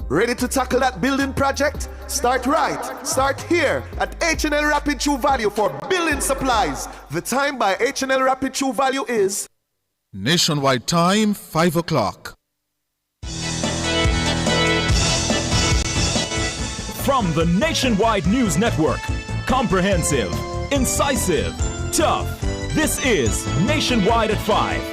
Ready to tackle that building project? Start right. Start here at H&L Rapid True Value for building supplies. The time by H&L Rapid True Value is Nationwide time, 5 o'clock. From the Nationwide News Network, comprehensive, incisive, tough. This is Nationwide at 5.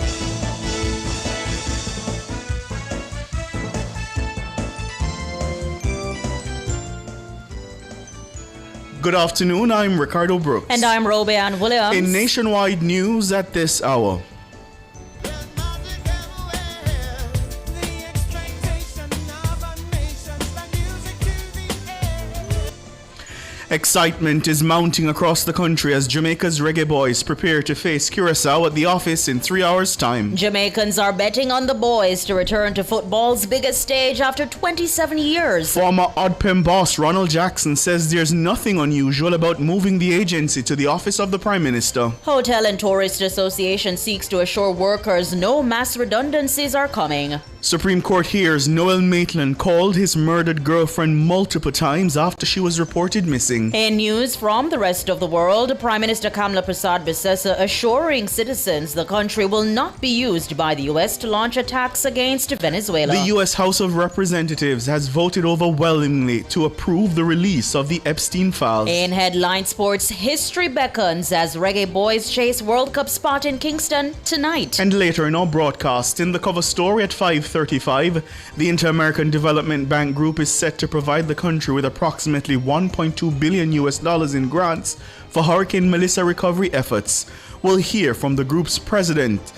Good afternoon, I'm Ricardo Brooks. And I'm Roby Ann Williams. In Nationwide News at this hour. Excitement is mounting across the country as Jamaica's reggae boys prepare to face Curaçao at the office in 3 hours' time. Jamaicans are betting on the boys to return to football's biggest stage after 27 years. Former Oddpem boss Ronald Jackson says there's nothing unusual about moving the agency to the office of the Prime Minister. Hotel and Tourist Association seeks to assure workers no mass redundancies are coming. Supreme Court hears Noel Maitland called his murdered girlfriend multiple times after she was reported missing. In news from the rest of the world, Prime Minister Kamla Persad-Bissessar assuring citizens the country will not be used by the U.S. to launch attacks against Venezuela. The U.S. House of Representatives has voted overwhelmingly to approve the release of the Epstein files. In headline sports, history beckons as reggae boys chase World Cup spot in Kingston tonight. And later in our broadcast, in the cover story at 5:35, the Inter-American Development Bank Group is set to provide the country with approximately $1.2 billion in grants for Hurricane Melissa recovery efforts. We'll hear from the group's president,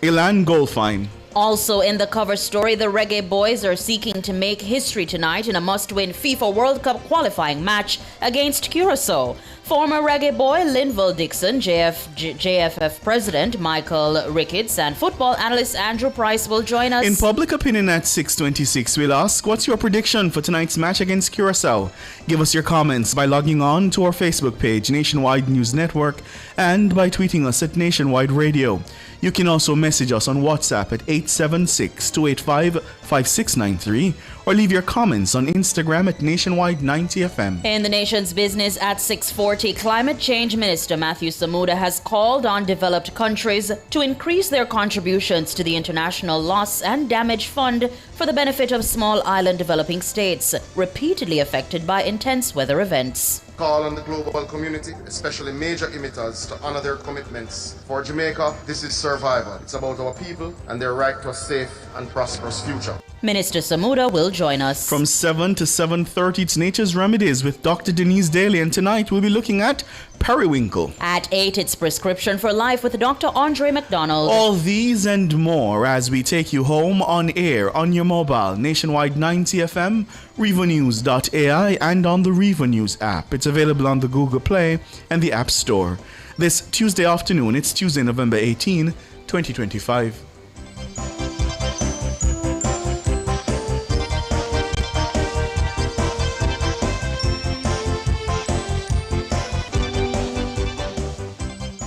Ilan Goldfine. Also in the cover story, the Reggae Boys are seeking to make history tonight in a must-win FIFA World Cup qualifying match against Curaçao. Former Reggae boy Linval Dixon, JFF President Michael Ricketts, and football analyst Andrew Price will join us. In Public Opinion at 6:26, we'll ask, what's your prediction for tonight's match against Curaçao? Give us your comments by logging on to our Facebook page, Nationwide News Network, and by tweeting us at Nationwide Radio. You can also message us on WhatsApp at 876-285-5693 or leave your comments on Instagram at Nationwide90FM. In the nation's business at 6:40, Climate Change Minister Matthew Samuda has called on developed countries to increase their contributions to the International Loss and Damage Fund for the benefit of small island developing states repeatedly affected by intense weather events. Call on the global community, especially major emitters, to honor their commitments. For Jamaica, this is survival. It's about our people and their right to a safe and prosperous future. Minister Samuda will join us. From 7 to 7:30, it's Nature's Remedies with Dr. Denise Daly, and tonight we'll be looking at periwinkle. At 8, it's Prescription for Life with Dr. Andre McDonald. All these and more as we take you home on air, on your mobile, Nationwide 90 FM, RevaNews.ai, and on the Reva News app. It's available on the Google Play and the App Store. This Tuesday afternoon, it's Tuesday, November 18, 2025.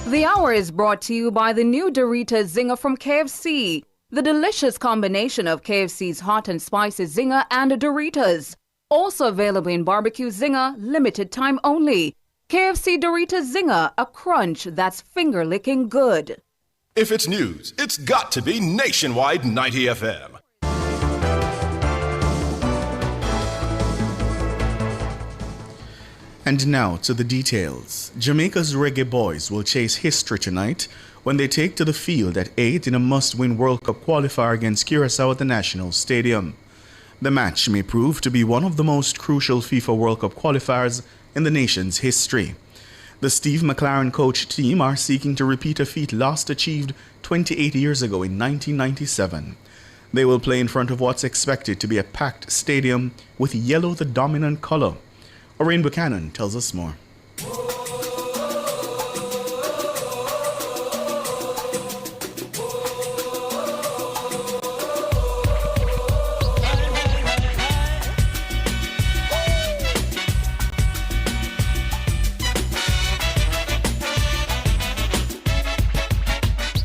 The hour is brought to you by the new Doritos Zinger from KFC. The delicious combination of KFC's hot and spicy Zinger and Doritos. Also available in Barbecue Zinger, limited time only. KFC Doritos Zinger, a crunch that's finger-licking good. If it's news, it's got to be Nationwide 90 FM. And now to the details. Jamaica's reggae boys will chase history tonight when they take to the field at 8 in a must-win World Cup qualifier against Curaçao at the National Stadium. The match may prove to be one of the most crucial FIFA World Cup qualifiers in the nation's history. The Steve McLaren coached team are seeking to repeat a feat last achieved 28 years ago in 1997. They will play in front of what's expected to be a packed stadium with yellow the dominant color. Orain Buchanan tells us more.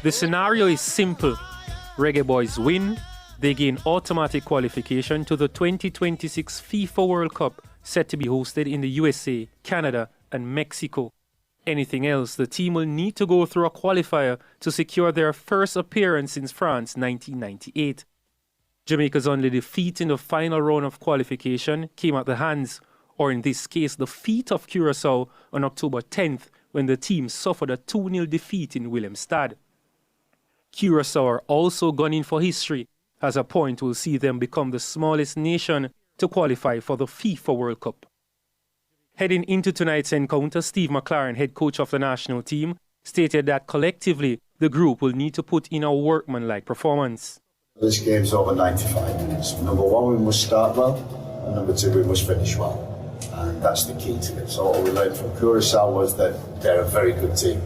The scenario is simple. Reggae Boys win, They gain automatic qualification to the 2026 FIFA World Cup set to be hosted in the USA, Canada, and Mexico. Anything else, the team will need to go through a qualifier to secure their first appearance since France 1998. Jamaica's only defeat in the final round of qualification came at the hands, or in this case, the feet of Curaçao on October 10th when the team suffered a 2-0 defeat in Willemstad. Curaçao are also gunning for history, as a point will see them become the smallest nation to qualify for the FIFA World Cup. Heading into tonight's encounter, Steve McLaren, head coach of the national team, stated that collectively the group will need to put in a workmanlike performance. This game's over 95 minutes. Number one, we must start well, and number two, we must finish well. And that's the key to it. So what we learned from Curaçao was that they're a very good team.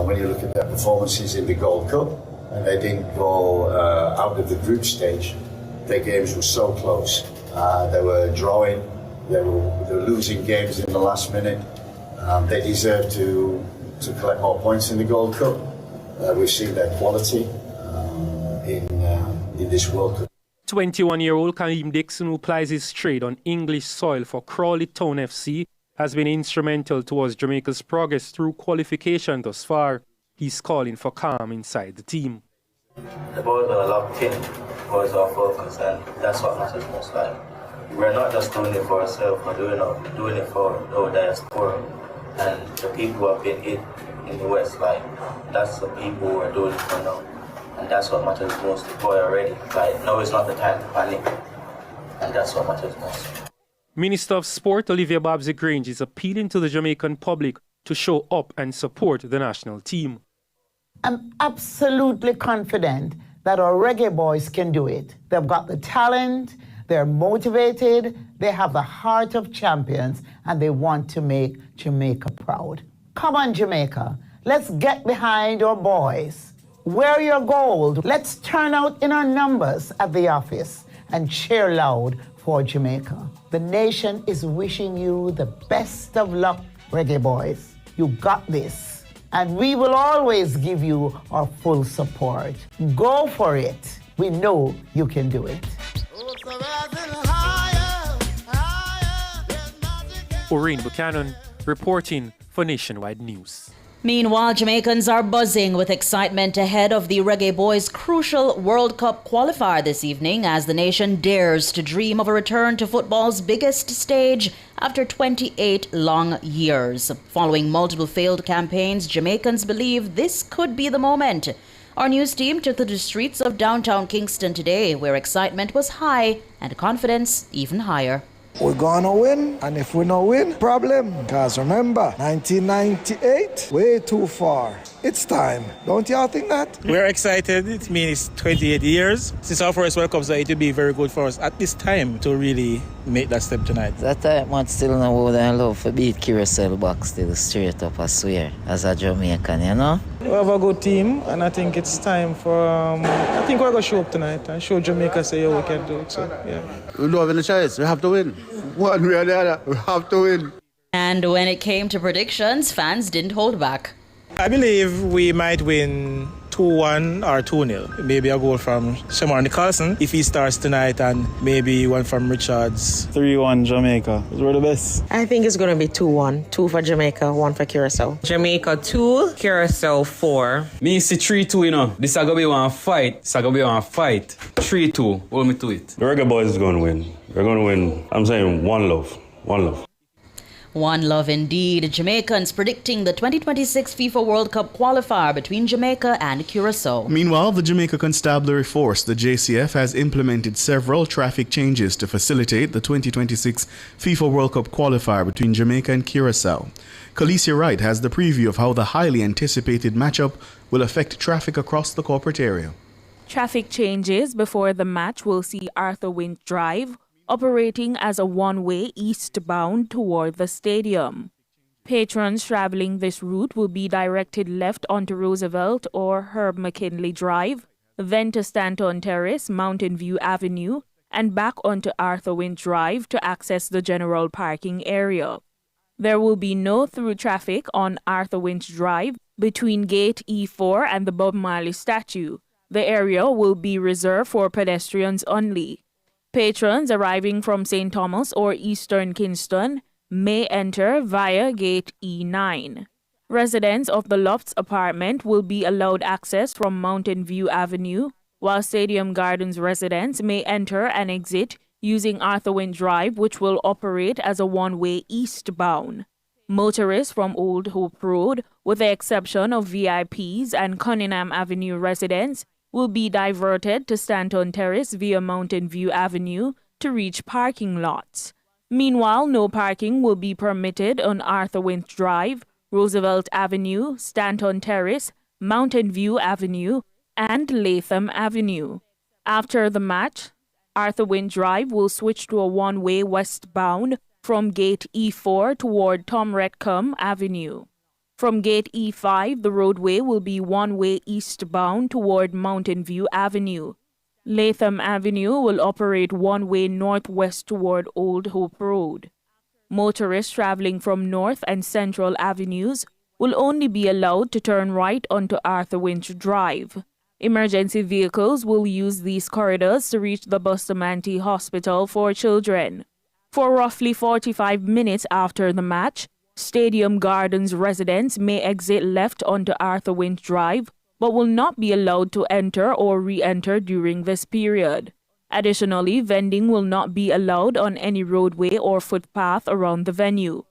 When you look at their performances in the Gold Cup, and they didn't go out of the group stage, their games were so close. They were drawing, they were losing games in the last minute. They deserve to collect more points in the Gold Cup. We've seen their quality in this World Cup. 21-year-old Kareem Dixon, who plies his trade on English soil for Crawley Town FC, has been instrumental towards Jamaica's progress through qualification thus far. He's calling for calm inside the team. The boys are locked in, boys are focused, and that's what matters most. Like, we're not just doing it for ourselves, we're doing it for our diaspora and the people who have been hit in the West. Like, that's the people who are doing it for now. And that's what matters most. The boy are ready. Like, no, it's not the time to panic. And that's what matters most. Minister of Sport Olivia Babsy-Grange is appealing to the Jamaican public to show up and support the national team. I'm absolutely confident that our reggae boys can do it. They've got the talent, they're motivated, they have the heart of champions, and they want to make Jamaica proud. Come on, Jamaica. Let's get behind our boys. Wear your gold. Let's turn out in our numbers at the office and cheer loud for Jamaica. The nation is wishing you the best of luck, reggae boys. You got this. And we will always give you our full support. Go for it. We know you can do it. Oreen Buchanan reporting for Nationwide News. Meanwhile, Jamaicans are buzzing with excitement ahead of the Reggae Boys' crucial World Cup qualifier this evening as the nation dares to dream of a return to football's biggest stage after 28 long years. Following multiple failed campaigns, Jamaicans believe this could be the moment. Our news team took to the streets of downtown Kingston today, where excitement was high and confidence even higher. We're gonna win, and if we don't win, problem. Because remember, 1998, way too far. It's time. Don't y'all think that? We're excited. It means 28 years since our first World Cup, so it will be very good for us at this time to really make that step tonight. That time, I still know what I love to beat Curaçao back still straight up, I swear, as a Jamaican, you know? We have a good team, and I think it's time for, I think we're going to show up tonight and show Jamaica, say, we can do it, so, yeah. We don't have any choice. We have to win. One way or the other, we have to win. And when it came to predictions, fans didn't hold back. I believe we might win 2-1 or 2-0. Maybe a goal from Shamar Nicholson if he starts tonight, and maybe one from Richards. 3-1 Jamaica. We're the best. I think it's going to be 2-1. 2 for Jamaica, 1 for Curaçao. Jamaica 2, Curaçao 4. Me see 3-2, you know. This is going to be one fight. 3-2. Hold me to it. The Reggae Boys is going to win. We're going to win. I'm saying one love. One love. One love indeed. Jamaicans predicting the 2026 FIFA World Cup qualifier between Jamaica and Curaçao. Meanwhile, the Jamaica Constabulary Force, the JCF, has implemented several traffic changes to facilitate the 2026 FIFA World Cup qualifier between Jamaica and Curaçao. Khaleesi Wright has the preview of how the highly anticipated matchup will affect traffic across the corporate area. Traffic changes before the match will see Arthur Winch Drive operating as a one-way eastbound toward the stadium. Patrons traveling this route will be directed left onto Roosevelt or Herb McKinley Drive, then to Stanton Terrace, Mountain View Avenue, and back onto Arthur Winch Drive to access the general parking area. There will be no through traffic on Arthur Winch Drive between Gate E4 and the Bob Marley statue, The area will be reserved for pedestrians only. Patrons arriving from St. Thomas or Eastern Kingston may enter via Gate E9. Residents of the Lofts apartment will be allowed access from Mountain View Avenue, while Stadium Gardens residents may enter and exit using Arthur Wint Drive, which will operate as a one-way eastbound. Motorists from Old Hope Road, with the exception of VIPs and Cunningham Avenue residents, will be diverted to Stanton Terrace via Mountain View Avenue to reach parking lots. Meanwhile, no parking will be permitted on Arthur Wint Drive, Roosevelt Avenue, Stanton Terrace, Mountain View Avenue, and Latham Avenue. After the match, Arthur Wint Drive will switch to a one-way westbound from Gate E4 toward Tom Redcombe Avenue. From Gate E5, the roadway will be one-way eastbound toward Mountain View Avenue. Latham Avenue will operate one-way northwest toward Old Hope Road. Motorists traveling from North and Central Avenues will only be allowed to turn right onto Arthur Wint Drive. Emergency vehicles will use these corridors to reach the Bustamante Hospital for Children. For roughly 45 minutes after the match, Stadium Gardens residents may exit left onto Arthur Wint Drive, but will not be allowed to enter or re-enter during this period. Additionally, vending will not be allowed on any roadway or footpath around the venue.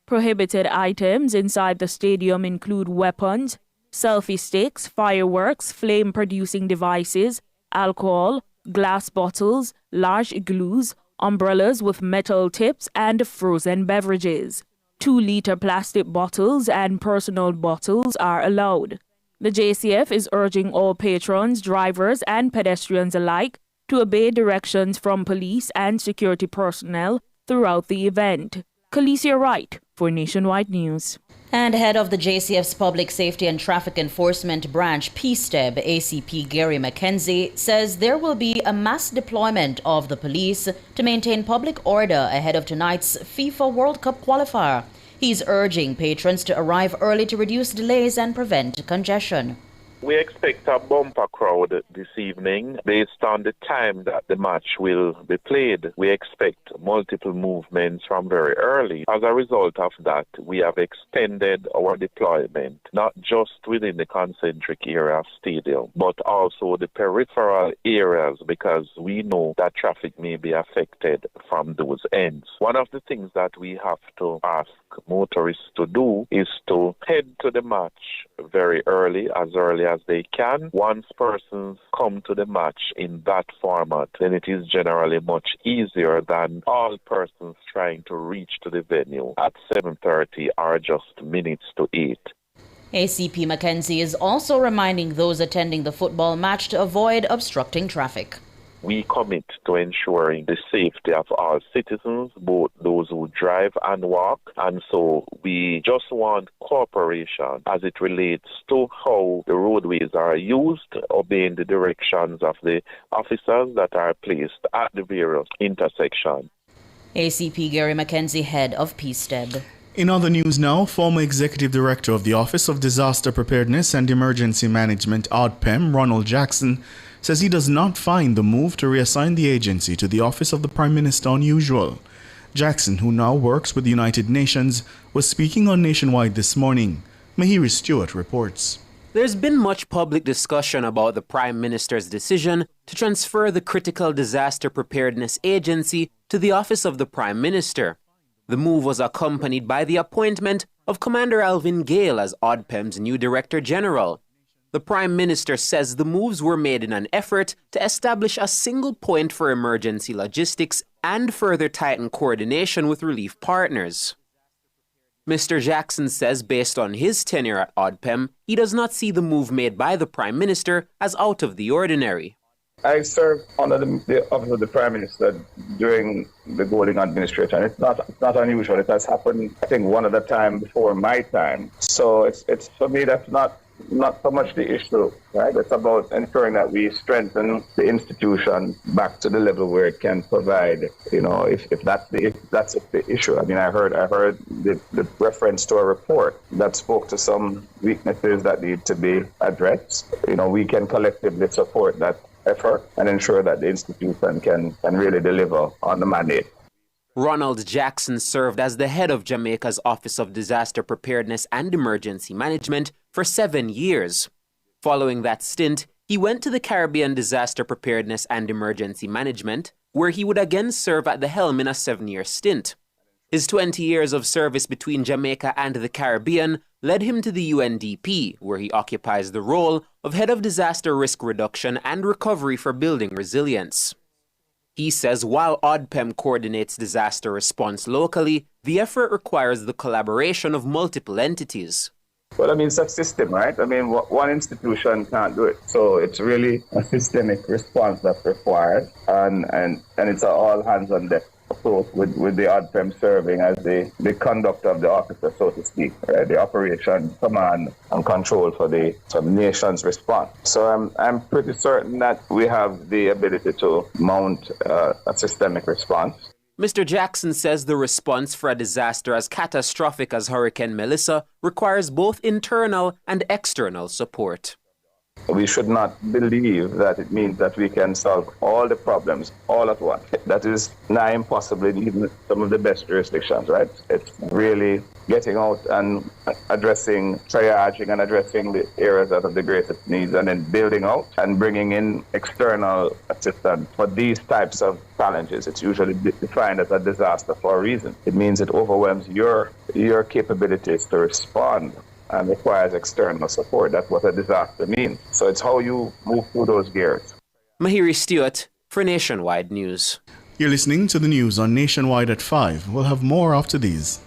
Prohibited items inside the stadium include weapons, selfie sticks, fireworks, flame-producing devices, alcohol, glass bottles, large igloos, umbrellas with metal tips, and frozen beverages. 2-liter plastic bottles and personal bottles are allowed. The JCF is urging all patrons, drivers, and pedestrians alike to obey directions from police and security personnel throughout the event. Khaleesi Wright for Nationwide News. And head of the JCF's Public Safety and Traffic Enforcement Branch, PSTEB, ACP Gary McKenzie, says there will be a mass deployment of the police to maintain public order ahead of tonight's FIFA World Cup qualifier. He's urging patrons to arrive early to reduce delays and prevent congestion. We expect a bumper crowd this evening based on the time that the match will be played. We expect multiple movements from very early. As a result of that, we have extended our deployment, not just within the concentric area of stadium, but also the peripheral areas, because we know that traffic may be affected from those ends. One of the things that we have to ask motorists to do is to head to the match very early as they can. Once persons come to the match in that format, then it is generally much easier than all persons trying to reach to the venue at 7:30 or just minutes to 8. ACP McKenzie is also reminding those attending the football match to avoid obstructing traffic. We commit to ensuring the safety of all citizens, both those who drive and walk, and so we just want cooperation as it relates to how the roadways are used, obeying the directions of the officers that are placed at the various intersections. ACP Gary McKenzie, head of PSTEB. In other news now, former Executive Director of the Office of Disaster Preparedness and Emergency Management, ODPEM, Ronald Jackson, says he does not find the move to reassign the agency to the Office of the Prime Minister unusual. Jackson, who now works with the United Nations, was speaking on Nationwide this morning. Mahiri Stewart reports. There's been much public discussion about the Prime Minister's decision to transfer the Critical Disaster Preparedness Agency to the Office of the Prime Minister. The move was accompanied by the appointment of Commander Alvin Gale as ODPEM's new Director General. The Prime Minister says the moves were made in an effort to establish a single point for emergency logistics and further tighten coordination with relief partners. Mr. Jackson says based on his tenure at ODPEM, he does not see the move made by the Prime Minister as out of the ordinary. I served under the Office of the Prime Minister during the Golding administration. It's not unusual. It has happened, I think, one at a time before my time. So it's for me, that's not not so much the issue, right? It's about ensuring that we strengthen the institution back to the level where it can provide, if that's the issue. I mean, I heard the reference to a report that spoke to some weaknesses that need to be addressed. We can collectively support that effort and ensure that the institution can really deliver on the mandate. Ronald Jackson served as the head of Jamaica's Office of Disaster Preparedness and Emergency Management for 7 years. Following that stint, he went to the Caribbean Disaster Preparedness and Emergency Management, where he would again serve at the helm in a 7-year stint. His 20 years of service between Jamaica and the Caribbean led him to the UNDP, where he occupies the role of Head of Disaster Risk Reduction and Recovery for Building Resilience. He says while ODPEM coordinates disaster response locally, the effort requires the collaboration of multiple entities. Well, I mean, it's a system, right? I mean, one institution can't do it. So it's really a systemic response that's required, and it's an all hands on deck approach with the ODPEM serving as the conductor of the officer, so to speak, right? The operation, command, and control for the nation's response. So I'm pretty certain that we have the ability to mount a systemic response. Mr. Jackson says the response for a disaster as catastrophic as Hurricane Melissa requires both internal and external support. We should not believe that it means that we can solve all the problems all at once. That is nigh impossible in even some of the best jurisdictions, right? It's really getting out and addressing, triaging and addressing the areas that have the greatest needs, and then building out and bringing in external assistance for these types of challenges. It's usually defined as a disaster for a reason. It means it overwhelms your capabilities to respond and requires external support. That's what a disaster means. So it's how you move through those gears. Mahiri Stewart for Nationwide News. You're listening to the news on Nationwide at 5. We'll have more after these.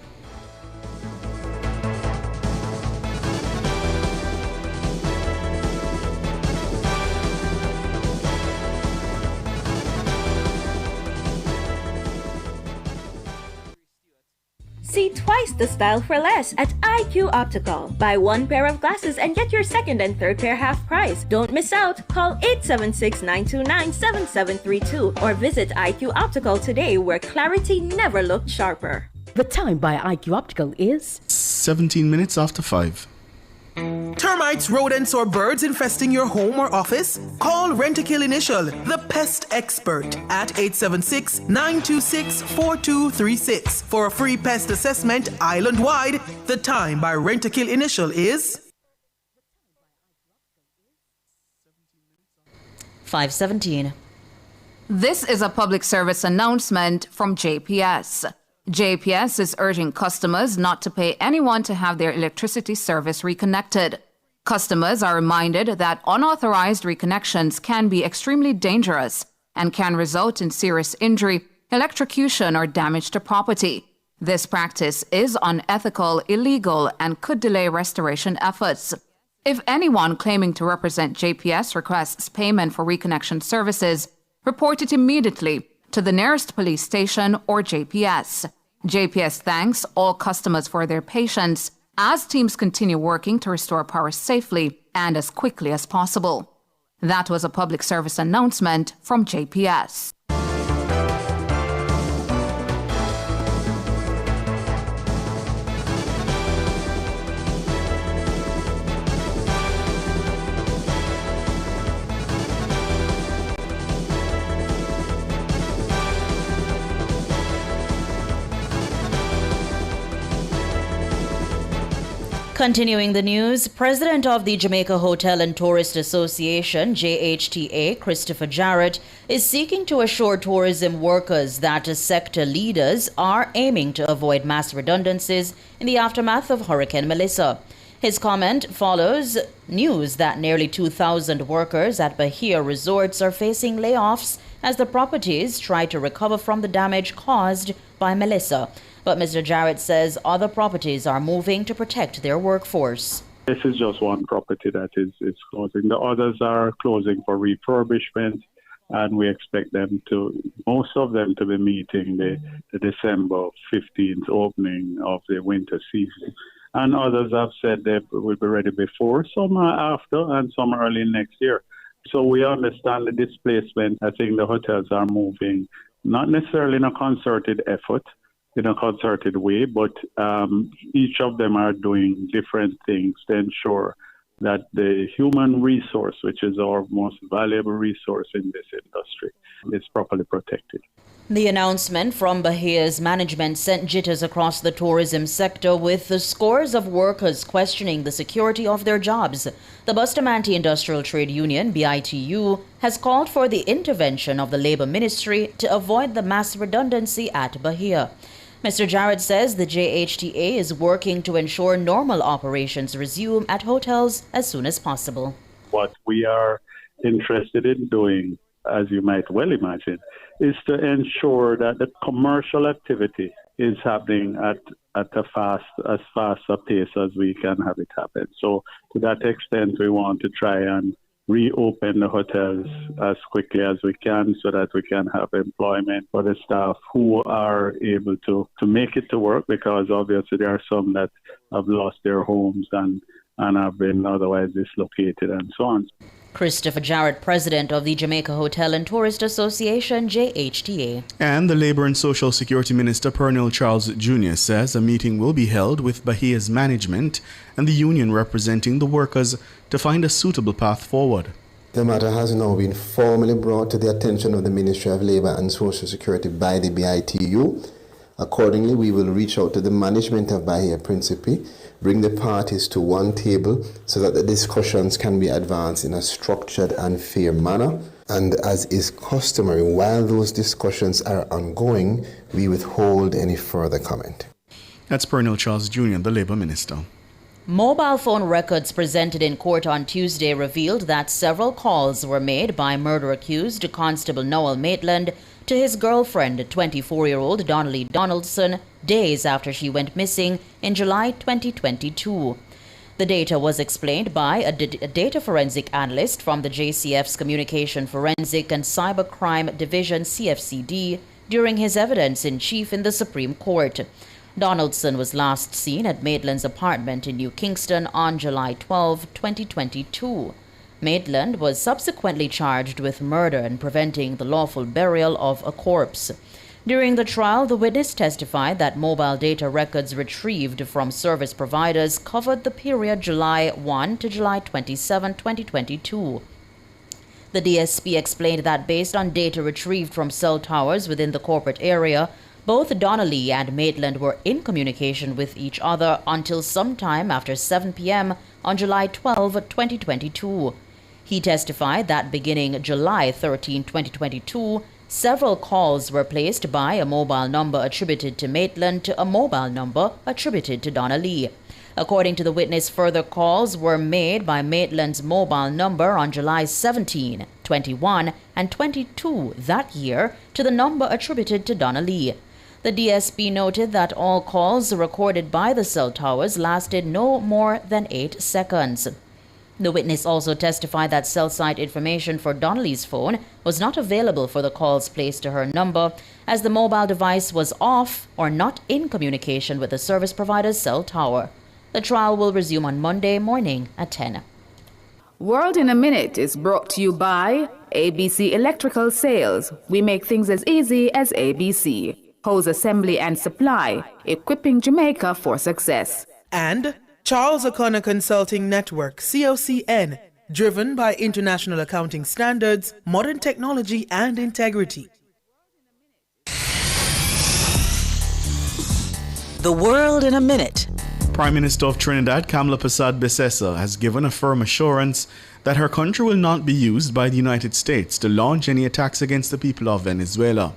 See twice the style for less at IQ Optical. Buy one pair of glasses and get your second and third pair half price. Don't miss out. Call 876-929-7732 or visit IQ Optical today, where clarity never looked sharper. The time by IQ Optical is 17 minutes after 5. Termites, rodents, or birds infesting your home or office? Call Rentokil Initial, the pest expert, at 876-926-4236 for a free pest assessment island-wide. The time by Rentokil Initial is 5:17. This is a public service announcement from JPS. JPS is urging customers not to pay anyone to have their electricity service reconnected. Customers are reminded that unauthorized reconnections can be extremely dangerous and can result in serious injury, electrocution, or damage to property. This practice is unethical, illegal, and could delay restoration efforts. If anyone claiming to represent JPS requests payment for reconnection services, report it immediately to the nearest police station or JPS. JPS thanks all customers for their patience as teams continue working to restore power safely and as quickly as possible. That was a public service announcement from JPS. Continuing the news, President of the Jamaica Hotel and Tourist Association, JHTA, Christopher Jarrett, is seeking to assure tourism workers that sector leaders are aiming to avoid mass redundancies in the aftermath of Hurricane Melissa. His comment follows news that nearly 2,000 workers at Bahia resorts are facing layoffs as the properties try to recover from the damage caused by Melissa. But Mr. Jarrett says other properties are moving to protect their workforce. This is just one property that is closing. The others are closing for refurbishment, and we expect most of them to be meeting the December 15th opening of the winter season. and others have said they will be ready before, some are after, and some early next year. So we understand the displacement. I think the hotels are moving, not necessarily in a concerted effort, in a concerted way, but each of them are doing different things to ensure that the human resource, which is our most valuable resource in this industry, is properly protected. The announcement from Bahia's management sent jitters across the tourism sector, with the scores of workers questioning the security of their jobs. The Bustamante Industrial Trade Union, BITU, has called for the intervention of the Labour Ministry to avoid the mass redundancy at Bahia. Mr. Jarrett says the JHTA is working to ensure normal operations resume at hotels as soon as possible. What we are interested in doing, as you might well imagine, is to ensure that the commercial activity is happening at as fast a pace as we can have it happen. So to that extent, we want to try and reopen the hotels as quickly as we can so that we can have employment for the staff who are able to make it to work, because obviously there are some that have lost their homes and have been otherwise dislocated and so on. Christopher Jarrett, president of the Jamaica Hotel and Tourist Association, JHTA. And the Labour and Social Security Minister, Pernell Charles Jr., says a meeting will be held with Bahia's management and the union representing the workers to find a suitable path forward. The matter has now been formally brought to the attention of the Ministry of Labour and Social Security by the BITU. Accordingly, we will reach out to the management of Bahia Principe, bring the parties to one table so that the discussions can be advanced in a structured and fair manner. And as is customary, while those discussions are ongoing, we withhold any further comment. That's Pernell Charles Jr., the Labour Minister. Mobile phone records presented in court on Tuesday revealed that several calls were made by murder-accused Constable Noel Maitland to his girlfriend, 24-year-old Donnelly Donaldson, days after she went missing in July 2022. The data was explained by a data forensic analyst from the JCF's Communication Forensic and Cybercrime Division, CFCD, during his evidence-in-chief in the Supreme Court. Donaldson was last seen at Maitland's apartment in New Kingston on July 12, 2022. Maitland was subsequently charged with murder and preventing the lawful burial of a corpse. During the trial, the witness testified that mobile data records retrieved from service providers covered the period July 1 to July 27, 2022. The DSP explained that based on data retrieved from cell towers within the corporate area, both Donnelly and Maitland were in communication with each other until sometime after 7 p.m. on July 12, 2022. He testified that beginning July 13, 2022, several calls were placed by a mobile number attributed to Maitland to a mobile number attributed to Donnelly. According to the witness, further calls were made by Maitland's mobile number on July 17, 21, and 22 that year to the number attributed to Donnelly. The DSP noted that all calls recorded by the cell towers lasted no more than 8 seconds. The witness also testified that cell site information for Donnelly's phone was not available for the calls placed to her number, as the mobile device was off or not in communication with the service provider's cell tower. The trial will resume on Monday morning at 10. World in a Minute is brought to you by ABC Electrical Sales. We make things as easy as ABC. Hose assembly and supply, equipping Jamaica for success. And Charles O'Connor Consulting Network, COCN, driven by international accounting standards, modern technology, and integrity. The World in a Minute. Prime Minister of Trinidad, Kamla Persad-Bissessar, has given a firm assurance that her country will not be used by the United States to launch any attacks against the people of Venezuela.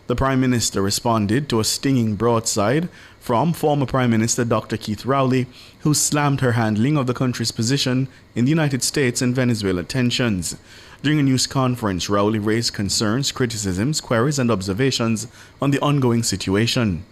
The Prime Minister responded to a stinging broadside from former Prime Minister Dr. Keith Rowley, who slammed her handling of the country's position in the United States and Venezuela tensions. During a news conference, Rowley raised concerns, criticisms, queries, and observations on the ongoing situation.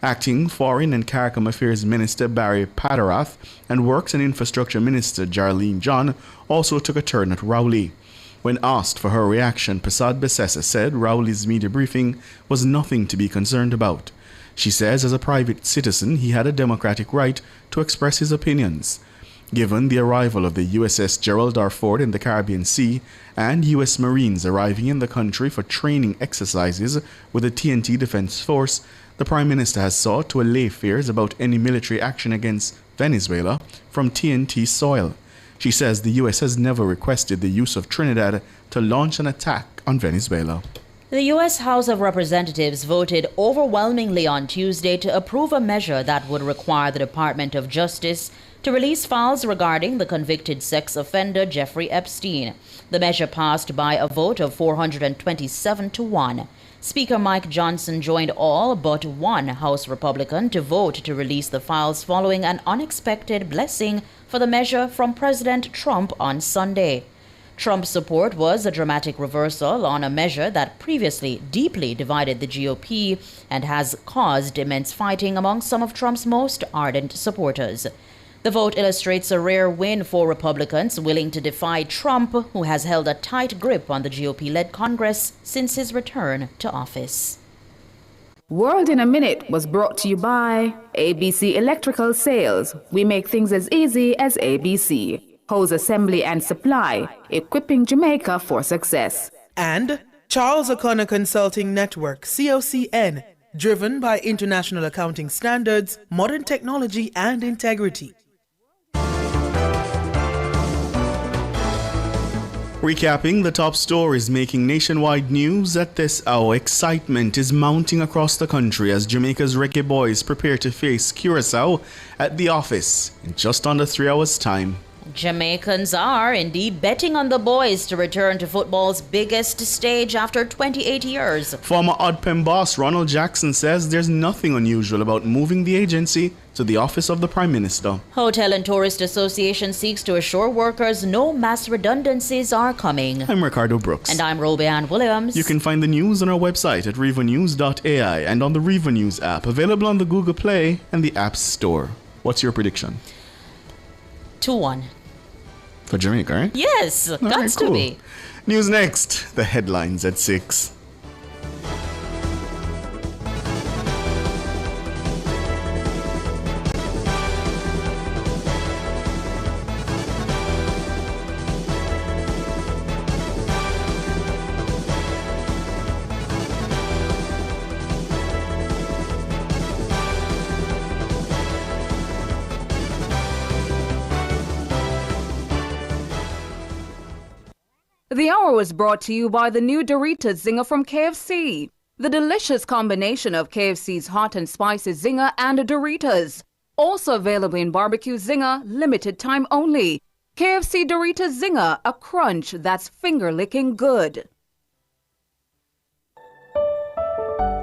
Acting Foreign and CARICOM Affairs Minister Barry Padarath and Works and Infrastructure Minister Jarlene John also took a turn at Rowley. When asked for her reaction, Persad-Bissessar said Rowley's media briefing was nothing to be concerned about. She says as a private citizen, he had a democratic right to express his opinions. Given the arrival of the USS Gerald R. Ford in the Caribbean Sea and U.S. Marines arriving in the country for training exercises with the TNT Defense Force, the Prime Minister has sought to allay fears about any military action against Venezuela from TNT soil. She says the U.S. has never requested the use of Trinidad to launch an attack on Venezuela. The U.S. House of Representatives voted overwhelmingly on Tuesday to approve a measure that would require the Department of Justice to release files regarding the convicted sex offender Jeffrey Epstein. The measure passed by a vote of 427 to 1. Speaker Mike Johnson joined all but one House Republican to vote to release the files following an unexpected blessing for the measure from President Trump on Sunday. Trump's support was a dramatic reversal on a measure that previously deeply divided the GOP and has caused immense fighting among some of Trump's most ardent supporters. The vote illustrates a rare win for Republicans willing to defy Trump, who has held a tight grip on the GOP-led Congress since his return to office. World in a Minute was brought to you by ABC Electrical Sales. We make things as easy as ABC. Hose assembly and supply, equipping Jamaica for success. And Charles O'Connor Consulting Network, COCN, driven by international accounting standards, modern technology, and integrity. Recapping the top stories making nationwide news at this hour, excitement is mounting across the country as Jamaica's Reggae Boys prepare to face Curaçao at the office in just under 3 hours' time. Jamaicans are indeed betting on the boys to return to football's biggest stage after 28 years. Former Oddpem boss Ronald Jackson says there's nothing unusual about moving the agency to the office of the Prime Minister. Hotel and Tourist Association seeks to assure workers no mass redundancies are coming. I'm Ricardo Brooks. And I'm Robeanne Williams. You can find the news on our website at rivanews.ai and on the Riva News app, available on the Google Play and the App Store. What's your prediction? 2-1. For Jamaica, right? Yes, got to be. News next. The headlines at 6. The hour was brought to you by the new Doritos Zinger from KFC. The delicious combination of KFC's hot and spicy Zinger and Doritos. Also available in Barbecue Zinger, limited time only. KFC Doritos Zinger, a crunch that's finger-licking good.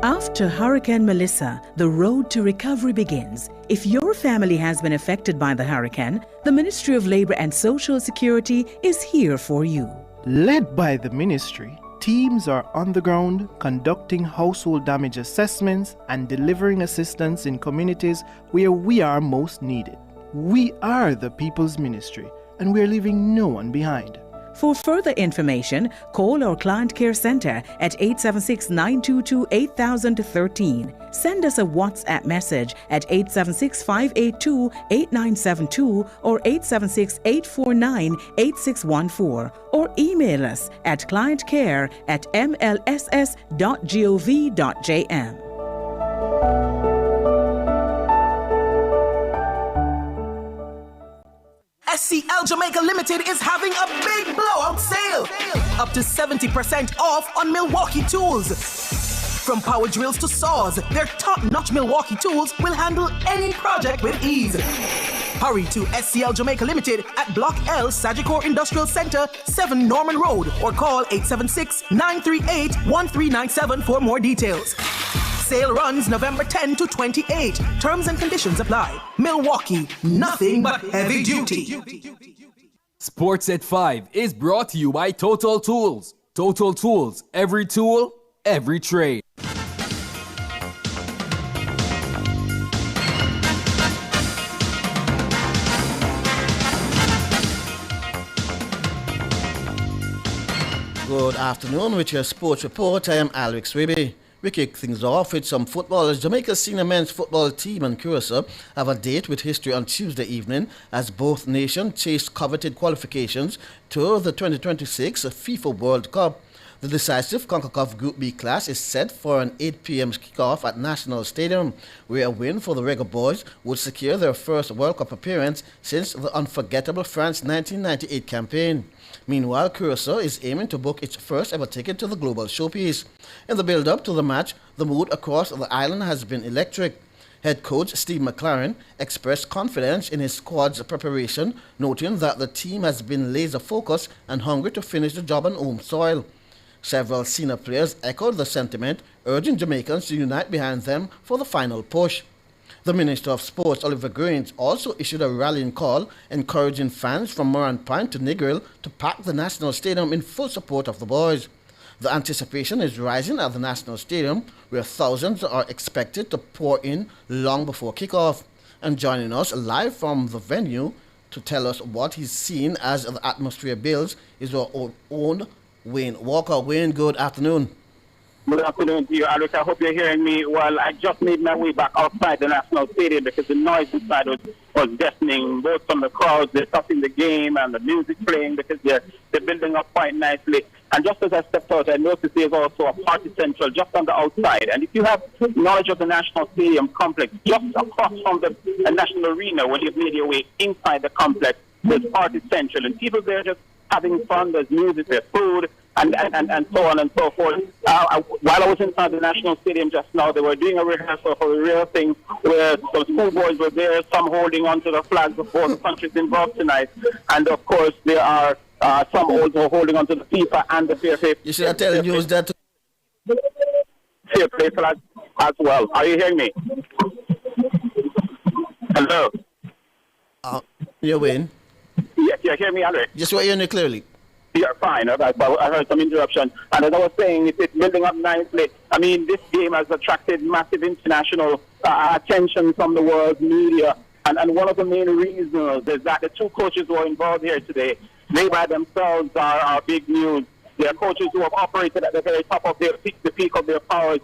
After Hurricane Melissa, the road to recovery begins. If your family has been affected by the hurricane, the Ministry of Labor and Social Security is here for you. Led by the ministry, teams are on the ground conducting household damage assessments and delivering assistance in communities where we are most needed. We are the People's Ministry, and we are leaving no one behind. For further information, call our Client Care Center at 876-922-8013. Send us a WhatsApp message at 876-582-8972 or 876-849-8614 or email us at clientcare@mlss.gov.jm. SCL Jamaica Limited is having a big blowout sale. Up to 70% off on Milwaukee tools. From power drills to saws, their top-notch Milwaukee tools will handle any project with ease. Hurry to SCL Jamaica Limited at Block L, Sagicor Industrial Center, 7 Norman Road, or call 876-938-1397 for more details. Sale runs November 10 to 28. Terms and conditions apply. Milwaukee, nothing but heavy duty. Sports at 5 is brought to you by Total Tools. Total Tools, every tool, every trade. Good afternoon with your sports report. I am Alric Swiby. We kick things off with some football as Jamaica's senior men's football team and Curacao have a date with history on Tuesday evening as both nations chase coveted qualifications to the 2026 FIFA World Cup. The decisive CONCACAF Group B clash is set for an 8 p.m. kickoff at National Stadium, where a win for the Reggae Boys would secure their first World Cup appearance since the unforgettable France 1998 campaign. Meanwhile, Curacao is aiming to book its first ever ticket to the global showpiece. In the build-up to the match, the mood across the island has been electric. Head coach Steve McLaren expressed confidence in his squad's preparation, noting that the team has been laser-focused and hungry to finish the job on home soil. Several senior players echoed the sentiment, urging Jamaicans to unite behind them for the final push. The Minister of Sports, Oliver Greens, also issued a rallying call, encouraging fans from Moran Point to Negril to pack the National Stadium in full support of the boys. The anticipation is rising at the National Stadium, where thousands are expected to pour in long before kickoff. And joining us live from the venue to tell us what he's seen as the atmosphere builds is our own Wayne Walker. Wayne, good afternoon. Good afternoon to you, Alex. I hope you're hearing me well. I just made my way back outside the National Stadium because the noise inside was deafening, both from the crowds, they're stopping the game, and the music playing because they're building up quite nicely. And just as I stepped out, I noticed there's also a party central just on the outside. And if you have knowledge of the National Stadium complex, just across from the National Arena, when you've made your way inside the complex, there's party central. And people there just having fun, there's music, there's food, and so on and so forth. While I was inside the National Stadium just now, they were doing a rehearsal for the real thing where some schoolboys were there, some holding onto the flags of both countries involved tonight. And of course, there are some also holding onto the FIFA and the Fair Play. You should have told you that Fair Play flag as well. Are you hearing me? Hello? You win. Yes, you hear me, Alex? Just what you hear clearly. Yeah, fine. I heard some interruption. And as I was saying, it's building up nicely. I mean, this game has attracted massive international attention from the world media. And one of the main reasons is that the two coaches who are involved here today, they by themselves are big news. They are coaches who have operated at the very top of their peak, the peak of their powers.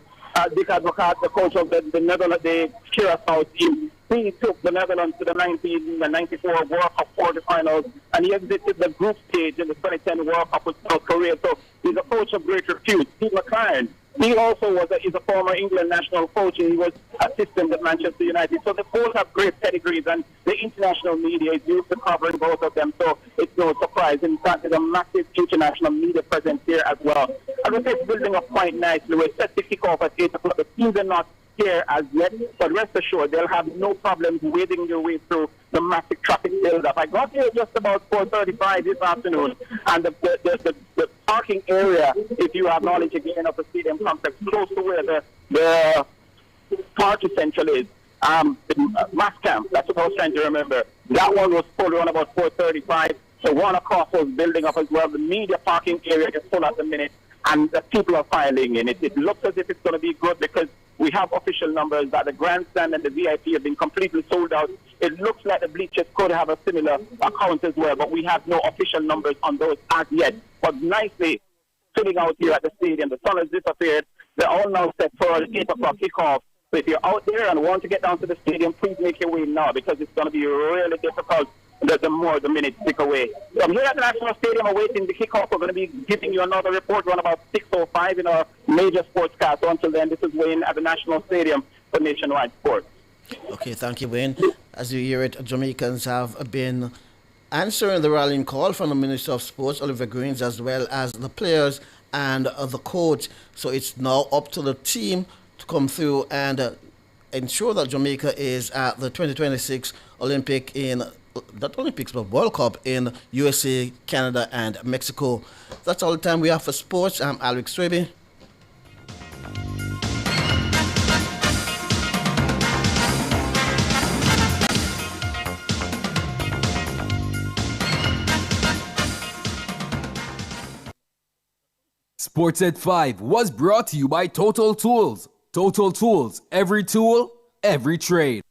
Dick Advocaat, the coach of the Netherlands, the Curacao team, he took the Netherlands to the 1994 World Cup quarterfinals, and he exited the group stage in the 2010 World Cup with South Korea. So he's a coach of great repute. Steve McLaren, he also is a former England national coach, and he was assistant at Manchester United. So they both have great pedigrees, and the international media is used to covering both of them. So it's no surprise. In fact, there's a massive international media presence here as well. As I said, it's building up quite nicely. We're set to kick off at 8 o'clock. The teams are not here as yet, but rest assured they'll have no problems wading their way through the massive traffic build-up. I got here just about 4:35 this afternoon, and the parking area, if you have knowledge again of the stadium complex, close to where the party central is, the mass camp, that's what I was trying to remember. That one was full around about 4:35. The one across was building up as well. The media parking area is full at the minute, and the people are filing in. It looks as if it's going to be good because we have official numbers that the grandstand and the VIP have been completely sold out. It looks like the bleachers could have a similar account as well, but we have no official numbers on those as yet. But nicely filling out here at the stadium. The sun has disappeared. They're all now set for an 8 o'clock kickoff. So if you're out there and want to get down to the stadium, please make your way now because it's going to be really difficult the more the minutes tick away. So I'm here at the National Stadium awaiting the kickoff. We're going to be giving you another report around about 6:05 in our major sportscast. So until then, this is Wayne at the National Stadium for Nationwide Sports. Okay, thank you, Wayne. As you hear it, Jamaicans have been answering the rallying call from the Minister of Sports, Oliver Greens, as well as the players and the coach. So it's now up to the team to come through and ensure that Jamaica is at the 2026 Olympic in not Olympics but World Cup in USA, Canada and Mexico. That's all the time we have for sports. I'm Alex Swaby. Sports at 5 was brought to you by Total Tools. Total Tools, every tool, every trade.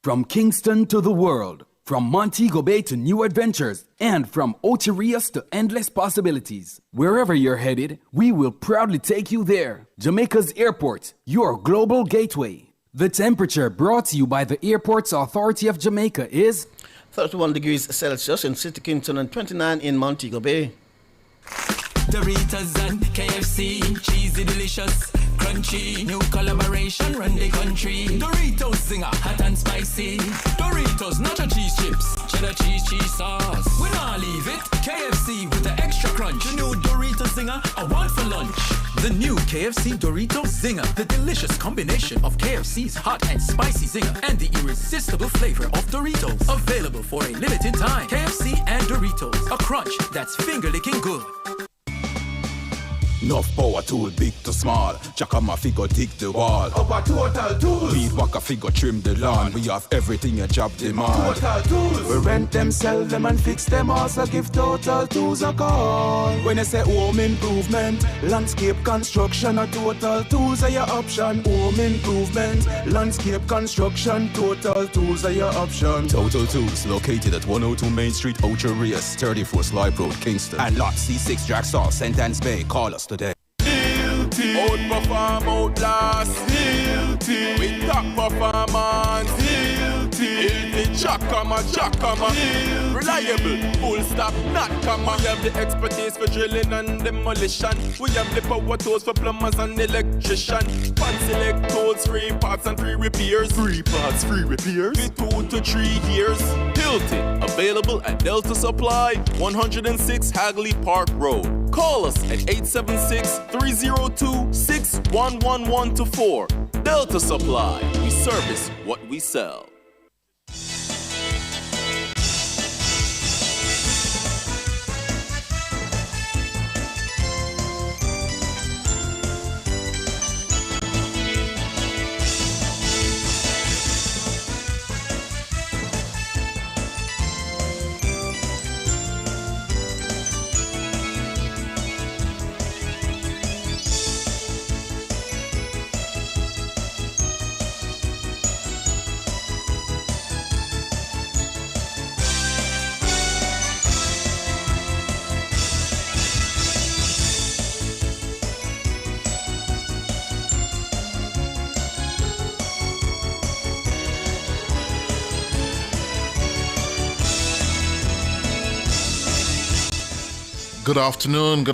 From Kingston to the world, From Montego Bay to new adventures, and from Ocherias to endless possibilities. Wherever you're headed, we will proudly take you there. Jamaica's Airport, your global gateway. The temperature brought to you by the Airports Authority of Jamaica is 31 degrees Celsius in City Kingston and 29 in Montego Bay. Doritos and KFC, cheesy, delicious, crunchy, new collaboration, run the country. Doritos Zinger, hot and spicy. Doritos nacho cheese chips, cheddar cheese sauce. We not leave it. KFC with the extra crunch. The new Doritos Zinger, I want for lunch. The new KFC Doritos Zinger, the delicious combination of KFC's hot and spicy zinger and the irresistible flavor of Doritos. Available for a limited time. KFC and Doritos, a crunch that's finger-licking good. Enough power tool, big to small. Jackama figure dig the wall. Upper Total Tools. Weed whacker figure trim the lawn. We have everything a job demand. Total Tools. We rent them, sell them and fix them. Also give Total Tools a call. When you say home improvement, landscape construction, or Total Tools are your option. Home improvement, landscape construction, Total Tools are your option. Total Tools, located at 102 Main Street, Ocherias, 34 Slipe Road, Kingston. And lot C6 Jacksaw, Sentence Bay. Call us today. Outperform, outlast. Hilti. With top performance. Hilti. Jackama. Reliable. Full stop, not comma. We have the expertise for drilling and demolition. We have the power tools for plumbers and electrician. Fancy select tools, 3 parts and 3 repairs. 3 parts, 3 repairs. With 2 to 3 years. Hilti. Available at Delta Supply, 106 Hagley Park Road. Call us at 876-302-6111-4. Delta Supply. We service what we sell. Good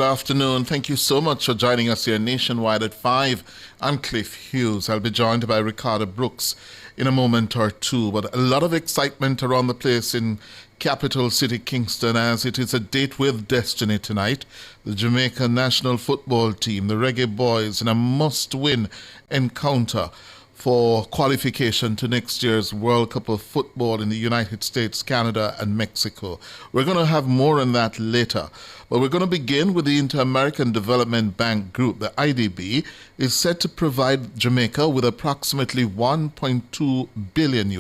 afternoon. Thank you so much for joining us here nationwide at 5. I'm Cliff Hughes. I'll be joined by Ricardo Brooks in a moment or two. But a lot of excitement around the place in capital city Kingston, as it is a date with destiny tonight. The Jamaica national football team, the Reggae Boys, in a must-win encounter for qualification to next year's World Cup of Football in the United States, Canada, and Mexico. We're going to have more on that later. But we're going to begin with the Inter-American Development Bank Group. The IDB is set to provide Jamaica with approximately $1.2 billion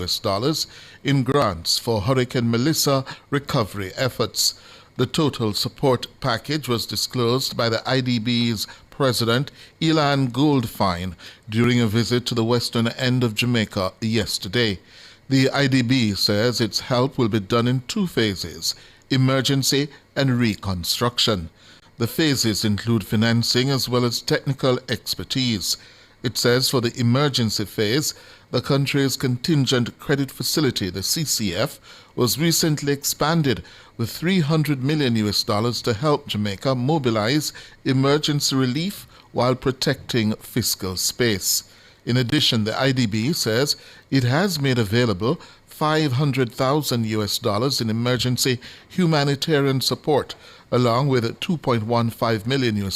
in grants for Hurricane Melissa recovery efforts. The total support package was disclosed by the IDB's President Elan Goldfine during a visit to the western end of Jamaica yesterday. The IDB says its help will be done in 2 phases: emergency and reconstruction. The phases include financing as well as technical expertise. It says for the emergency phase, the country's contingent credit facility, the CCF, was recently expanded with $300 million to help Jamaica mobilize emergency relief while protecting fiscal space. In addition, the IDB says it has made available $500,000 in emergency humanitarian support, along with $2.15 million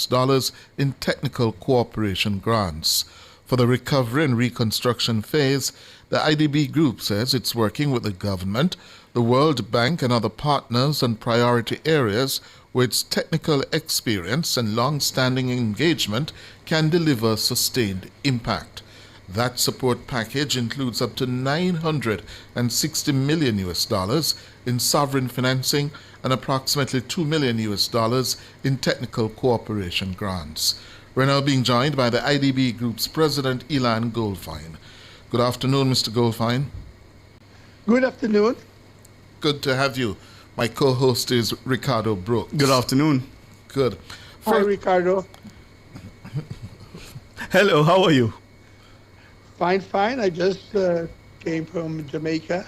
in technical cooperation grants. For the recovery and reconstruction phase, the IDB Group says it's working with the government, the World Bank and other partners on priority areas where its technical experience and long-standing engagement can deliver sustained impact. That support package includes up to $960 million in sovereign financing and approximately $2 million in technical cooperation grants. We're now being joined by the IDB Group's President, Elan Goldfine. Good afternoon, Mr. Goldfine. Good afternoon. Good to have you. My co-host is Ricardo Brooks. Good afternoon. Good. Hi, Ricardo. Hello, how are you? Fine. I just came from Jamaica.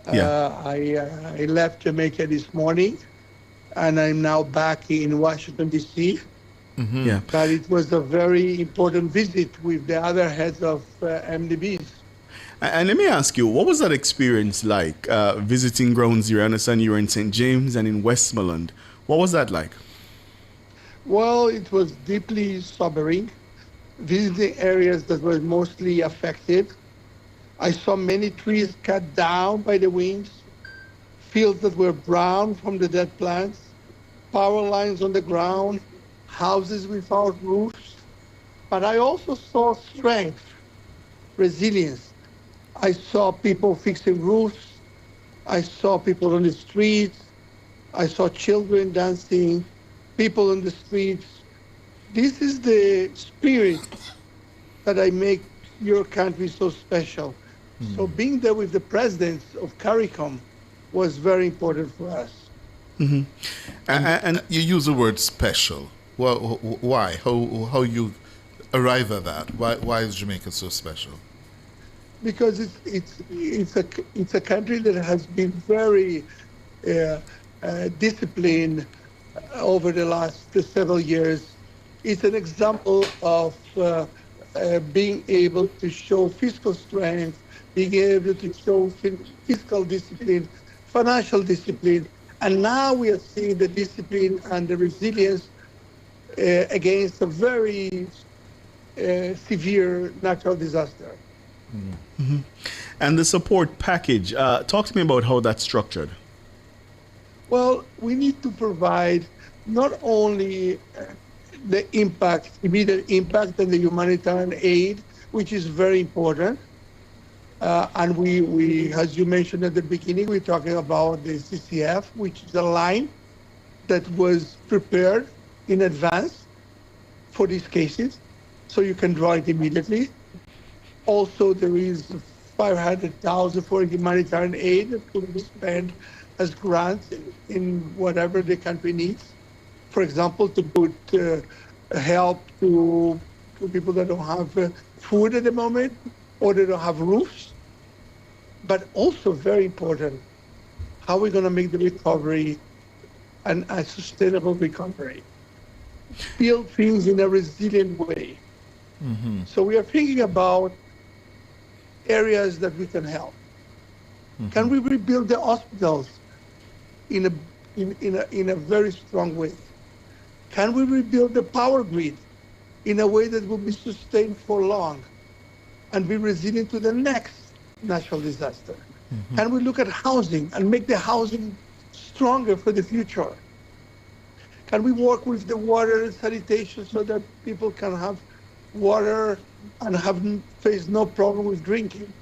I left Jamaica this morning, and I'm now back in Washington, D.C. Mm-hmm. Yeah. But it was a very important visit with the other heads of MDBs. And let me ask you, what was that experience like, visiting Ground Zero? I understand you were in St. James and in Westmoreland. What was that like? Well, it was deeply sobering, visiting areas that were mostly affected. I saw many trees cut down by the winds, fields that were brown from the dead plants, power lines on the ground, houses without roofs. But I also saw strength, resilience. I saw people fixing roofs. I saw people on the streets. I saw children dancing, people on the streets. This is the spirit that I make your country so special. So being there with the presidents of CARICOM was very important for us. Mm-hmm. And you use the word special. Well, why? How you arrive at that? Why is Jamaica so special? Because it's a country that has been very disciplined over the last several years. It's an example of being able to show fiscal strength, being able to show fiscal discipline, financial discipline, and now we are seeing the discipline and the resilience against a very severe natural disaster. Mm-hmm. And the support package, talk to me about how that's structured. Well, we need to provide not only the impact, immediate impact and the humanitarian aid, which is very important. And we, as you mentioned at the beginning, we're talking about the CCF, which is a line that was prepared in advance for these cases, so you can draw it immediately. Also, there is $500,000 for humanitarian aid that could be spent as grants in whatever the country needs. For example, to put help to people that don't have food at the moment or they don't have roofs. But also very important, how we're going to make the recovery a sustainable recovery. Build things in a resilient way. Mm-hmm. So we are thinking about areas that we can help. Mm-hmm. Can we rebuild the hospitals in a very strong way? Can we rebuild the power grid in a way that will be sustained for long and be resilient to the next natural disaster? Mm-hmm. Can we look at housing and make the housing stronger for the future? Can we work with the water and sanitation so that people can have water and face no problem with drinking?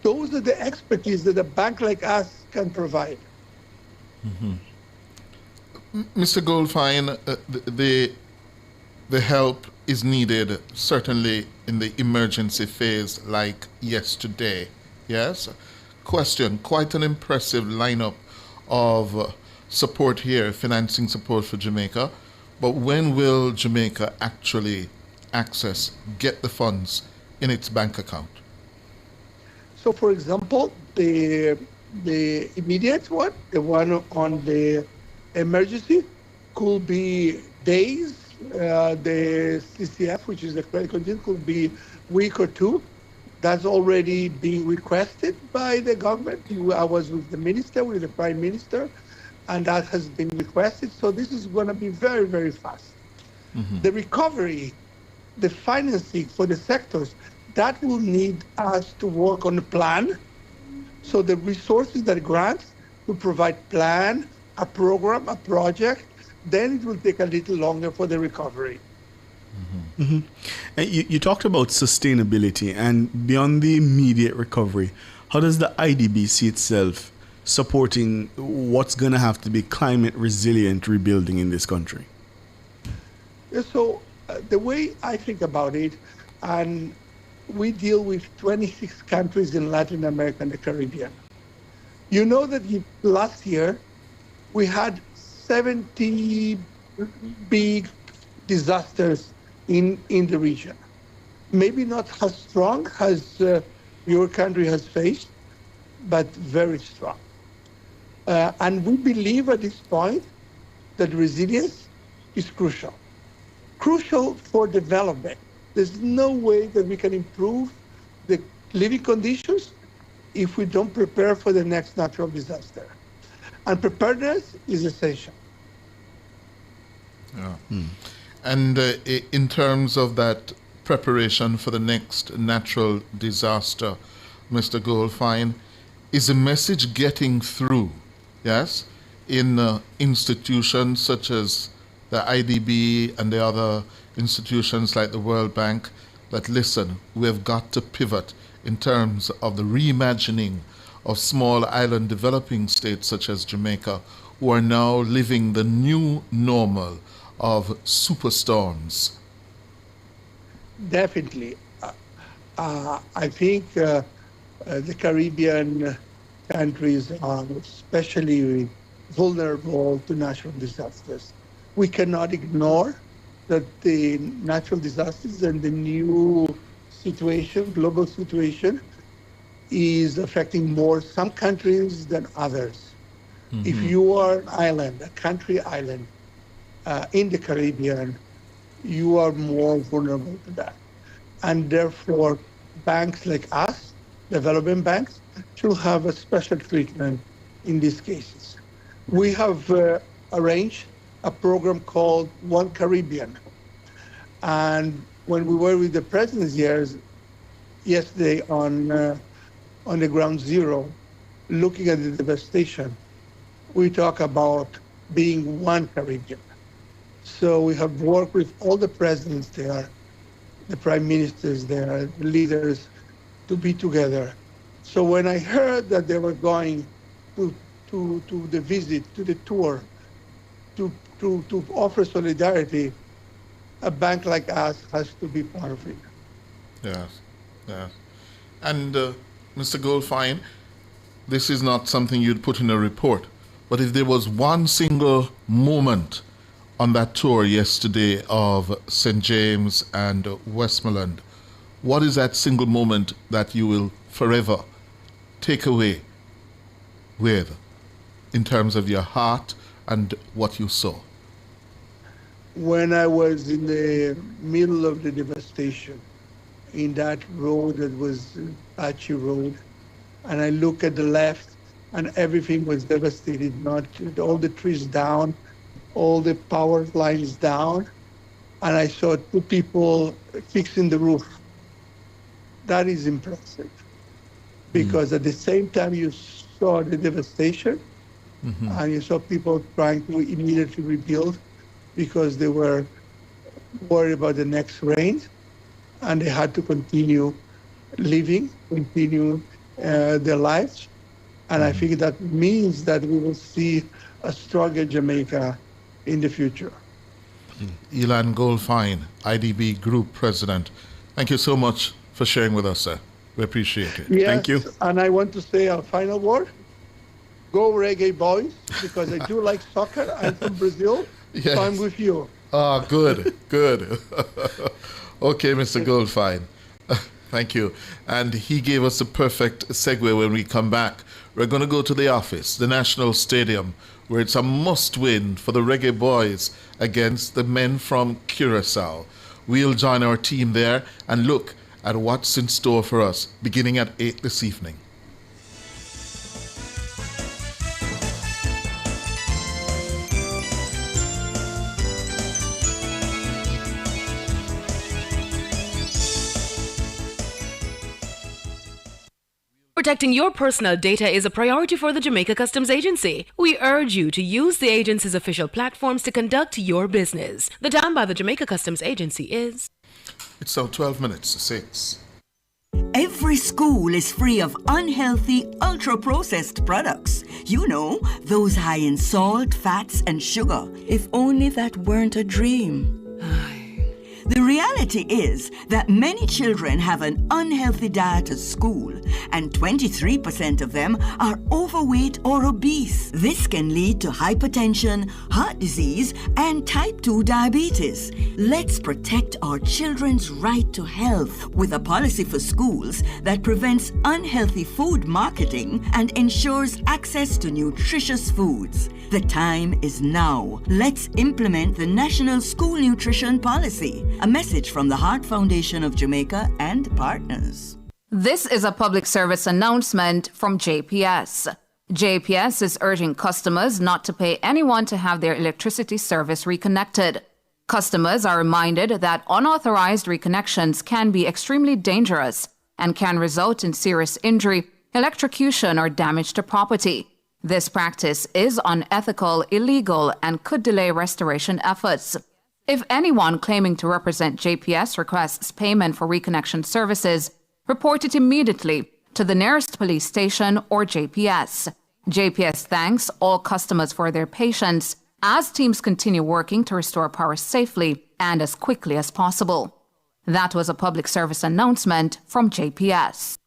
Those are the expertise that a bank like us can provide. Mm-hmm. Mr. Goldfein, the help is needed certainly in the emergency phase like yesterday. Yes? Question, quite an impressive lineup of support here, financing support for Jamaica. But when will Jamaica actually get the funds in its bank account? So, for example, the immediate one, the one on the emergency, could be days. The CCF, which is the credit contingent, could be a week or two. That's already being requested by the government. I was with the minister, with the prime minister, and that has been requested. So this is going to be very, very fast. Mm-hmm. The recovery, the financing for the sectors, that will need us to work on a plan. So the resources that grants will provide plan, a program, a project, then it will take a little longer for the recovery. Mm-hmm. Mm-hmm. And you talked about sustainability, and beyond the immediate recovery, how does the IDB see itself supporting what's going to have to be climate resilient rebuilding in this country? So the way I think about it, and we deal with 26 countries in Latin America and the Caribbean. You know that last year we had 70 big disasters in the region. Maybe not as strong as your country has faced, but very strong. And we believe at this point that resilience is crucial. Crucial for development. There's no way that we can improve the living conditions if we don't prepare for the next natural disaster. And preparedness is essential. Yeah. And in terms of that preparation for the next natural disaster, Mr. Goldfein, is the message getting through, yes, in institutions such as the IDB and the other institutions like the World Bank, that listen, we have got to pivot in terms of the reimagining of small island developing states such as Jamaica, who are now living the new normal of superstorms? Definitely. I think the Caribbean countries are especially vulnerable to natural disasters. We cannot ignore that the natural disasters and the new situation, global situation, is affecting more some countries than others. Mm-hmm. If you are an island, a country island in the Caribbean, you are more vulnerable to that. And therefore, banks like us, development banks, should have a special treatment in these cases. We have arranged a program called One Caribbean. And when we were with the president's yesterday on the ground zero, looking at the devastation, we talk about being one Caribbean. So we have worked with all the presidents there, the prime ministers there, the leaders, to be together. So when I heard that they were going to the visit, to the tour, to offer solidarity, a bank like us has to be part of it. Yes, yes. And Mr. Goldfein, this is not something you'd put in a report, but if there was one single moment on that tour yesterday of St. James and Westmoreland, what is that single moment that you will forever take away with in terms of your heart and what you saw? When I was in the middle of the devastation, in that road that was patchy road, and I look at the left and everything was devastated, not all the trees down, all the power lines down, and I saw two people fixing the roof. That is impressive, because at the same time you saw the devastation, and you saw people trying to immediately rebuild because they were worried about the next rain, and they had to continue living, continue their lives. And I think that means that we will see a stronger Jamaica in the future. Elan Goldfein, IDB Group President, thank you so much for sharing with us, sir. We appreciate it. Yes, thank you. And I want to say a final word. Go Reggae Boys, because I do like soccer. I'm from Brazil, Yes. so I'm with you. Ah, good, good. Okay, Mr. Goldfein. Thank you. And he gave us a perfect segue when we come back. We're going to go to the office, the National Stadium, where it's a must-win for the Reggae Boys against the men from Curaçao. We'll join our team there and look at what's in store for us beginning at 8 this evening. Protecting your personal data is a priority for the Jamaica Customs Agency. We urge you to use the agency's official platforms to conduct your business. The time by the Jamaica Customs Agency is... It's now 12 minutes to 6. Every school is free of unhealthy, ultra-processed products. You know, those high in salt, fats, and sugar. If only that weren't a dream. The reality is that many children have an unhealthy diet at school, and 23% of them are overweight or obese. This can lead to hypertension, heart disease, and type 2 diabetes. Let's protect our children's right to health with a policy for schools that prevents unhealthy food marketing and ensures access to nutritious foods. The time is now. Let's implement the National School Nutrition Policy. A message from the Heart Foundation of Jamaica and partners. This is a public service announcement from JPS. JPS is urging customers not to pay anyone to have their electricity service reconnected. Customers are reminded that unauthorized reconnections can be extremely dangerous and can result in serious injury, electrocution, or damage to property. This practice is unethical, illegal, and could delay restoration efforts. If anyone claiming to represent JPS requests payment for reconnection services, report it immediately to the nearest police station or JPS. JPS thanks all customers for their patience as teams continue working to restore power safely and as quickly as possible. That was a public service announcement from JPS.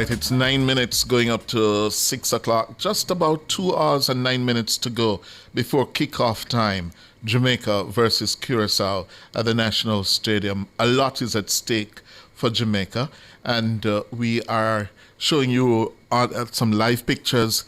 It's 9 minutes going up to 6 o'clock. Just about 2 hours and 9 minutes to go before kickoff time. Jamaica versus Curaçao at the National Stadium. A lot is at stake for Jamaica, and we are showing you some live pictures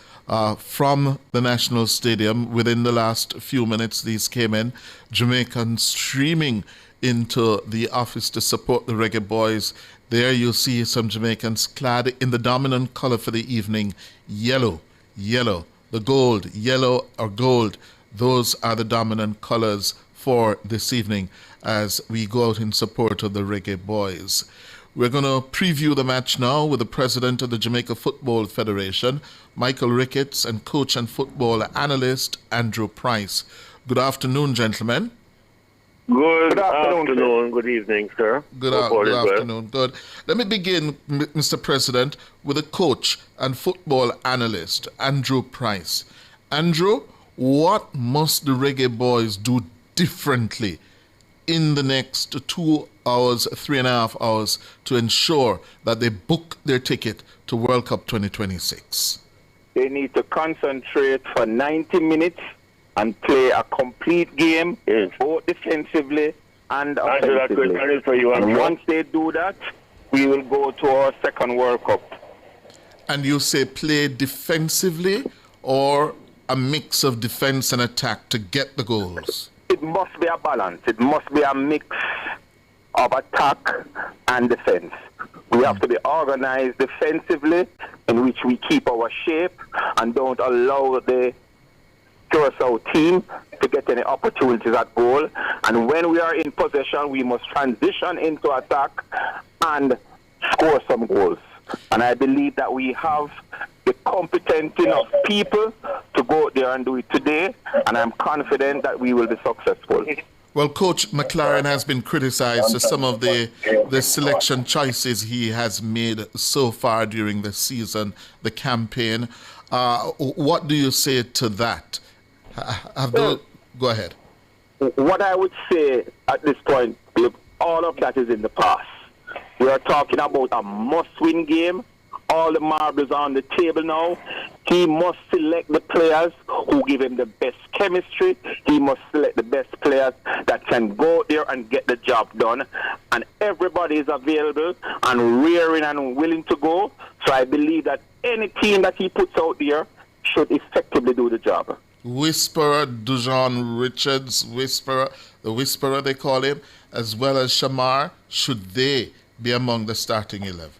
from the National Stadium. Within the last few minutes, these came in. Jamaicans streaming into the office to support the Reggae Boys. There you see some Jamaicans clad in the dominant color for the evening, yellow. The gold, yellow or gold, those are the dominant colors for this evening as we go out in support of the Reggae Boys. We're going to preview the match now with the president of the Jamaica Football Federation, Michael Ricketts, and coach and football analyst, Andrew Price. Good afternoon, gentlemen. Good afternoon, good evening, sir. Good afternoon. Good. Let me begin, Mr. President, with the coach and football analyst, Andrew Price. Andrew, what must the Reggae Boys do differently in the next 2 hours, 3.5 hours to ensure that they book their ticket to World Cup 2026? They need to concentrate for 90 minutes and play a complete game, both defensively and offensively. And once they do that, we will go to our second World Cup. And you say play defensively or a mix of defense and attack to get the goals? It must be a balance. It must be a mix of attack and defense. We have to be organized defensively, in which we keep our shape and don't allow the Curaçao team to get any opportunities at goal. And when we are in possession, we must transition into attack and score some goals. And I believe that we have the competent enough people to go there and do it today. And I'm confident that we will be successful. Well, Coach McLaren has been criticized for some of the selection choices he has made so far during the season, the campaign. What do you say to that? Go ahead. What I would say at this point, look, all of that is in the past. We are talking about a must-win game. All the marbles are on the table now. He must select the players who give him the best chemistry. He must select the best players that can go there and get the job done. And everybody is available and rearing and willing to go. So I believe that any team that he puts out there should effectively do the job. Whisperer, Dujon Richards, the Whisperer they call him, as well as Shamar, should they be among the starting 11?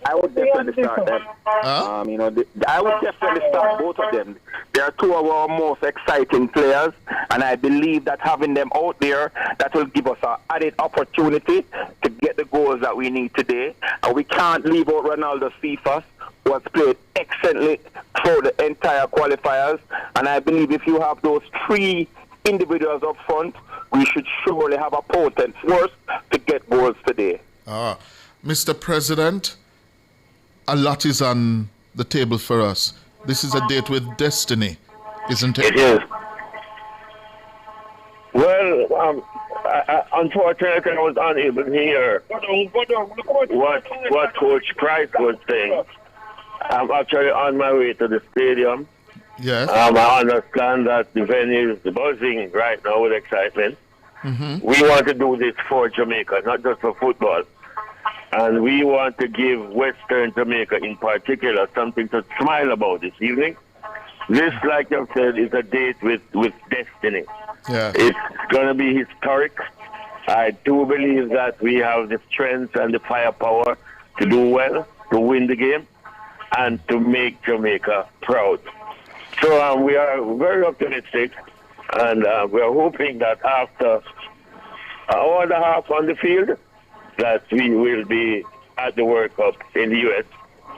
I would definitely start them. I would definitely start both of them. They are two of our most exciting players, and I believe that having them out there, that will give us an added opportunity to get the goals that we need today. And we can't leave out Ronaldo Cephas, who has played excellently throughout the entire qualifiers. And I believe if you have those three individuals up front, we should surely have a potent force to get goals today. Mr. President, a lot is on the table for us. This is a date with destiny, isn't it? It is. Well, unfortunately, I was unable to hear what Coach Price was saying. I'm actually on my way to the stadium. Yes. I understand that the venue is buzzing right now with excitement. Mm-hmm. We want to do this for Jamaica, not just for football. And we want to give Western Jamaica in particular something to smile about this evening. This, like you said, is a date with destiny. Yeah. It's going to be historic. I do believe that we have the strength and the firepower to do well, to win the game, and to make Jamaica proud. So we are very optimistic, and we are hoping that after an hour and a half on the field, that we will be at the World Cup in the U.S.,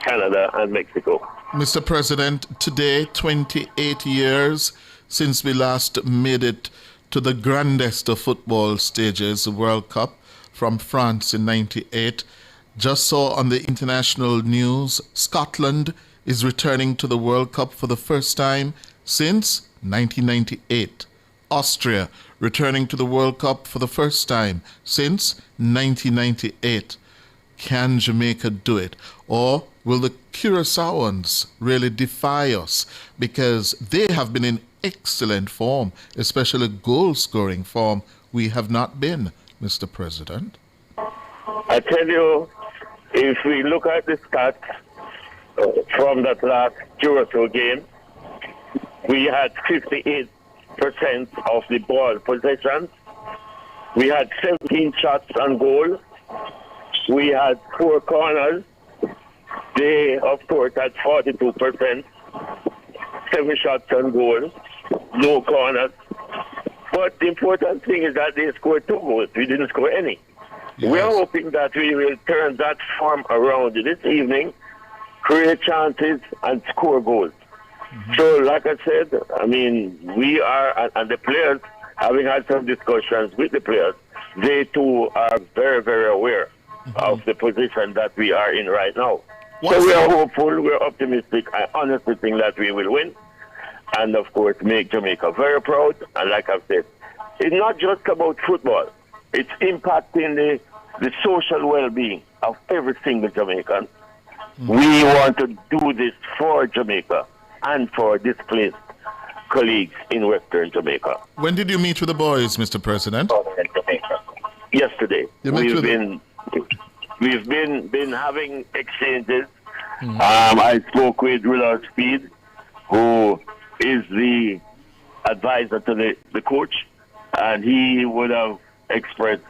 Canada, and Mexico. Mr. President, today, 28 years since we last made it to the grandest of football stages, the World Cup, from France in 98. Just saw on the international news, Scotland is returning to the World Cup for the first time since 1998. Austria returning to the World Cup for the first time since 1998. Can Jamaica do it? Or will the Curaçaoans really defy us? Because they have been in excellent form, especially goal-scoring form. We have not been, Mr. President. I tell you, if we look at the stats from that last Curaçao game, we had 58% of the ball possession. We had 17 shots on goal. We had 4 corners. They, of course, had 42%. 7 shots on goal. No corners. But the important thing is that they scored 2 goals. We didn't score any. Yes. We are hoping that we will turn that form around this evening, create chances, and score goals. Mm-hmm. So, like I said, I mean, we are, and the players, having had some discussions with the players, they too are very, very aware of the position that we are in right now. So we are hopeful, we're optimistic. I honestly think that we will win. And, of course, make Jamaica very proud. And like I've said, it's not just about football. It's impacting the social well-being of every single Jamaican. Mm-hmm. We want to do this for Jamaica and for displaced colleagues in Western Jamaica. When did you meet with the boys, Mr. President? Yesterday. We've been having exchanges. Mm-hmm. I spoke with Willard Speed, who is the advisor to the coach, and he would have expressed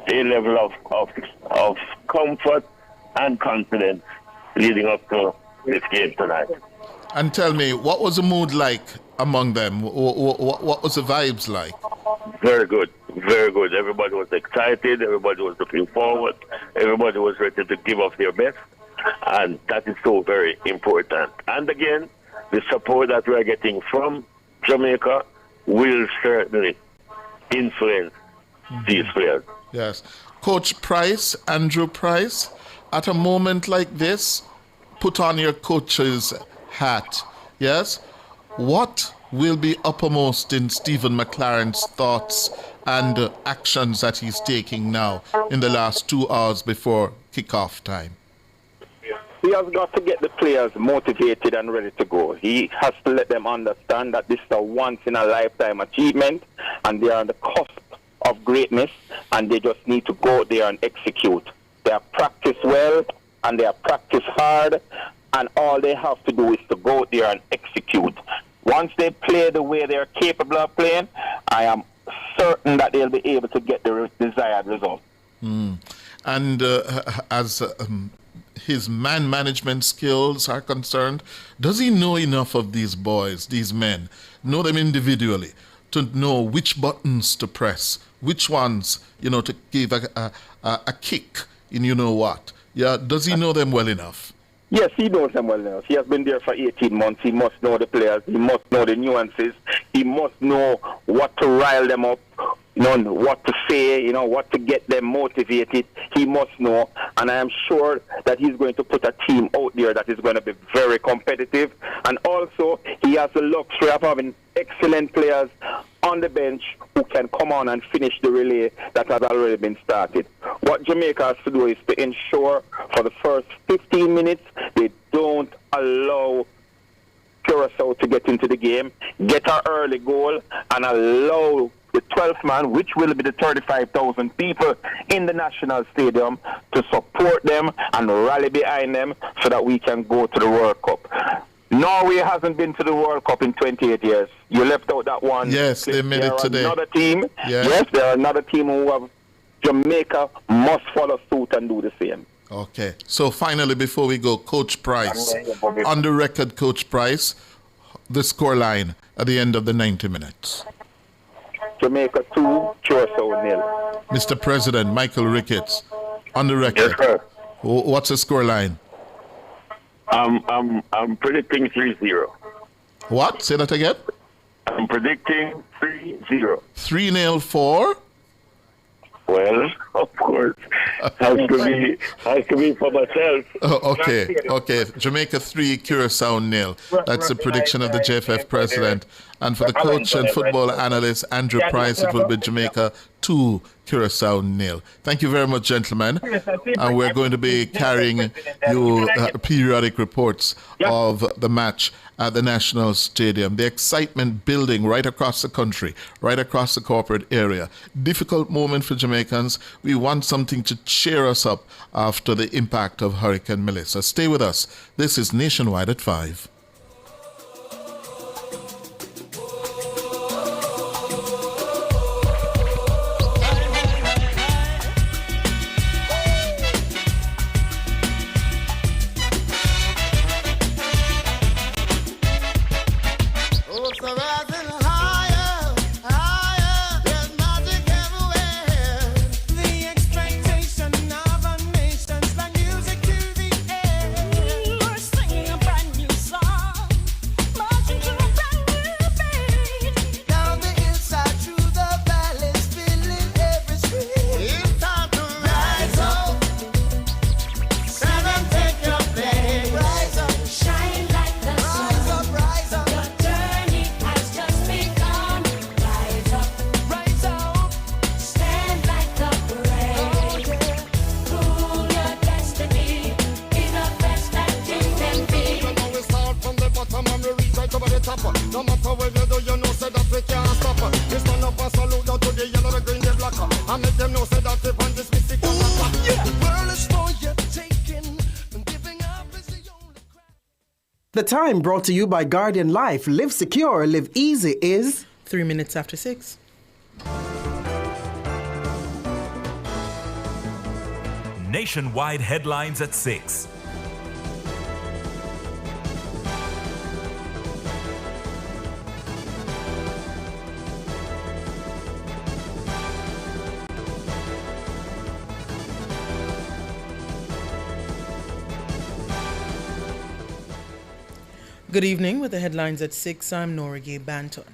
a level of comfort and confidence leading up to this game tonight. And tell me, what was the mood like among them? What was the vibes like? Very good, very good. Everybody was excited. Everybody was looking forward. Everybody was ready to give up their best. And that is so very important. And again, the support that we are getting from Jamaica will certainly influence these players. Yes. Coach Price, Andrew Price, at a moment like this, put on your coach's hat. Yes? What will be uppermost in Stephen McLaren's thoughts and actions that he's taking now in the last 2 hours before kickoff time? He has got to get the players motivated and ready to go. He has to let them understand that this is a once-in-a-lifetime achievement and they are on the cusp of greatness and they just need to go out there and execute. They have practiced well and they have practiced hard and all they have to do is to go out there and execute. Once they play the way they're capable of playing, I am certain that they'll be able to get the desired result. And as his man management skills are concerned, does he know enough of these boys, these men, know them individually, to know which buttons to press, which ones, to give a kick in you-know-what? Yeah, does he know them well enough? Yes, he knows them well enough. He has been there for 18 months. He must know the players. He must know the nuances. He must know what to rile them up, what to say, what to get them motivated. He must know. And I am sure that he's going to put a team out there that is going to be very competitive. And also, he has the luxury of having excellent players on the bench who can come on and finish the relay that has already been started. What Jamaica has to do is to ensure for the first 15 minutes they don't allow Curacao to get into the game, get an early goal, and allow the 12th man, which will be the 35,000 people in the National Stadium, to support them and rally behind them so that we can go to the World Cup. Norway hasn't been to the World Cup in 28 years. You left out that one. Yes, they made it today. Another team. Yeah. Yes, there are another team who have. Jamaica must follow suit and do the same. Okay. So finally, before we go, Coach Price, on the record, Coach Price, the scoreline at the end of the 90 minutes. Jamaica 2, Curacao 0. Mr. President, Michael Ricketts, on the record. Yes, sir. What's the scoreline? I'm predicting 3-0. What? Say that again? I'm predicting 3-0. 3-0 for? Well, of course, has to be for myself. Oh, okay. Jamaica 3, Curacao 0. That's the prediction of the JFF president. And for the coach and football analyst, Andrew Price, it will be Jamaica 2, Curacao 0. Thank you very much, gentlemen. And we're going to be carrying you periodic reports of the match at the National Stadium. The excitement building right across the country, right across the corporate area. Difficult moment for Jamaicans. We want something to cheer us up after the impact of Hurricane Melissa. Stay with us. This is Nationwide at 5. The time brought to you by Guardian Life. Live secure, live easy is 3 minutes after 6. Nationwide headlines at 6. Good evening. With the headlines at 6, I'm Norige Banton.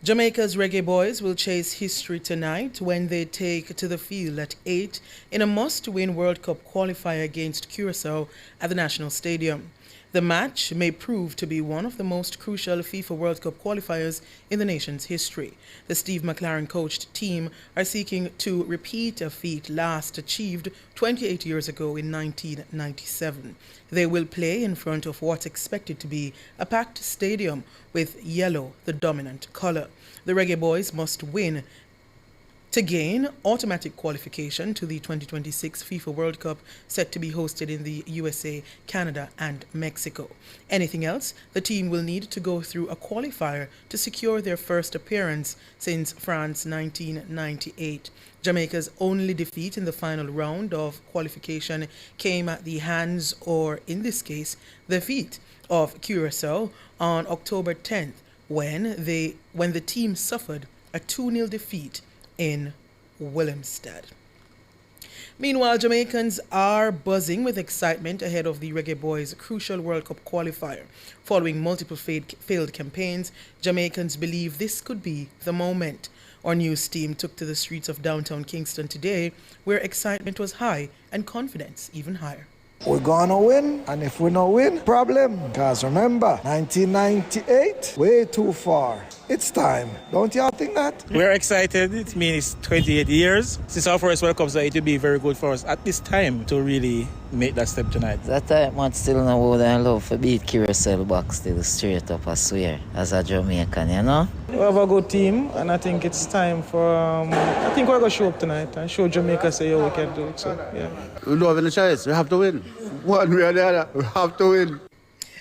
Jamaica's Reggae Boys will chase history tonight when they take to the field at 8 in a must-win World Cup qualifier against Curacao at the National Stadium. The match may prove to be one of the most crucial FIFA World Cup qualifiers in the nation's history. The Steve McLaren coached team are seeking to repeat a feat last achieved 28 years ago in 1997. They will play in front of what's expected to be a packed stadium with yellow the dominant color. The Reggae Boys must win to gain automatic qualification to the 2026 FIFA World Cup set to be hosted in the USA, Canada and Mexico. Anything else, the team will need to go through a qualifier to secure their first appearance since France 1998. Jamaica's only defeat in the final round of qualification came at the hands, or in this case, the feet of Curaçao on October 10th when the team suffered a 2-0 defeat in Willemstad. Meanwhile, Jamaicans are buzzing with excitement ahead of the Reggae Boys' crucial World Cup qualifier. Following multiple failed campaigns, Jamaicans believe this could be the moment. Our news team took to the streets of downtown Kingston today, where excitement was high and confidence even higher. We're gonna win, and if we don't win, problem. Because remember, 1998, way too far. It's time. Don't y'all think that? We're excited. It means 28 years since our first World Cup, so it will be very good for us at this time to really make that step tonight. That time, man, still know what I love for beat Curaçao back still straight up, I swear, as a Jamaican, you know? We have a good team, and I think it's time for, I think we're going to show up tonight and show Jamaica, say, we can do it, so, yeah. We don't have any choice. We have to win. One way or the other, we have to win.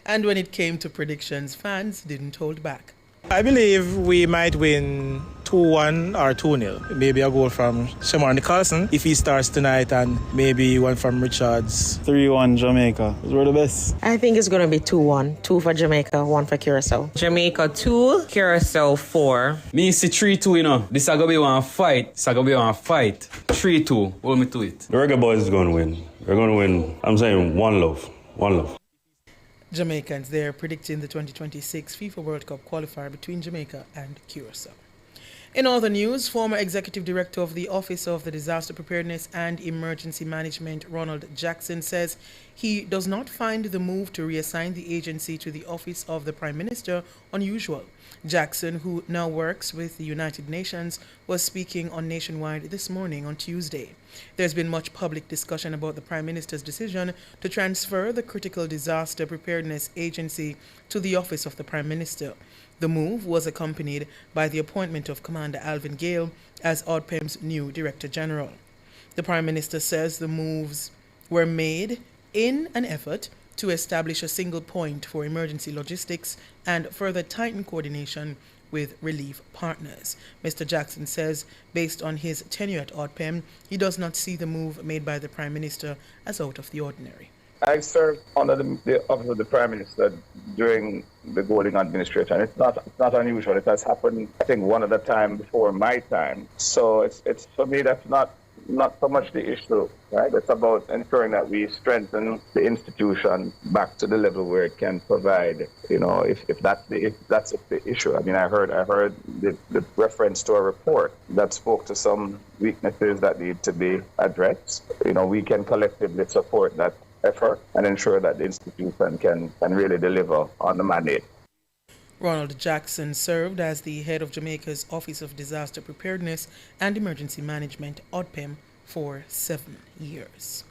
And when it came to predictions, fans didn't hold back. I believe we might win 2-1 or 2-0. Maybe a goal from Shamar Nicholson if he starts tonight, and maybe one from Richards. 3-1 Jamaica. We're the best. I think it's going to be 2-1. 2 for Jamaica, 1 for Curaçao. Jamaica 2, Curaçao 4. Me see 3-2, you know. This is going to be one fight. 3-2. Hold me to it. The Reggae Boys is going to win. We're going to win. I'm saying one love. One love. Jamaicans, they're predicting the 2026 FIFA World Cup qualifier between Jamaica and Curaçao. In other news, former Executive Director of the Office of the Disaster Preparedness and Emergency Management, Ronald Jackson, says he does not find the move to reassign the agency to the Office of the Prime Minister unusual. Jackson, who now works with the United Nations, was speaking on Nationwide this morning on Tuesday. There's been much public discussion about the Prime Minister's decision to transfer the Critical Disaster Preparedness Agency to the Office of the Prime Minister. The move was accompanied by the appointment of Commander Alvin Gale as ODPEM's new Director General. The Prime Minister says the moves were made in an effort to establish a single point for emergency logistics and further tighten coordination with relief partners. Mr. Jackson says, based on his tenure at ODPEM, he does not see the move made by the Prime Minister as out of the ordinary. I served under the Office of the Prime Minister during the Golding administration. It's not unusual. It has happened, I think, one other time before my time. So it's for me, that's not so much the issue, right? It's about ensuring that we strengthen the institution back to the level where it can provide, if that's the issue. I mean, I heard the reference to a report that spoke to some weaknesses that need to be addressed. We can collectively support that effort and ensure that the institution can really deliver on the mandate. Ronald Jackson served as the head of Jamaica's Office of Disaster Preparedness and Emergency Management, ODPEM, for 7 years.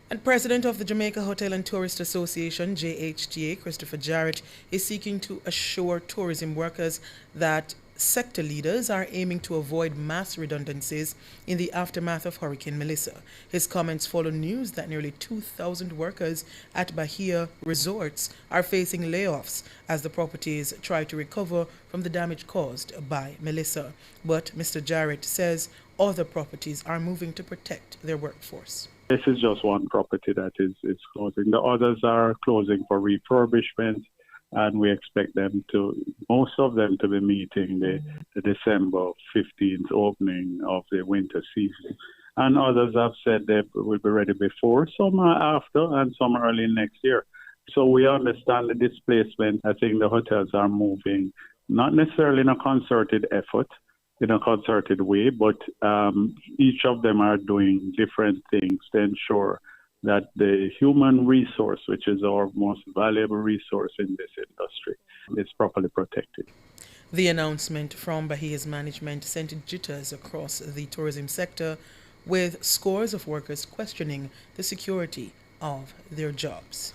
And President of the Jamaica Hotel and Tourist Association, JHTA, Christopher Jarrett, is seeking to assure tourism workers that sector leaders are aiming to avoid mass redundancies in the aftermath of Hurricane Melissa. His comments follow news that nearly 2,000 workers at Bahia resorts are facing layoffs as the properties try to recover from the damage caused by Melissa. But Mr. Jarrett says other properties are moving to protect their workforce. This is just one property that is closing. The others are closing for refurbishment, and we expect most of them to be meeting the December 15th opening of the winter season. And others have said they will be ready before, some are after, and some early next year. So we understand the displacement. I think the hotels are moving, not necessarily in a concerted effort, in a concerted way, but each of them are doing different things to ensure that the human resource, which is our most valuable resource in this industry, is properly protected. The announcement from Bahia's management sent jitters across the tourism sector, with scores of workers questioning the security of their jobs.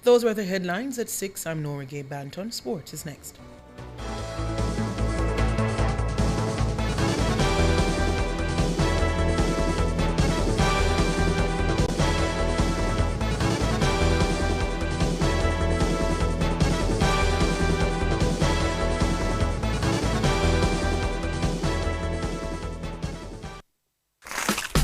Those were the headlines at 6. I'm Nora Gay Banton. Sports is next.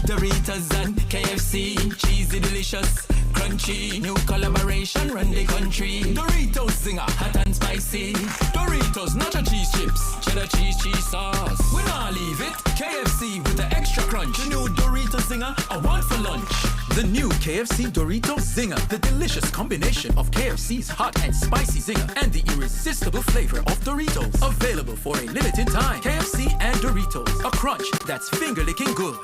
Doritos and KFC, cheesy, delicious, crunchy, new collaboration run the country. Doritos Zinger, hot and spicy. Doritos nacho cheese chips, cheddar cheese sauce. We not leave it. KFC with the extra crunch. The new Doritos Zinger, I want for lunch. The new KFC Doritos Zinger, the delicious combination of KFC's hot and spicy zinger and the irresistible flavor of Doritos. Available for a limited time. KFC and Doritos, a crunch that's finger-licking good.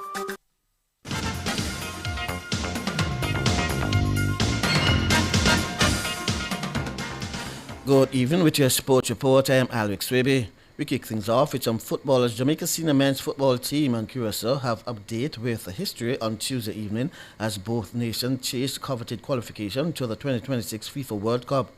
Good evening with your sports report. I am Alex Swaby. We kick things off with some football as Jamaica senior men's football team and Curacao have update with history on Tuesday evening as both nations chased coveted qualification to the 2026 FIFA World Cup.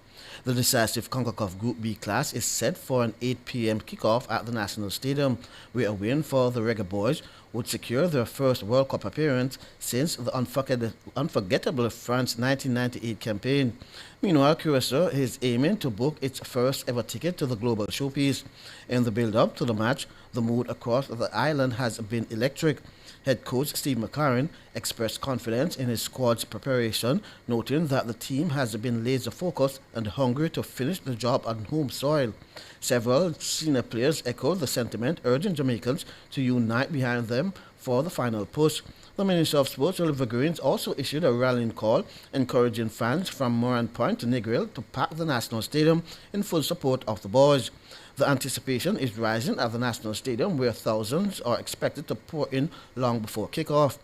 The decisive CONCACAF Group B class is set for an 8 p.m. kickoff at the National Stadium, where a win for the Reggae Boys would secure their first World Cup appearance since the unforgettable France 1998 campaign. Meanwhile, Curacao is aiming to book its first ever ticket to the global showpiece. In the build-up to the match, the mood across the island has been electric. Head coach Steve McLaren expressed confidence in his squad's preparation, noting that the team has been laser-focused and hungry to finish the job on home soil. Several senior players echoed the sentiment, urging Jamaicans to unite behind them for the final push. The Minister of Sports, Oliver Greens, also issued a rallying call, encouraging fans from Moran Point to Negril to pack the National Stadium in full support of the boys. The anticipation is rising at the National Stadium, where thousands are expected to pour in long before kickoff.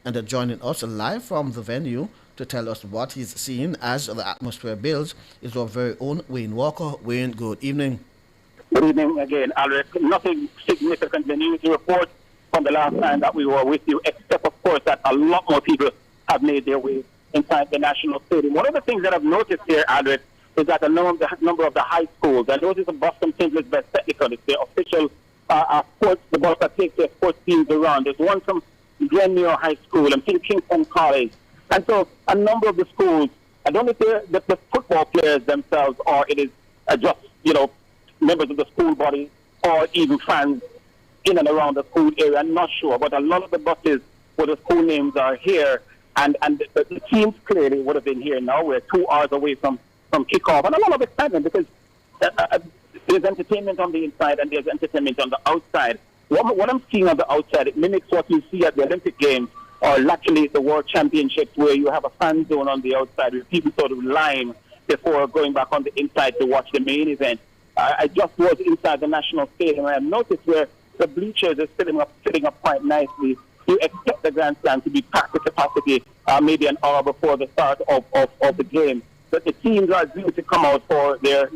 And joining us live from the venue to tell us what he's seeing as the atmosphere builds is our very own Wayne Walker. Wayne, good evening. Good evening again, Alex. Nothing significant news to report from the last time that we were with you, except, of course, that a lot more people have made their way inside the National Stadium. One of the things that I've noticed here, Alex, is that the number of the high schools, I noticed the Boston St. Elizabeth Technical, it's the official sports, the bus that takes their sports teams around. There's one from Glenmuir High School, I'm seeing Kingston College. And so a number of the schools, I don't know if they're the football players themselves or it is just, members of the school body or even fans in and around the school area. I'm not sure, but a lot of the buses where the school names are here, and the teams clearly would have been here now. We're 2 hours away from kickoff, and a lot of excitement because there's entertainment on the inside and there's entertainment on the outside. What I'm seeing on the outside, it mimics what you see at the Olympic Games or actually the World Championships, where you have a fan zone on the outside where people sort of line before going back on the inside to watch the main event. I just was inside the National Stadium and I noticed where the bleachers are sitting up quite nicely. You expect the grandstand to be packed to capacity maybe an hour before the start of the game. But the teams are due to come out for their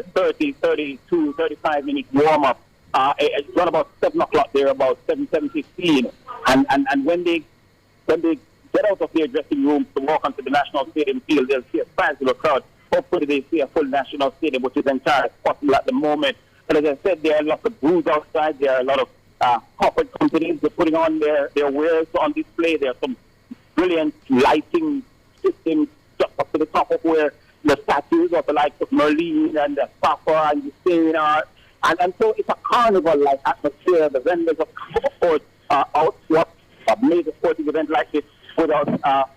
30, 32, 35 minute warm-up. It's around about 7 o'clock there, about 7:15. And when they get out of their dressing rooms to walk onto the National Stadium field, they'll see a sizable crowd. Hopefully they see a full National Stadium, which is entirely possible at the moment. But as I said, there are lots of booths outside. There are a lot of corporate companies. They're putting on their wares on display. There are some brilliant lighting systems just up to the top of where the statues of the likes of Merlin and the Safa and the Spain are. And so it's a carnival-like atmosphere. The vendors, of course, are out. What a major sporting event like this without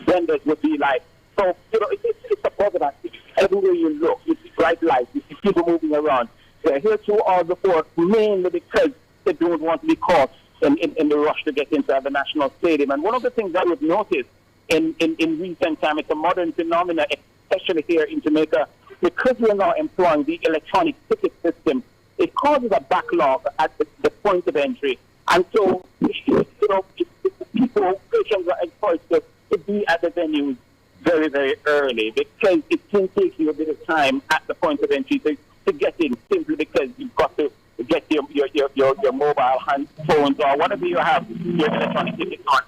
vendors would be like. So, it's a positive. Everywhere you look, you see bright lights, you see people moving around. They're here 2 hours before, mainly because they don't want to be caught in the rush to get into the National Stadium. And one of the things that we've noticed in recent time, it's a modern phenomenon, especially here in Jamaica, because we're now employing the electronic ticket system, it causes a backlog at the point of entry. And so, people, patients are encouraged to be at the venue very, very early because it can take you a bit of time at the point of entry to get in, simply because you've got to get your mobile phones or whatever you have your electronic tickets on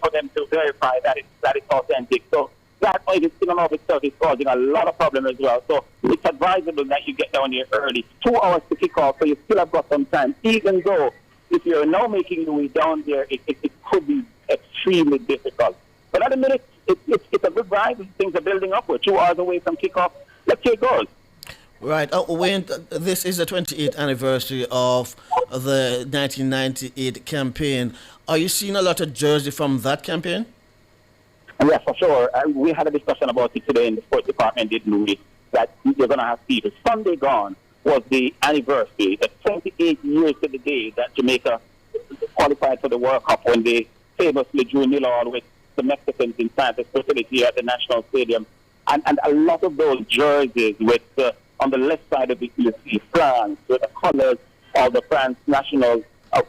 for them to verify that it's authentic. So that in and of itself is causing a lot of problems as well. So it's advisable that you get down here early. 2 hours to kick off, so you still have got some time, even though if you're now making your way down there, it could be extremely difficult. But at the minute, it's a good ride. Things are building up. We're 2 hours away from kickoff. Let's see it goes. Right. Wayne, this is the 28th anniversary of the 1998 campaign. Are you seeing a lot of jersey from that campaign? Yes, for sure. We had a discussion about it today in the sports department, didn't we? That you're going to have people. Sunday gone was the anniversary, the 28 years to the day that Jamaica qualified for the World Cup when they famously drew 0-0 with the Mexicans in Santos facility at the National Stadium. And a lot of those jerseys with on the left side of it, you see France with the colors of the France national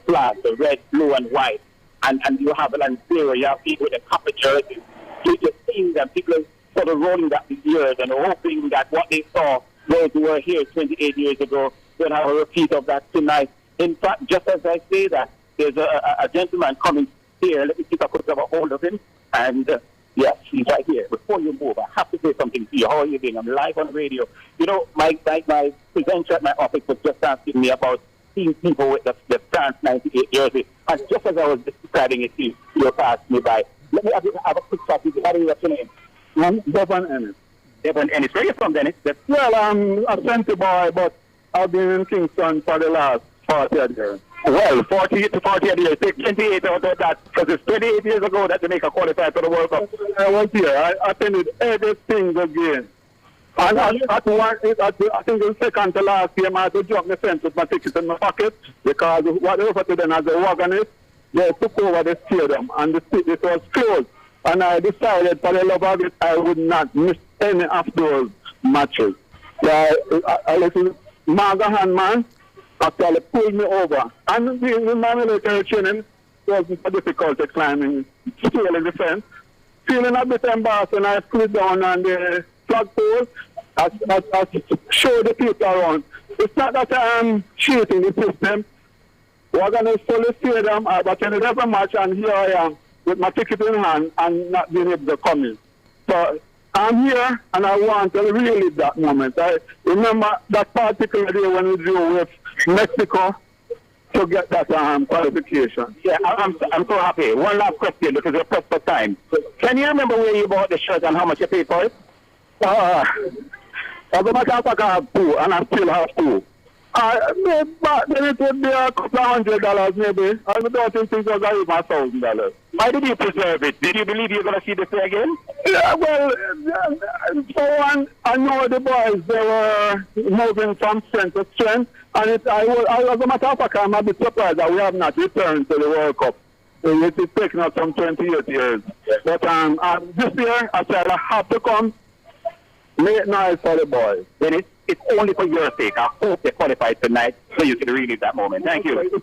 flag, the red, blue, and white. And you have Lancero, you have people with the copper jerseys. You're seeing them, people are sort of rolling back the years and hoping that what they saw, those who were here 28 years ago, will have a repeat of that tonight. In fact, just as I say that, there's a gentleman coming here. Let me see if I could grab a hold of him. And yes, he's right here. Before you move, I have to say something to you. How are you doing? I'm live on radio. You know, my presenter at my office was just asking me about seeing people with the France 98 jersey. And just as I was describing it to you, you passed me by. Let me have a quick chat with you. What is your name? Devon Ennis. Devon Ennis. Where are you from, Dennis? Well, I'm a Centre boy, but I've been in Kingston for the last 40 years. Well, 40 to 40 years. Take 28 out of that, because it's 28 years ago that Jamaica qualified for the World Cup. I was here. I attended every single game. And I think the second to last game, I had to drop my fence with my ticket in my pocket, because what they offered to them as a wagonist, they took over the stadium, and it was closed. And I decided, for the love of it, I would not miss any of those matches. I listened to Margahan, man, actually pulled me over. And in my military training, it was difficult to climbing, still in the fence. Feeling a bit embarrassed when I slid down on the flagpole, I showed the people around. It's not that I'm cheating the system. We're going to fully see them. I've attended every match, and here I am with my ticket in hand and not being able to come in. So I'm here, and I want to relive that moment. I remember that particular day when we drew with Mexico to get that qualification. Yeah, I'm so happy. One last question, because we're pressed for time. Can you remember where you bought the shirt and how much you paid for it? As a matter of fact, I have two, and I still have two. But then it would be a couple of $100 maybe. I don't think it was even $1,000. Why did you preserve it? Did you believe you were going to see this day again? Yeah, well, for one, I know the boys, they were moving from strength to strength. And as a matter of fact, I'm a bit surprised that we have not returned to the World Cup. It is taking us some 28 years. But this year, I said I have to come. Make noise for the boys. Then it's only for your sake. I hope they qualify tonight so you can relive that moment. Thank you.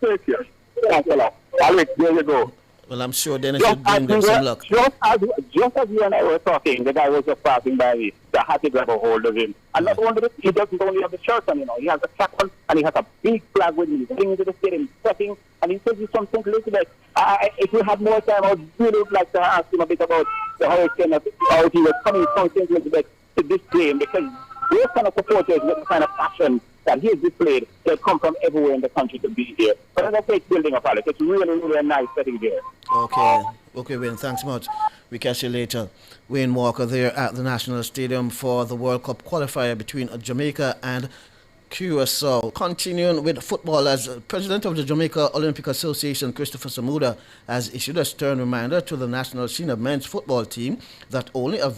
Take care. Thanks a lot. Alex, there you go. Well, I'm sure Dennis will bring them some luck. Just as you and I were talking, the guy was just passing by me. So I had to grab a hold of him. And not only that, he doesn't only have the shirt on, he has a cap on, and he has a big flag with him. He's going into the stadium, sweating, and he says he's from St. Elizabeth. If we had more time, I would really like to ask him a bit about how he was coming from St. Elizabeth to this game, because those kind of supporters with the kind of passion that he has displayed, they come from everywhere in the country to be here. But as I say, it's building up, Alex. It's really, really a nice setting here. Okay, Wayne, thanks much. We catch you later. Wayne Walker there at the National Stadium for the World Cup qualifier between Jamaica and Curacao. Continuing with football, as President of the Jamaica Olympic Association, Christopher Samuda, has issued a stern reminder to the national senior men's football team that only a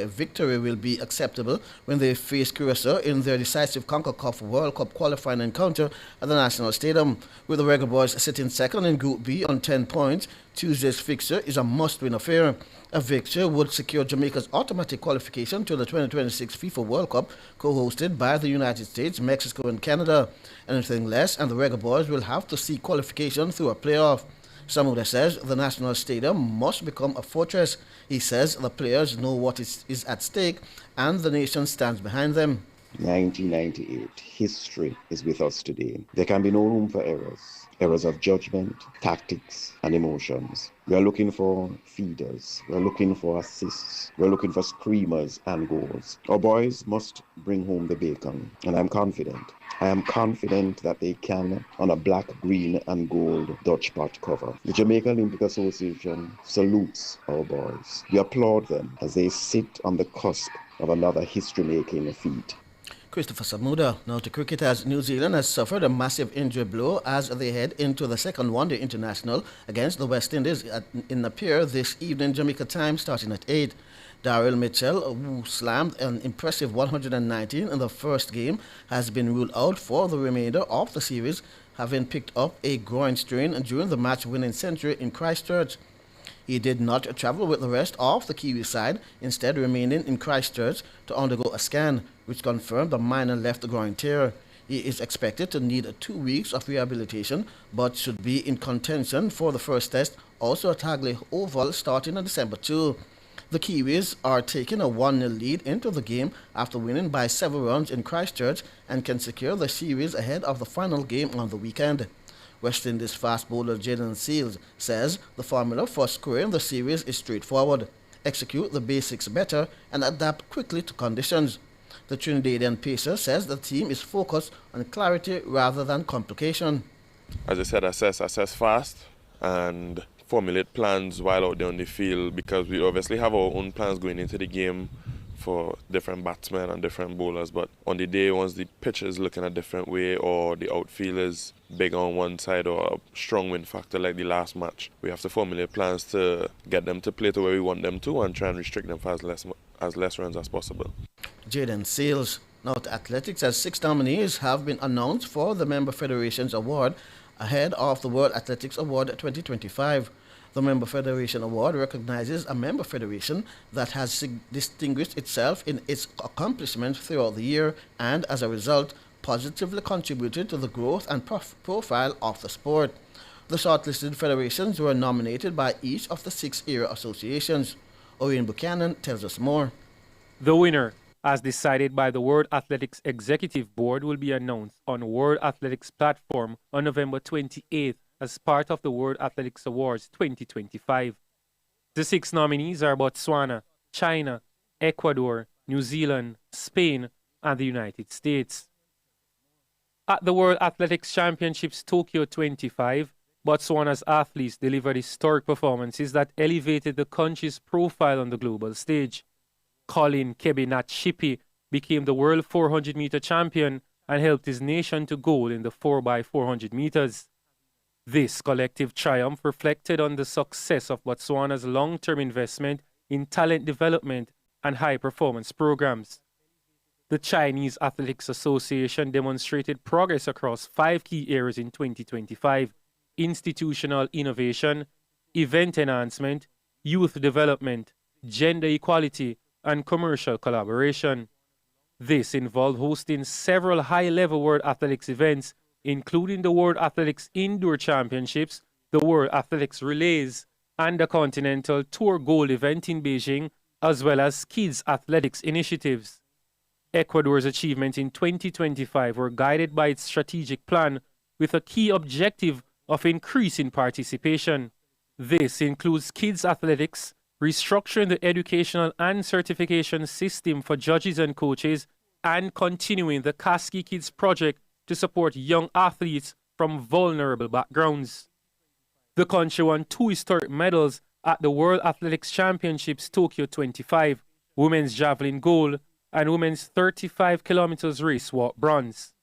victory will be acceptable when they face Curacao in their decisive CONCACAF World Cup qualifying encounter at the National Stadium. With the Reggae Boys sitting second in Group B on 10 points, Tuesday's fixture is a must-win affair. A victory would secure Jamaica's automatic qualification to the 2026 FIFA World Cup, co-hosted by the United States, Mexico and Canada. Anything less, and the Reggae Boys will have to seek qualification through a playoff. Samuda says the National Stadium must become a fortress. He says the players know what is at stake and the nation stands behind them. 1998. History is with us today. There can be no room for errors of judgment, tactics, and emotions. We are looking for feeders. We are looking for assists. We are looking for screamers and goals. Our boys must bring home the bacon, and I'm confident. I am confident that they can on a black, green, and gold Dutch pot cover. The Jamaica Olympic Association salutes our boys. We applaud them as they sit on the cusp of another history-making feat. Christopher Samuda. Now to cricket, as New Zealand has suffered a massive injury blow as they head into the second one-day international against the West Indies in the pier this evening Jamaica time starting at 8. Daryl Mitchell, who slammed an impressive 119 in the first game, has been ruled out for the remainder of the series, having picked up a groin strain during the match-winning century in Christchurch. He did not travel with the rest of the Kiwi side, instead remaining in Christchurch to undergo a scan, which confirmed a minor left groin tear. He is expected to need 2 weeks of rehabilitation, but should be in contention for the first test, also at Hagley Oval, starting on December 2. The Kiwis are taking a 1-0 lead into the game after winning by 7 runs in Christchurch and can secure the series ahead of the final game on the weekend. West Indies fast bowler Jayden Seales says the formula for scoring the series is straightforward: execute the basics better and adapt quickly to conditions. The Trinidadian pacer says the team is focused on clarity rather than complication. As I said, assess fast and formulate plans while out there on the field, because we obviously have our own plans going into the game for different batsmen and different bowlers, but on the day once the pitch is looking a different way or the outfield is big on one side or a strong wind factor like the last match, we have to formulate plans to get them to play to where we want them to and try and restrict them for as less runs as possible. Jayden Seales. Now to athletics, as 6 nominees have been announced for the Member Federations Award ahead of the World Athletics Award 2025. The Member Federation Award recognizes a member federation that has distinguished itself in its accomplishments throughout the year and, as a result, positively contributed to the growth and profile of the sport. The shortlisted federations were nominated by each of the 6 area associations. Owen Buchanan tells us more. The winner, as decided by the World Athletics Executive Board, will be announced on World Athletics platform on November 28th. As part of the World Athletics Awards 2025. The 6 nominees are Botswana, China, Ecuador, New Zealand, Spain, and the United States. At the World Athletics Championships Tokyo 25, Botswana's athletes delivered historic performances that elevated the country's profile on the global stage. Colin Kebinat-Shipi became the world 400-meter champion and helped his nation to gold in the 4x400 meters. This collective triumph reflected on the success of Botswana's long-term investment in talent development and high-performance programs. The Chinese Athletics Association demonstrated progress across 5 key areas in 2025: institutional innovation, event enhancement, youth development, gender equality, and commercial collaboration. This involved hosting several high-level World Athletics events, including the World Athletics Indoor Championships, the World Athletics Relays, and the Continental Tour Gold event in Beijing, as well as kids' athletics initiatives. Ecuador's achievements in 2025 were guided by its strategic plan with a key objective of increasing participation. This includes kids' athletics, restructuring the educational and certification system for judges and coaches, and continuing the Kasky Kids project to support young athletes from vulnerable backgrounds. The country won 2 historic medals at the World Athletics Championships Tokyo 25, women's javelin gold and women's 35 kilometers race walk bronze.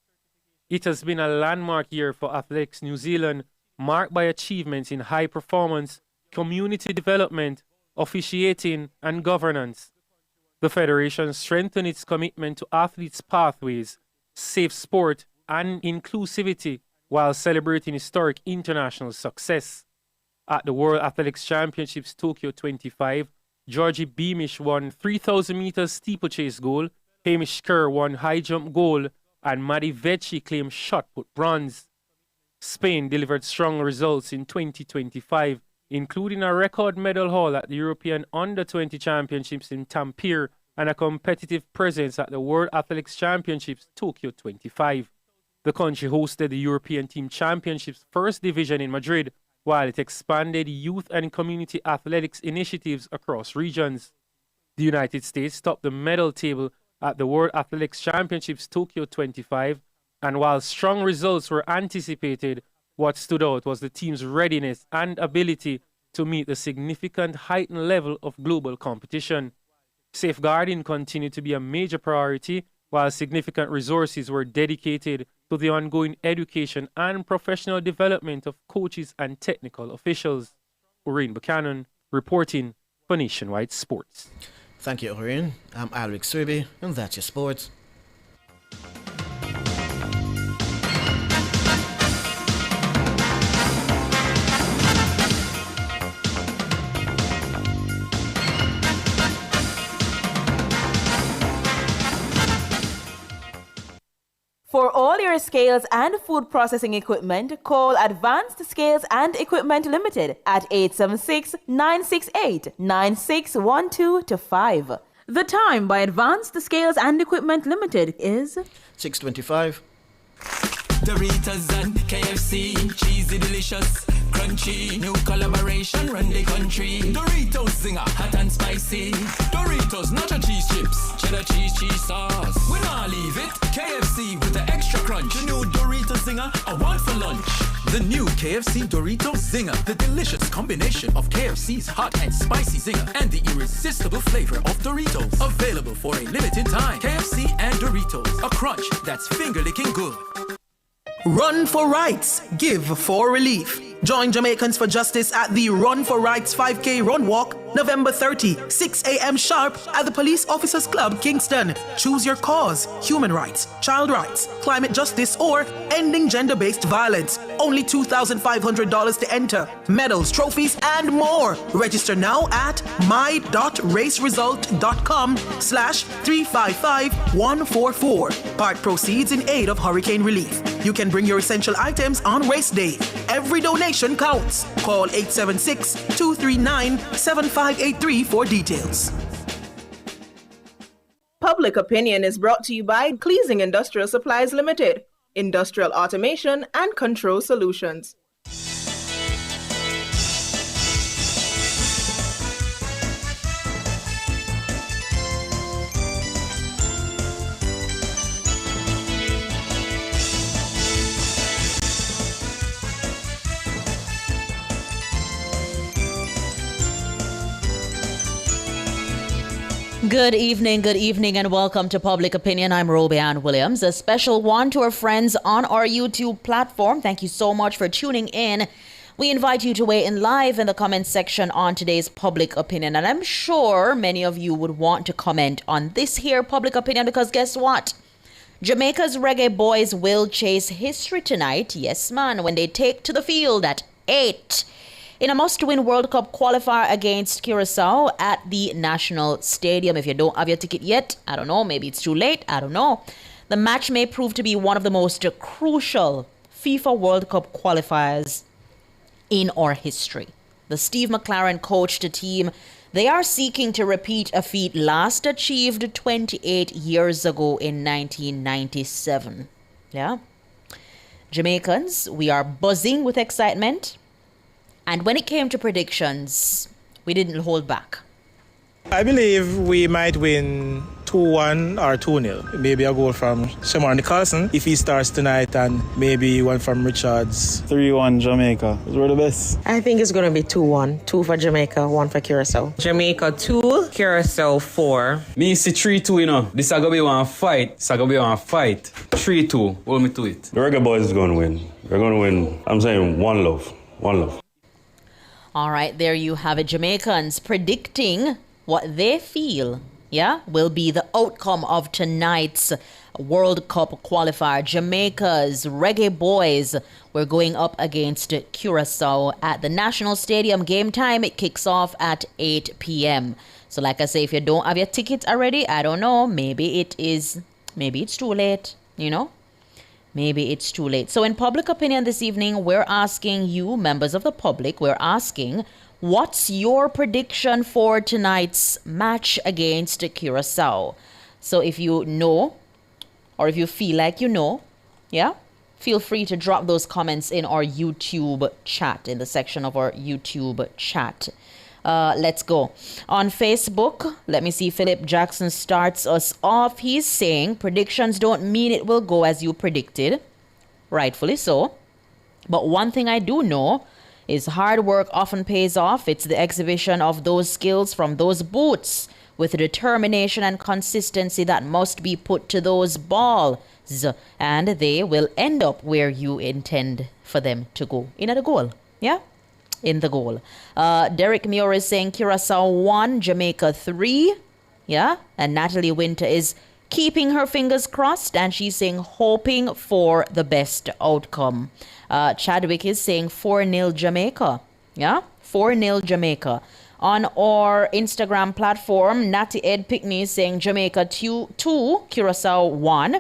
It has been a landmark year for Athletics New Zealand, marked by achievements in high performance, community development, officiating, and governance. The Federation strengthened its commitment to athletes' pathways, safe sport, and inclusivity while celebrating historic international success. At the World Athletics Championships Tokyo 25, Georgie Beamish won 3,000 meters steeplechase gold, Hamish Kerr won high jump gold, and Maddie Vecchi claimed shot put bronze. Spain delivered strong results in 2025, including a record medal haul at the European Under-20 Championships in Tampere and a competitive presence at the World Athletics Championships Tokyo 25. The country hosted the European Team Championships First Division in Madrid, while it expanded youth and community athletics initiatives across regions. The United States topped the medal table at the World Athletics Championships Tokyo 25, and while strong results were anticipated, what stood out was the team's readiness and ability to meet the significant heightened level of global competition. Safeguarding continued to be a major priority, while significant resources were dedicated to the ongoing education and professional development of coaches and technical officials. Oreen Buchanan reporting for Nationwide Sports. Thank you, Oreen. I'm Alric Swiby, and that's your sports. For all your scales and food processing equipment, call Advanced Scales and Equipment Limited at 876-968-9612-5. The time by Advanced Scales and Equipment Limited is 6:25. Doritos and KFC, cheesy delicious, crunchy, new collaboration run the country. Doritos Zinger, hot and spicy. Doritos nacho cheese chips, cheddar cheese sauce. We not leave it. KFC with the extra crunch. The new Doritos Zinger, I want for lunch. The new KFC Doritos Zinger, the delicious combination of KFC's hot and spicy zinger and the irresistible flavor of Doritos. Available for a limited time. KFC and Doritos, a crunch that's finger-licking good. Run for Rights, give for relief. Join Jamaicans for Justice at the Run for Rights 5K Run Walk, November 30, 6 a.m. sharp at the Police Officers Club, Kingston. Choose your cause: human rights, child rights, climate justice, or ending gender-based violence. Only $2,500 to enter. Medals, trophies, and more. Register now at my.raceresult.com/355144. Part proceeds in aid of hurricane relief. You can bring your essential items on race day. Every donation counts. Call 876-239-7583 for details. Public Opinion is brought to you by Cleasing Industrial Supplies Limited, Industrial Automation and Control Solutions. Good evening, and welcome to Public Opinion. I'm Roby Ann Williams. A special one to our friends on our YouTube platform. Thank you so much for tuning in. We invite you to weigh in live in the comment section on today's Public Opinion. And I'm sure many of you would want to comment on this here Public Opinion, because guess what? Jamaica's Reggae Boys will chase history tonight. Yes, man, when they take to the field at 8. in a must-win World Cup qualifier against Curacao at the National Stadium. If you don't have your ticket yet, I don't know, maybe it's too late, I don't know. The match may prove to be one of the most crucial FIFA World Cup qualifiers in our history. The Steve McLaren coached team. They are seeking to repeat a feat last achieved 28 years ago in 1997. Yeah. Jamaicans, we are buzzing with excitement. And when it came to predictions, we didn't hold back. I believe we might win 2-1 or 2-0. Maybe a goal from Shamar Nicholson if he starts tonight, and maybe one from Richards. 3-1 Jamaica. We're the best. I think it's going to be 2-1. 2 for Jamaica, 1 for Curacao. Jamaica 2, Curacao 4. Me see 3-2, you know. This is going to be one fight. 3-2. Hold me to it. The Reggae Boys is going to win. They're going to win. I'm saying one love. All right, there you have it. Jamaicans predicting what they feel, will be the outcome of tonight's World Cup qualifier. Jamaica's Reggae Boys were going up against Curacao at the National Stadium. Game time, it kicks off at 8 p.m. So like I say, if you don't have your tickets already, I don't know, maybe it's too late, maybe it's too late. So in public opinion this evening, we're asking you, members of the public, we're asking, what's your prediction for tonight's match against Curacao? So if you know, or if you feel like you know, yeah, feel free to drop those comments in our YouTube chat, in the section of our YouTube chat. Let's go. On Facebook, let me see, Philip Jackson starts us off. He's saying predictions don't mean it will go as you predicted. Rightfully so. But one thing I do know is hard work often pays off. It's the exhibition of those skills from those boots with determination and consistency that must be put to those balls, and they will end up where you intend for them to go. In the goal. Yeah? In the goal. Derek Muir is saying Curacao 1, Jamaica 3. Yeah? And Natalie Winter is keeping her fingers crossed, and she's saying hoping for the best outcome. Chadwick is saying 4-0 Jamaica. Yeah? 4-0 Jamaica. On our Instagram platform, Natty Ed Pickney is saying Jamaica 2, Curacao 1.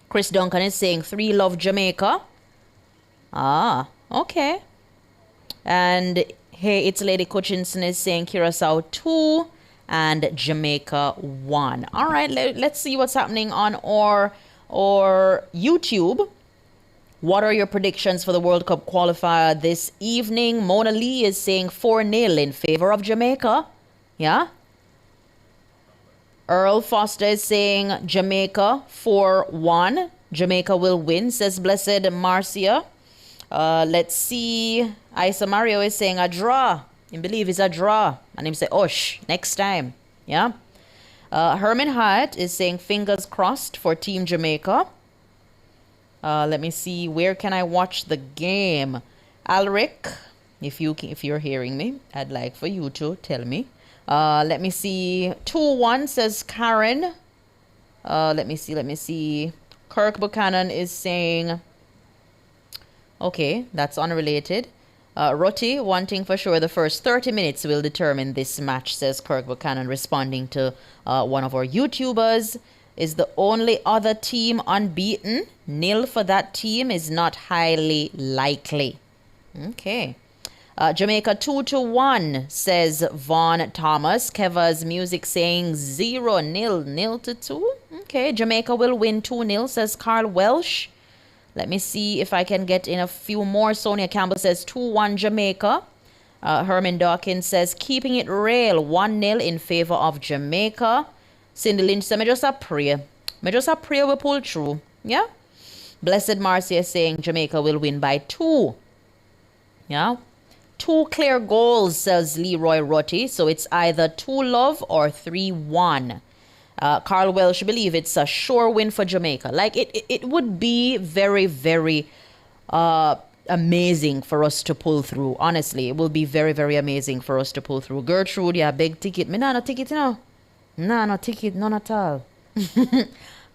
Chris Duncan is saying 3 love Jamaica. Ah, okay. And hey, it's Lady Cutchinson is saying Curacao 2 and Jamaica 1. All right, let's see what's happening on our YouTube. What are your predictions for the World Cup qualifier this evening? Mona Lee is saying 4-0 in favor of Jamaica. Yeah? Earl Foster is saying Jamaica 4-1. Jamaica will win, says Blessed Marcia. Let's see. Isa Mario is saying a draw. I believe it's a draw. And him say, Osh, next time. Yeah? Herman Hyatt is saying fingers crossed for Team Jamaica. Let me see. Where can I watch the game? Alric, if you're hearing me, I'd like for you to tell me. Let me see. 2-1 says Karen. Let me see. Kirk Buchanan is saying, okay, that's unrelated. Roti wanting for sure the first 30 minutes will determine this match, says Kirk Buchanan, responding to one of our YouTubers. Is the only other team unbeaten? Nil for that team is not highly likely. Okay. Jamaica 2-1, says Vaughn Thomas. Keva's music saying 0-0 2. Okay. Jamaica will win 2-0, says Carl Welsh. Let me see if I can get in a few more. Sonia Campbell says 2-1 Jamaica. Herman Dawkins says keeping it real 1-0 in favor of Jamaica. Cindy Lynch said, I just a prayer we pull through. Yeah? Blessed Marcia saying Jamaica will win by 2. Yeah? 2 clear goals, says Leroy Rotty. So it's either 2-0 or 3-1. Carl Welsh believe it's a sure win for Jamaica. Like it would be very, very amazing for us to pull through. Honestly, it will be very, very amazing for us to pull through. Gertrude, yeah, big ticket. Me no ticket, you know. No ticket, none at all.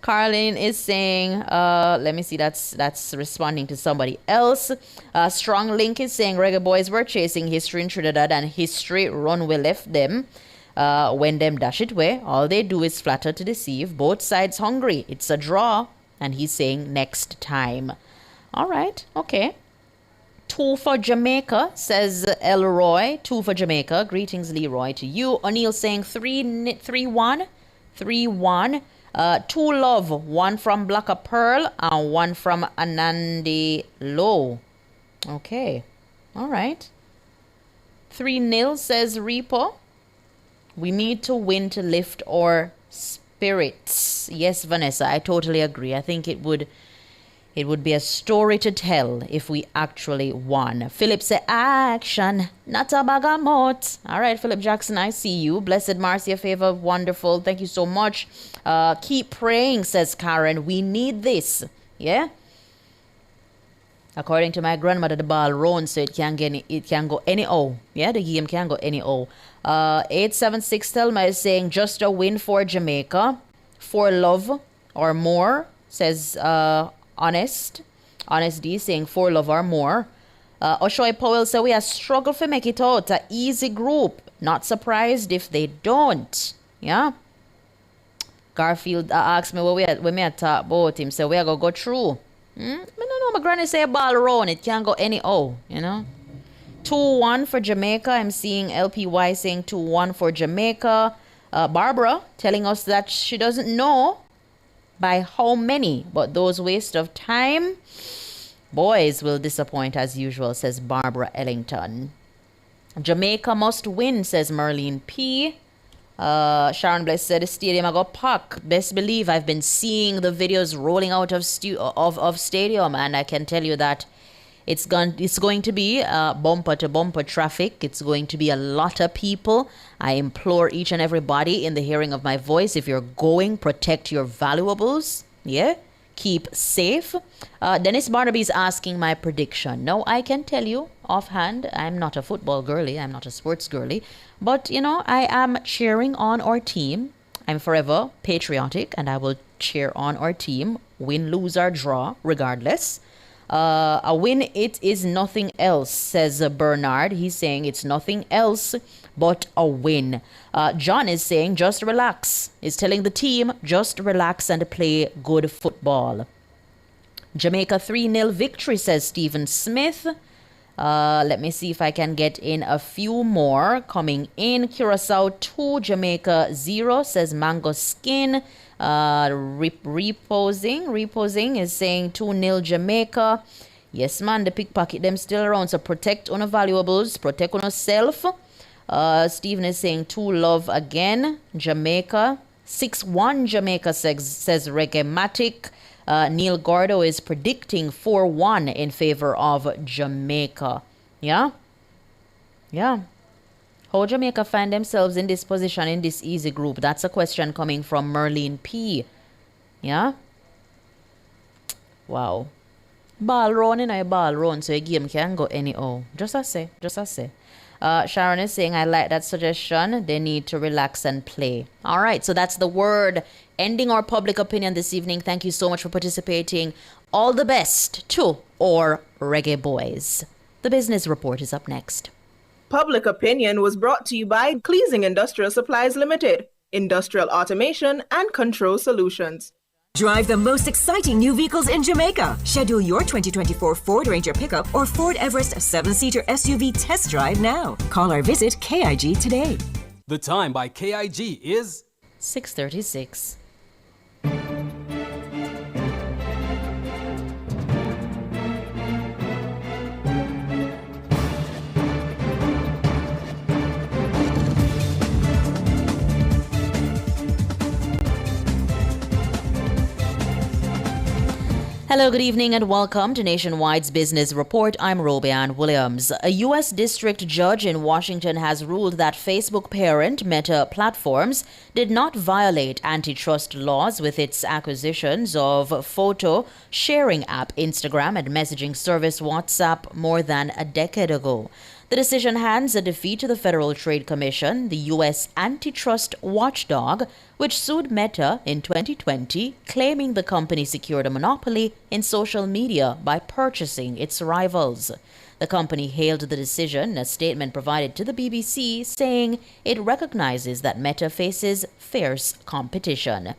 Carlin is saying, let me see, that's responding to somebody else. Strong Link is saying Reggae Boys were chasing history in Trinidad and history run we left them. When them dash it way, all they do is flatter to deceive. Both sides hungry. It's a draw. And he's saying next time. All right, okay. 2 for Jamaica, says Elroy. 2 for Jamaica. Greetings, Leroy, to you. O'Neill saying 3-1. 3-1. 2 love. 1 from Blacker Pearl and 1 from Anandi Low. Okay. All right. 3-0, says Repo. We need to win to lift our spirits. Yes, Vanessa, I totally agree. I think it would be a story to tell if we actually won. Philip said, action, not a bagamot. All right, Philip Jackson, I see you. Blessed Marcia Favor, wonderful. Thank you so much. Keep praying, says Karen. We need this. Yeah? According to my grandmother, the ball round, so it can go any O. Yeah, the game can go any O. 876 Thelma is saying just a win for Jamaica. 4 love or more, says Honest D saying 4 love or more. Oshoy Powell said we have struggled to make it out. A easy group. Not surprised if they don't. Yeah. Garfield asked me what we had talk about him. So we are going to go through. I don't know. My granny say ball round. It can't go any O, you know. 2-1 for Jamaica. I'm seeing LPY saying 2-1 for Jamaica. Barbara telling us that she doesn't know by how many, but those waste of time, boys will disappoint as usual, says Barbara Ellington. Jamaica must win, says Merlene P. Sharon Bless said the stadium I got packed. Best believe I've been seeing the videos rolling out of stadium, and I can tell you that it's going to be bumper to bumper traffic. It's going to be a lot of people. I implore each and everybody in the hearing of my voice, if you're going, protect your valuables. Yeah, keep safe. Dennis Barnaby is asking my prediction. Now, I can tell you offhand, I'm not a football girly. I'm not a sports girly. But, you know, I am cheering on our team. I'm forever patriotic, and I will cheer on our team, win, lose, or draw, regardless. A win, it is nothing else, says Bernard. He's saying it's nothing else but a win. John is saying just relax. He's telling the team just relax and play good football. Jamaica 3-0 victory, says Stephen Smith. Let me see if I can get in a few more coming in. Curacao 2, Jamaica 0, says Mango Skin. Reposing is saying 2-0 Jamaica. Yes, man, the pickpocket them still around. So protect on valuables, protect on yourself. Stephen is saying 2-love again. Jamaica 6-1 Jamaica, says Reggae-matic. Neil Gordo is predicting 4-1 in favor of Jamaica. Yeah. How Jamaica find themselves in this position in this easy group? That's a question coming from Merlene P. Yeah? Wow. Ball run I ball run, so a game can go anyhow. Just I say. Sharon is saying, I like that suggestion. They need to relax and play. All right, so that's the word ending our public opinion this evening. Thank you so much for participating. All the best to our reggae boys. The business report is up next. Public opinion was brought to you by Cleasing Industrial Supplies Limited, industrial automation and control solutions. Drive the most exciting new vehicles in Jamaica. Schedule your 2024 Ford Ranger pickup or Ford Everest 7-seater SUV test drive now. Call or visit KIG today. The time by KIG is 6:36. Hello, good evening, and welcome to Nationwide's Business Report. I'm Robianne Williams. A U.S. district judge in Washington has ruled that Facebook parent Meta Platforms did not violate antitrust laws with its acquisitions of photo sharing app Instagram and messaging service WhatsApp more than a decade ago. The decision hands a defeat to the Federal Trade Commission, the U.S. antitrust watchdog, which sued Meta in 2020, claiming the company secured a monopoly in social media by purchasing its rivals. The company hailed the decision in a statement provided to the BBC, saying it recognizes that Meta faces fierce competition.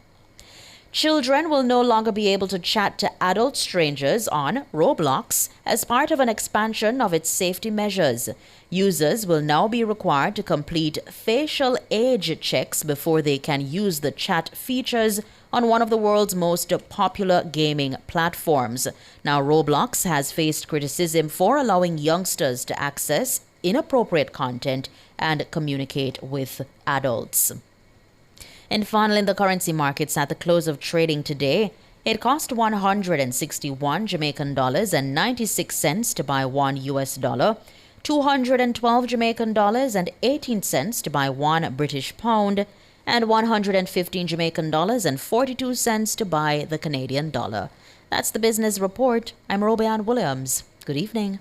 Children will no longer be able to chat to adult strangers on Roblox as part of an expansion of its safety measures. Users will now be required to complete facial age checks before they can use the chat features on one of the world's most popular gaming platforms. Now, Roblox has faced criticism for allowing youngsters to access inappropriate content and communicate with adults. And finally, in the currency markets at the close of trading today, it cost 161 Jamaican dollars and 96 cents to buy $1 US, 212 Jamaican dollars and 18 cents to buy $1 British pound, and 115 Jamaican dollars and 42 cents to buy the Canadian dollar. That's the business report. I'm Robianne Williams. Good evening.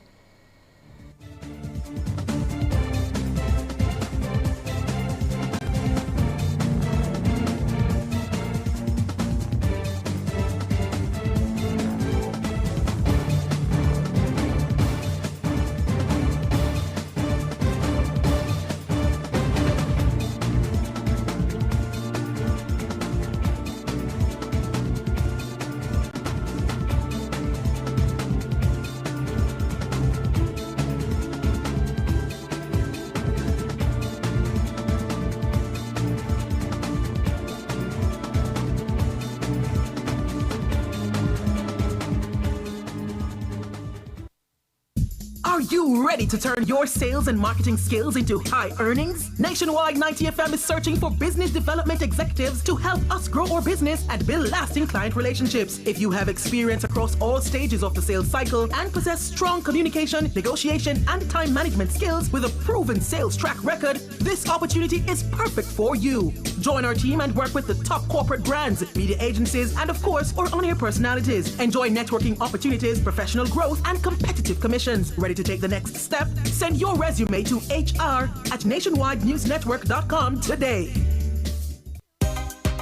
you ready to turn your sales and marketing skills into high earnings? Nationwide 90 FM is searching for business development executives to help us grow our business and build lasting client relationships. If you have experience across all stages of the sales cycle and possess strong communication, negotiation, and time management skills with a proven sales track record, this opportunity is perfect for you. Join our team and work with the top corporate brands, media agencies, and of course, our on-air personalities. Enjoy networking opportunities, professional growth, and competitive commissions. Ready to take the next step? Send your resume to hr@nationwidenewsnetwork.com today.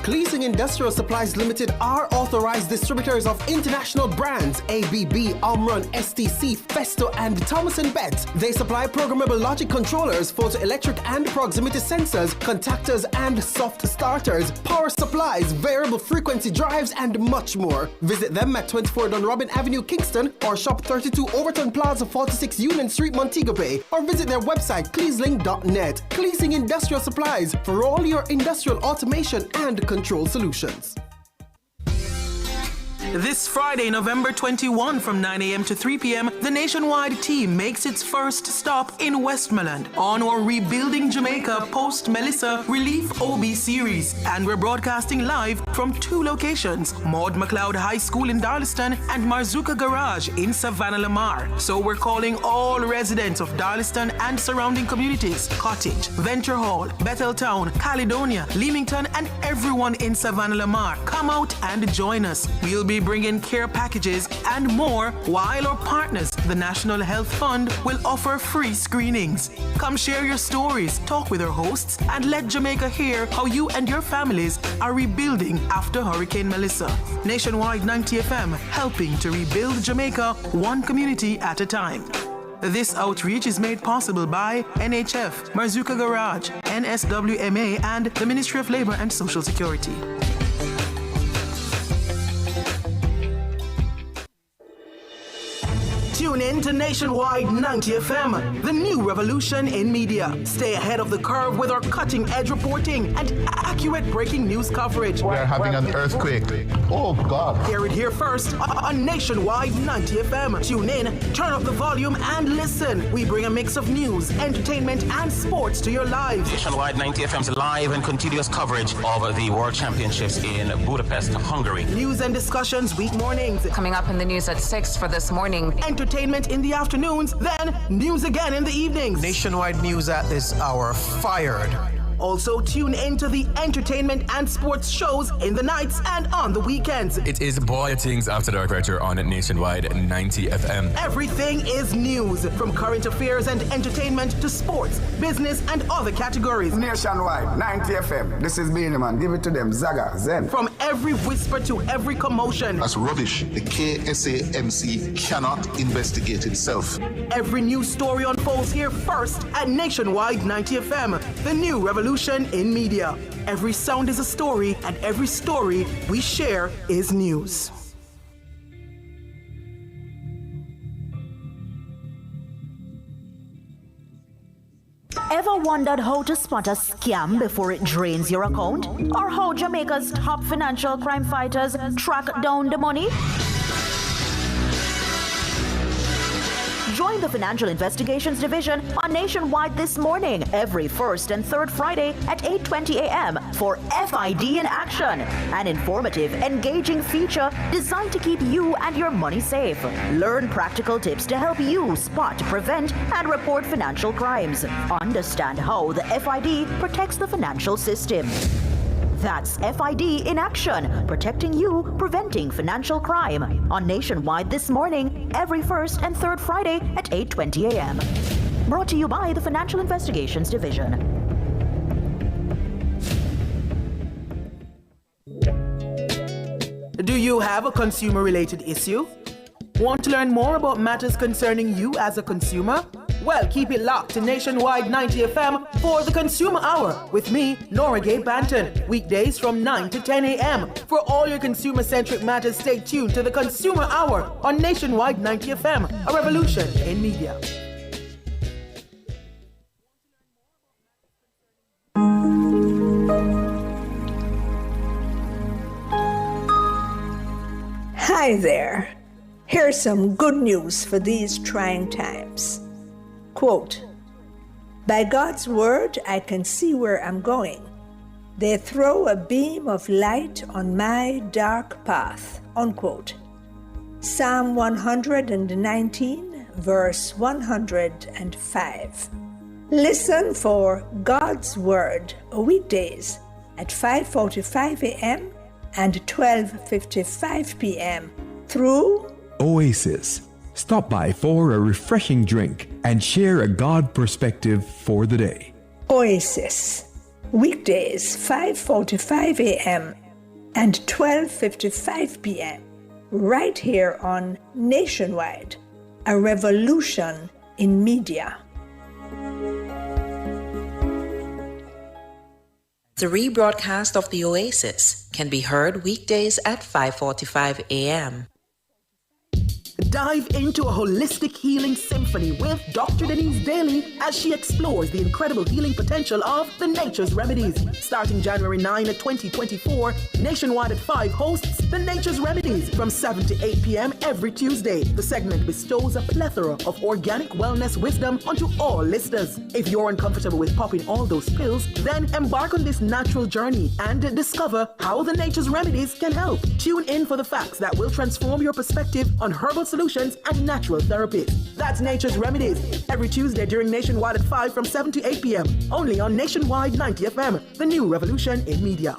Cleasing Industrial Supplies Limited are authorized distributors of international brands ABB, Omron, STC, Festo, and Thomas & Betts. They supply programmable logic controllers, photoelectric and proximity sensors, contactors and soft starters, power supplies, variable frequency drives, and much more. Visit them at 24 Dunrobin Avenue, Kingston, or shop 32 Overton Plaza, 46 Union Street, Montego Bay, or visit their website, cleasling.net. Cleasing Industrial Supplies for all your industrial automation and control solutions. This Friday, November 21 from 9 a.m. to 3 p.m., the Nationwide team makes its first stop in Westmoreland on our Rebuilding Jamaica Post-Melissa Relief OB series. And we're broadcasting live from 2 locations, Maud McLeod High School in Darlaston and Marzuka Garage in Savannah Lamar. So we're calling all residents of Darlaston and surrounding communities, Cottage, Venture Hall, Betheltown, Caledonia, Leamington, and everyone in Savannah Lamar. Come out and join us. We'll be bringing care packages and more, while our partners, the National Health Fund, will offer free screenings. Come share your stories, talk with our hosts, and let Jamaica hear how you and your families are rebuilding after Hurricane Melissa. Nationwide 90 FM, helping to rebuild Jamaica one community at a time. This outreach is made possible by NHF, Marzuka Garage, NSWMA, and the Ministry of Labor and Social Security. Tune in to Nationwide 90 FM, the new revolution in media. Stay ahead of the curve with our cutting-edge reporting and accurate breaking news coverage. We're having an earthquake. Oh, God. Hear it here first on Nationwide 90 FM. Tune in, turn up the volume, and listen. We bring a mix of news, entertainment, and sports to your lives. Nationwide 90 FM's live and continuous coverage of the World Championships in Budapest, Hungary. News and discussions week mornings. Coming up in the news at 6 for this morning. Entertainment in the afternoons, then news again in the evenings. Nationwide news at this hour, fired. Also tune in to the entertainment and sports shows in the nights and on the weekends. It is Boy Things After Dark right here on Nationwide 90 FM. Everything is news, from current affairs and entertainment to sports, business, and other categories. Nationwide 90 FM. This is Beanie Man. Give it to them. Zaga, Zen. From every whisper to every commotion. That's rubbish. The KSAMC cannot investigate itself. Every news story unfolds here first at Nationwide 90 FM, the new revolution in media. Every sound is a story, and every story we share is news. Ever wondered how to spot a scam before it drains your account? Or how Jamaica's top financial crime fighters track down the money? Join the Financial Investigations Division on Nationwide this morning, every first and third Friday at 8:20 a.m. for FID in Action, an informative, engaging feature designed to keep you and your money safe. Learn practical tips to help you spot, prevent, and report financial crimes. Understand how the FID protects the financial system. That's FID in Action, protecting you, preventing financial crime. On Nationwide this morning, every first and third Friday at 8:20 a.m. Brought to you by the Financial Investigations Division. Do you have a consumer-related issue? Want to learn more about matters concerning you as a consumer? Well, keep it locked to Nationwide 90 FM for the Consumer Hour with me, Nora Gay Banton. Weekdays from 9 to 10 a.m. For all your consumer-centric matters, stay tuned to the Consumer Hour on Nationwide 90 FM, a revolution in media. Hi there. Here's some good news for these trying times. Quote, "By God's word, I can see where I'm going. They throw a beam of light on my dark path." Unquote. Psalm 119, verse 105. Listen for God's Word weekdays at 5:45 a.m. and 12:55 p.m. through Oasis. Stop by for a refreshing drink and share a God perspective for the day. Oasis. Weekdays 5:45 a.m. and 12:55 p.m. right here on Nationwide, a revolution in media. The rebroadcast of the Oasis can be heard weekdays at 5:45 a.m. Dive into a holistic healing symphony with Dr. Denise Daly as she explores the incredible healing potential of the Nature's Remedies. Starting January 9, 2024, Nationwide at 5 hosts the Nature's Remedies from 7 to 8 p.m. every Tuesday. The segment bestows a plethora of organic wellness wisdom onto all listeners. If you're uncomfortable with popping all those pills, then embark on this natural journey and discover how the Nature's Remedies can help. Tune in for the facts that will transform your perspective on herbal solutions and natural therapies. That's Nature's Remedies, every Tuesday during Nationwide at 5 from 7 to 8 p.m. Only on Nationwide 90 FM, the new revolution in media.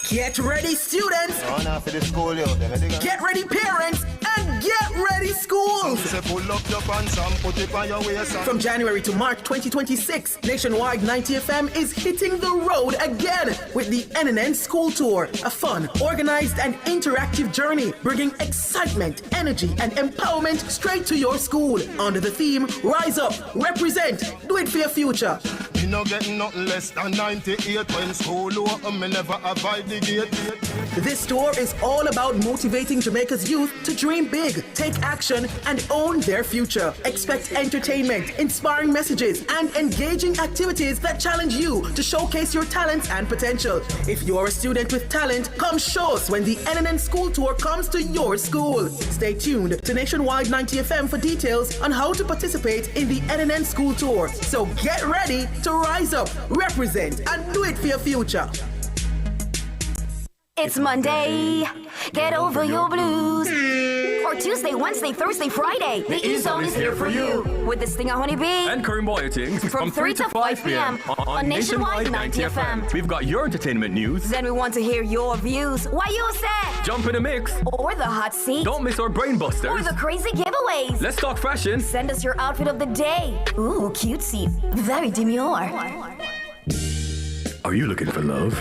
Get ready, students! Get ready, parents! And get ready, schools! From January to March 2026, Nationwide 90 FM is hitting the road again with the NNN School Tour, a fun, organized, and interactive journey bringing excitement, energy, and empowerment straight to your school under the theme Rise Up, Represent, Do It For Your Future. You no getting nothing less than 98 when school open, me never avoid the gate. This tour is all about motivating Jamaica's youth to dream big, take action, and own their future. Expect entertainment, inspiring messages, and engaging activities that challenge you to showcase your talents and potential. If you're a student with talent, come show us when the NNN School Tour comes to your school. Stay tuned to Nationwide 90 FM for details on how to participate in the NNN School Tour. So get ready to rise up, represent, and do it for your future. It's Monday, get over your blues. Or Tuesday, Wednesday, Thursday, Friday. The E-Zone is here for you. With the Stinger Honey Bee and Karim Boyatings from 3 to 5 p.m. on Nationwide 90 FM. We've got your entertainment news. Then we want to hear your views. Why you say? Jump in the mix. Or the hot seat. Don't miss our brain busters. Or the crazy giveaways. Let's talk fashion. Send us your outfit of the day. Ooh, cutesy. Very demure. Are you looking for love?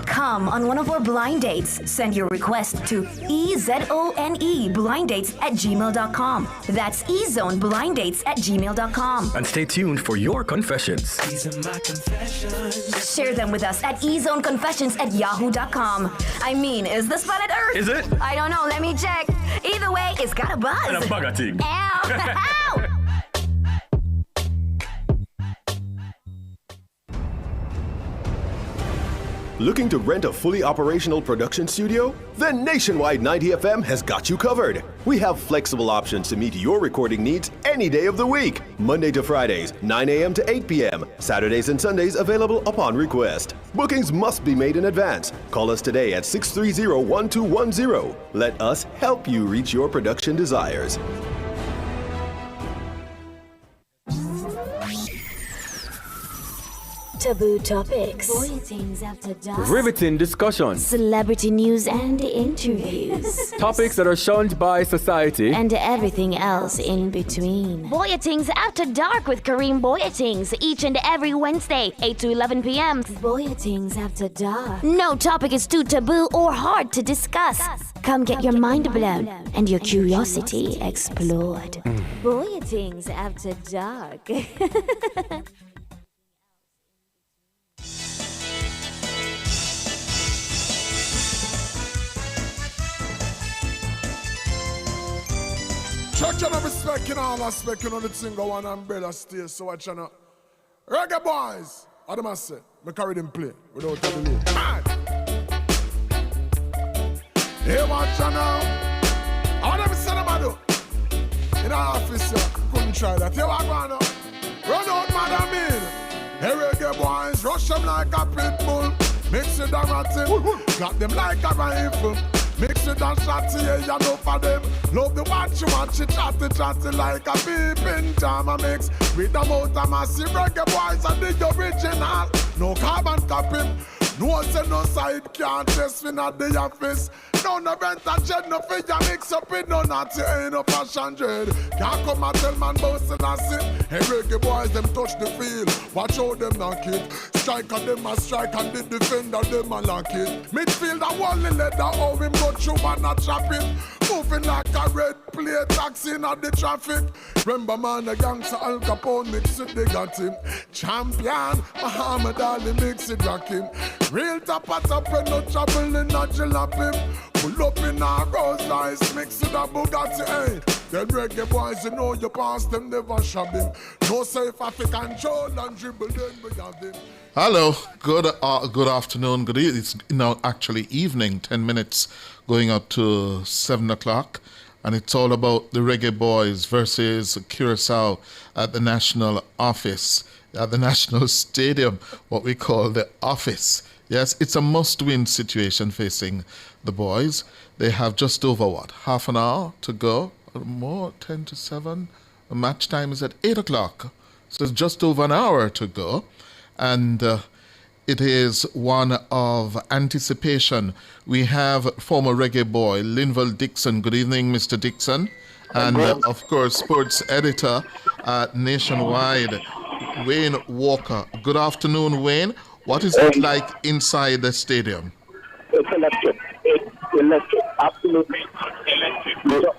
Come on one of our blind dates. Send your request to ezoneblindates@gmail.com. That's ezoneblindates@gmail.com. And stay tuned for your confessions. These are my confessions. Share them with us at ezoneconfessions@yahoo.com. I mean, is this planet Earth? Is it? I don't know. Let me check. Either way, it's got a buzz. And a bugger thing. Ow! Ow! Looking to rent a fully operational production studio? Then Nationwide 90 FM has got you covered. We have flexible options to meet your recording needs any day of the week. Monday to Fridays, 9 a.m. to 8 p.m. Saturdays and Sundays available upon request. Bookings must be made in advance. Call us today at 630-1210. Let us help you reach your production desires. Taboo topics, bulletins after dark, Riveting discussions, celebrity news and interviews, topics that are shunned by society, and everything else in between. Boyatings After Dark with Karim Boyatings each and every Wednesday, 8 to 11 p.m. Boyatings After Dark. No topic is too taboo or hard to discuss. Come get your mind blown and your curiosity explored. Boyatings After Dark. Church and respect in all aspect, you know the thing go on umbrella stay, so watch you know. Reggae boys, what am I say? Me carry them play without a delay. Hey, watch now. All them son of a do. In our office, couldn't try that. Hey, what going on? Run out, madam in. Hey, reggae boys, rush them like a pit bull. Mix it and ratting, got them like a rifle. Mix it and shotty, yeah, you know for them. Love the watch you chatty like a beeping drama mix. With the motor massive reggae boys and the original. No carbon copy, no say no side can't test me not the office. No rent and jet, no figure mix up with no natty, ain't no fashion dread. Can't come and tell man boss and I sit. Hey reggae boys, them touch the field. Watch how them knock it. Strike and them a strike and the defender them a lock it. Midfield a wally leather, how him go through and a trap it. Moving like a red plate, taxi in the traffic. Remember man, the gangster Al Capone mix it, they got him. Champion, Muhammad Ali mix it, rock him. Real top at top, no trouble in a jalap him. Pull up in our Rolls Royce, mix with a Bugatti, hey. Them reggae boys, you know you pass them, never shove him. No safe African control and dribble, then we have him. Hello, good afternoon, good evening. It's now actually evening, 10 minutes going up to 7 o'clock. And it's all about the Reggae Boys versus Curaçao at the National Office, at the National Stadium, what we call the Office. Yes, it's a must-win situation facing the boys. They have just over, half an hour to go? More, 10 to 7. The match time is at 8 o'clock. So it's just over an hour to go. And it is one of anticipation. We have former reggae boy, Linval Dixon. Good evening, Mr. Dixon. And, of course, sports editor at Nationwide, Wayne Walker. Good afternoon, Wayne. What is it like inside the stadium? It's electric. It's electric. Absolutely electric. It's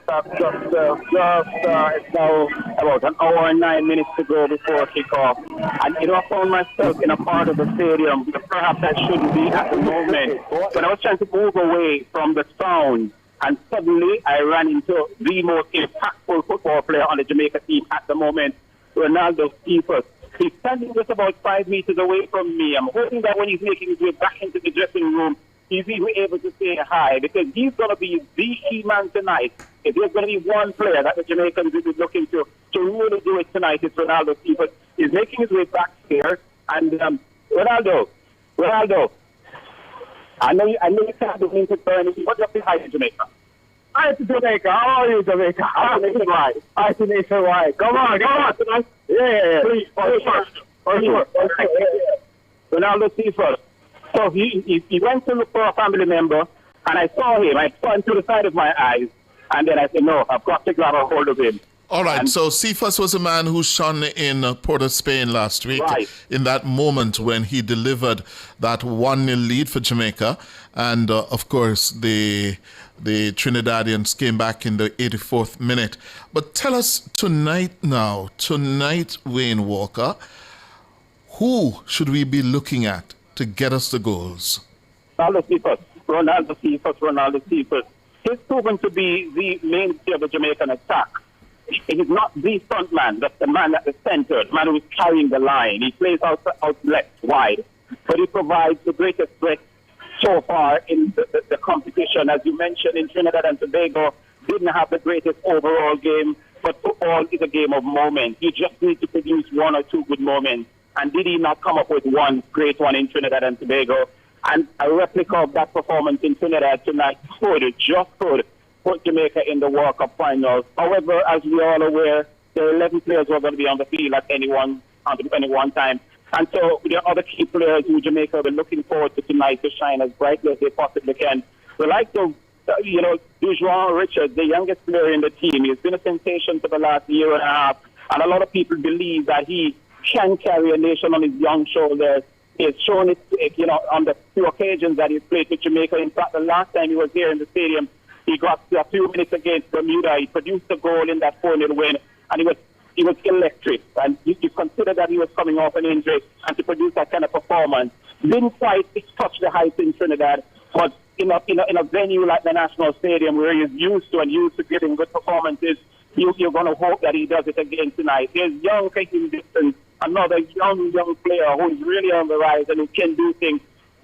now about an hour and 9 minutes to go before kickoff. And I found myself in a part of the stadium that perhaps I shouldn't be at the moment. But I was trying to move away from the sound. And suddenly I ran into the most impactful football player on the Jamaica team at the moment, Ronaldo Cephas. He's standing just about 5 meters away from me. I'm hoping that when he's making his way back into the dressing room, he's even able to say hi, because he's going to be the key man tonight. If there's going to be one player that the Jamaicans will be looking to really do it tonight, it's Ronaldo Cephas. He's making his way back here. And Ronaldo, I know you can't do anything for anything, but just say hi to Jamaica. Hi to Jamaica. How are you, Jamaica? Hi to Nationwide. Hi to Nationwide. Come on tonight. Yeah. Please, for sure. Ronaldo Cephas. So he went to look for a family member, and I saw him. I saw him to the side of my eyes, and then I said, no, I've got to grab a hold of him. All right, so Cephas was a man who shone in Port of Spain last week, right, in that moment when he delivered that 1-0 lead for Jamaica. And, of course, the Trinidadians came back in the 84th minute. But tell us tonight, Wayne Walker, who should we be looking at to get us the goals? Ronaldo Cephas. He's proven to be the mainstay of the Jamaican attack. He's not the front man, that's the man at the center, the man who is carrying the line. He plays out left, wide, but he provides the greatest threat so far in the competition. As you mentioned, in Trinidad and Tobago, didn't have the greatest overall game, but football is a game of moments. You just need to produce one or two good moments. And did he not come up with one great one in Trinidad and Tobago? And a replica of that performance in Trinidad tonight could put Jamaica in the World Cup finals. However, as we are all aware, there are 11 players who are going to be on the field at any one time. And so there are other key players who Jamaica have been looking forward to tonight to shine as brightly as they possibly can. The likes of, Dujuan Richards, the youngest player in the team. He's been a sensation for the last year and a half. And a lot of people believe that he can carry a nation on his young shoulders. He has shown it, on the few occasions that he's played with Jamaica. In fact, the last time he was here in the stadium, he got a few minutes against Bermuda. He produced a goal in that 4-0 win, and he was electric. And you consider that he was coming off an injury, and to produce that kind of performance didn't quite touch the heights in Trinidad, but in a venue like the National Stadium, where he's used to giving good performances, you're going to hope that he does it again tonight. There's young Kahim Dixon, another young player who is really on the rise and who can do things.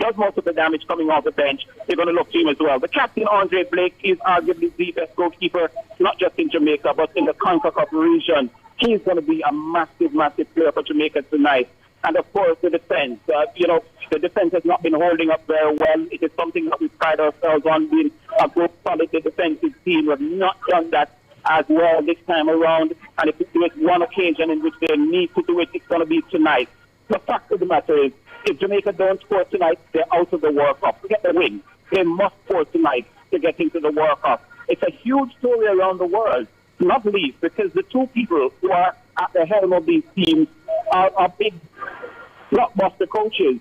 does most of the damage coming off the bench, they're going to look to him as well. The captain, Andre Blake, is arguably the best goalkeeper, not just in Jamaica, but in the CONCACAF region. He's going to be a massive, massive player for Jamaica tonight. And, of course, the defense. The defense has not been holding up very well. It is something that we pride ourselves on, being a good, solid defensive team. We have not done that as well this time around. And if there is one occasion in which they need to do it, it's going to be tonight. The fact of the matter is, if Jamaica don't score tonight, they're out of the World Cup. To get the win, they must score tonight to get into the World Cup. It's a huge story around the world, not least because the two people who are at the helm of these teams are big blockbuster coaches.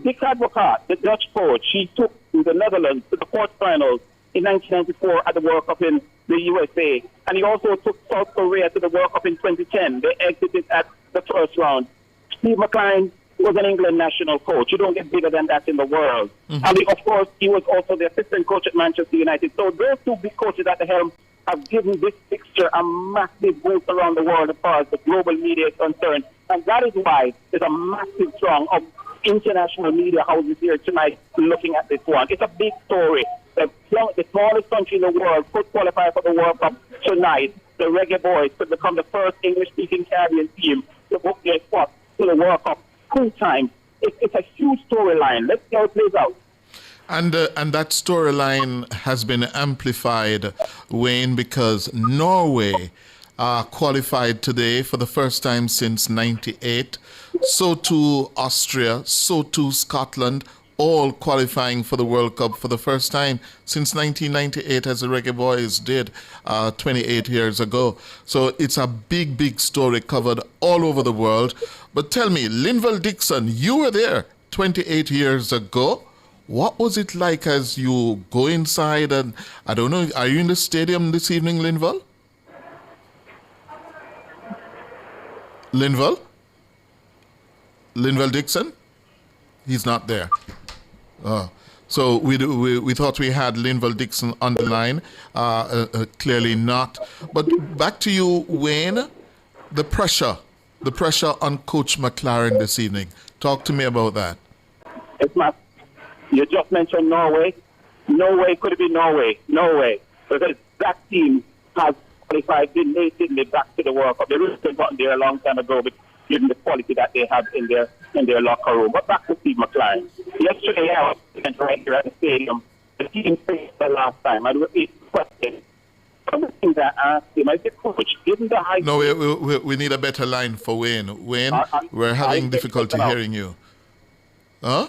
Dick Advocaat, the Dutch coach, he took the Netherlands to the quarterfinals in 1994 at the World Cup in the USA. And he also took South Korea to the World Cup in 2010. They exited at the first round. Steve McLean was an England national coach. You don't get bigger than that in the world. Mm-hmm. And of course, he was also the assistant coach at Manchester United. So those two big coaches at the helm have given this fixture a massive boost around the world as far as the global media is concerned. And that is why there's a massive throng of international media houses here tonight looking at this one. It's a big story. The smallest country in the world could qualify for the World Cup tonight. The Reggae Boys could become the first English-speaking Caribbean team to book their spot to the World Cup 2 times. It's a huge storyline. Let's see how it plays out. And that storyline has been amplified, Wayne, because Norway qualified today for the first time since '98. So too Austria, so too Scotland, all qualifying for the World Cup for the first time since 1998, as the Reggae Boys did 28 years ago. So it's a big, big story covered all over the world. But tell me, Linval Dixon, you were there 28 years ago. What was it like as you go inside? And I don't know, are you in the stadium this evening, Linval? Linval Dixon? He's not there. So we thought we had Linval Dixon on the line. Clearly not. But back to you, Wayne. The pressure on Coach McLaren this evening. Talk to me about that. It's not. You just mentioned Norway. No way could it be Norway. No way. Because that team has qualified belatedly back to the World Cup. They really could have gotten there a long time ago, but given the quality that they have in their locker room. But back to Steve McLaren. Yesterday, I was right here at the stadium. The team faced the last time. I repeat the question. Some of the things I asked him, I said, Coach, given the high... No, we need a better line for Wayne. Wayne, we're having difficulty hearing you. Huh?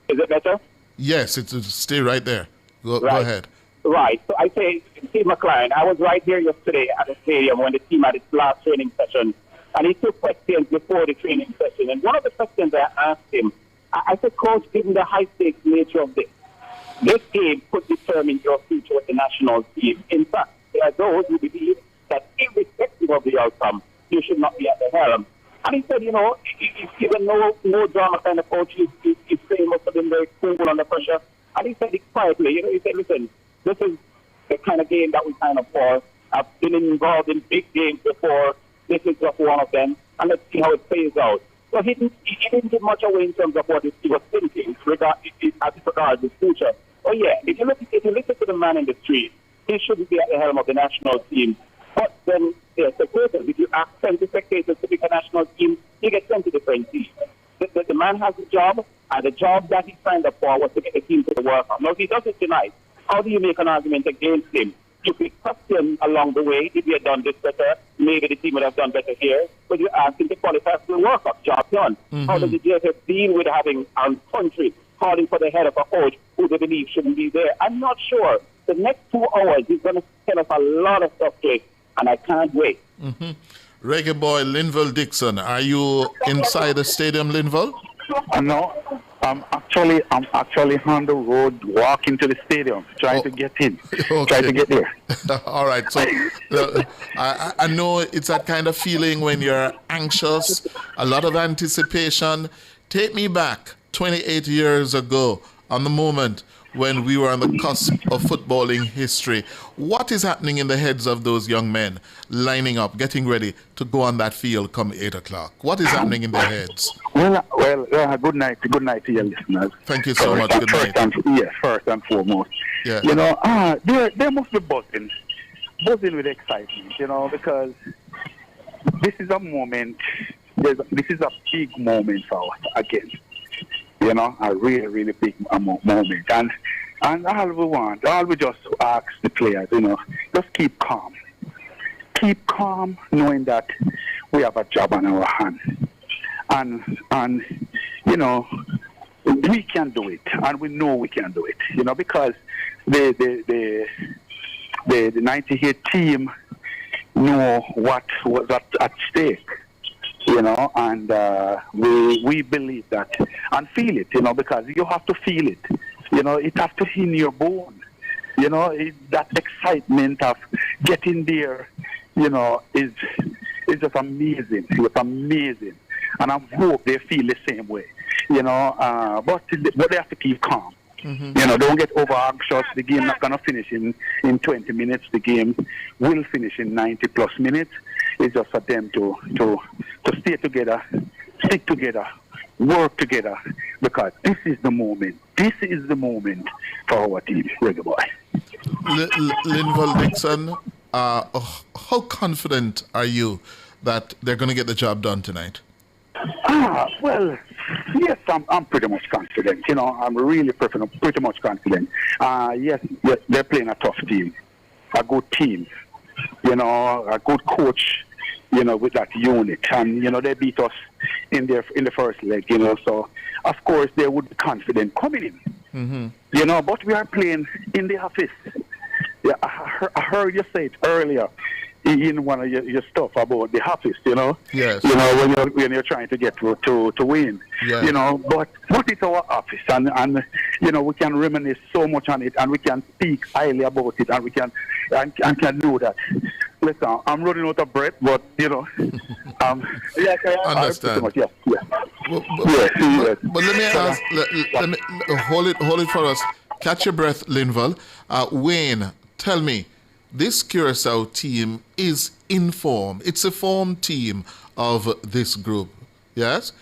Is it better? Yes, stay right there. Go ahead. Right. So I say, Steve McLaren, I was right here yesterday at the stadium when the team had its last training session. And he took questions before the training session. And one of the questions I asked him, I said, Coach, given the high-stakes nature of this game could determine your future with the national team. In fact, there are those who believe that irrespective of the outcome, you should not be at the helm. And he said, he's given no drama kind of coach. He's famous for being very cool under pressure. And he said it quietly. He said, listen, this is the kind of game that we kind of for. I've been involved in big games before. This is just one of them. And let's see how it plays out. So he didn't give much away in terms of what he was thinking as regards his future. Oh, yeah, if you listen to the man in the street, he shouldn't be at the helm of the national team. But then the spectators, if you ask 20 spectators to pick a national team, you get 20 different teams. The man has a job, and the job that he signed up for was to get the team to the World Cup. Now, if he does it tonight, how do you make an argument against him? You could question along the way, if he had done this better, maybe the team would have done better here, but you ask him to qualify for the World Cup, job done. Mm-hmm. How does the JFF deal with having a country calling for the head of a coach who they believe shouldn't be there? I'm not sure. The next 2 hours, he's going to tell us a lot of stuff, Jake, and I can't wait. Mm-hmm. Reggae boy Linval Dixon, are you inside the stadium, Linval? No, I'm actually on the road walking to the stadium, trying to get in, trying to get there. All right, so I know it's that kind of feeling when you're anxious, a lot of anticipation. Take me back 28 years ago on the moment when we were on the cusp of footballing history. What is happening in the heads of those young men lining up, getting ready to go on that field come 8 o'clock? What is happening in their heads? Well, good night to your listeners. Thank you so much. Good night. First and foremost. Yeah. You know, they must be buzzing with excitement, you know, because this is a moment, this is a big moment for us again. You know, a really, really big moment. And all we just ask the players, you know, just keep calm. Keep calm knowing that we have a job on our hands. And you know, we can do it. And we know we can do it. You know, because the 98 team know what was at stake. You know, and we believe that and feel it, you know, because you have to feel it. You know, it has to in your bone. You know, that excitement of getting there, you know, is just amazing. It's amazing. And I hope they feel the same way. You know, but they have to keep calm. Mm-hmm. You know, don't get over anxious. The game not gonna finish in 20 minutes. The game will finish in 90 plus minutes. It's just for them to stay together, stick together, work together, because this is the moment. This is the moment for our team, Reggae Boy. Linval Dixon, how confident are you that they're going to get the job done tonight? Well, yes, I'm pretty much confident. You know, I'm really pretty much confident. Yes, they're playing a tough team, a good team. You know, a good coach. You know, with that unit, and you know they beat us in the first leg. You know, so of course they would be confident coming in. Mm-hmm. You know, but we are playing in the office. Yeah, I heard you say it earlier in one of your stuff about the office. You know, yes. You know when you're trying to get to win. Yeah. You know, but it's our office, and you know we can reminisce so much on it, and we can speak highly about it, and we can do that. Listen, I'm running out of breath, but you know, yes, I understand. Yes. But let me ask. Let me hold it for us. Catch your breath, Linval. Wayne, tell me, this Curacao team is in form. It's a formed team of this group. Yes,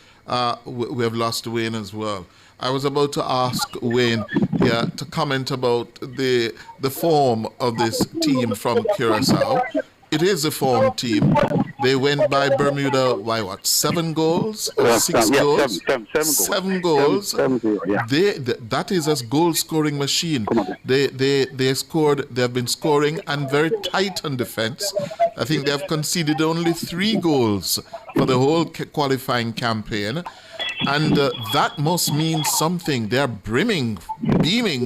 we have lost Wayne as well. I was about to ask Wayne to comment about the form of this team from Curacao. It is a formed team. They went by Bermuda by what? 7 goals or 6 goals? 7 goals. 7-0, yeah. That is a goal scoring machine. They scored. They have been scoring and very tight on defense. I think they have conceded only 3 goals for the whole qualifying campaign. And that must mean something. They're beaming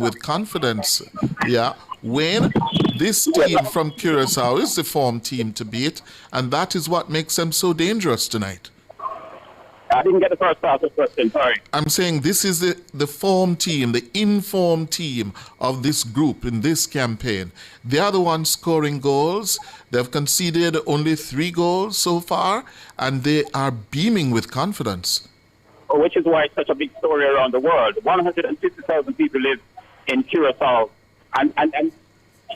with confidence. Yeah. Wayne, this team from Curacao is the form team to beat, and that is what makes them so dangerous tonight. I didn't get the first part of the question, sorry. I'm saying this is the form team, the informed team of this group in this campaign. They are the ones scoring goals. They've conceded only 3 goals so far, and they are beaming with confidence. Which is why it's such a big story around the world. 150,000 people live in Curacao. And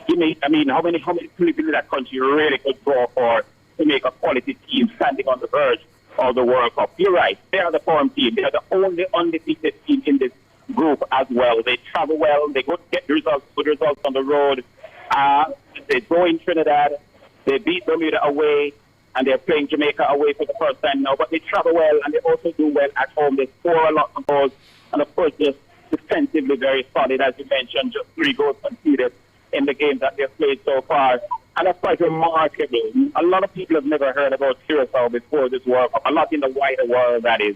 you may, I mean, how many people in that country really could draw for to make a quality team standing on the verge of the World Cup? You're right. They are the form team. They are the only undefeated team in this group as well. They travel well. They go get good results on the road. They go in Trinidad. They beat Bermuda away, and they're playing Jamaica away for the first time now. But they travel well, and they also do well at home. They score a lot of goals, and of course, just defensively very solid, as you mentioned, just 3 goals conceded in the games that they've played so far. And that's quite remarkable. A lot of people have never heard about Curacao before this World Cup, a lot in the wider world, that is.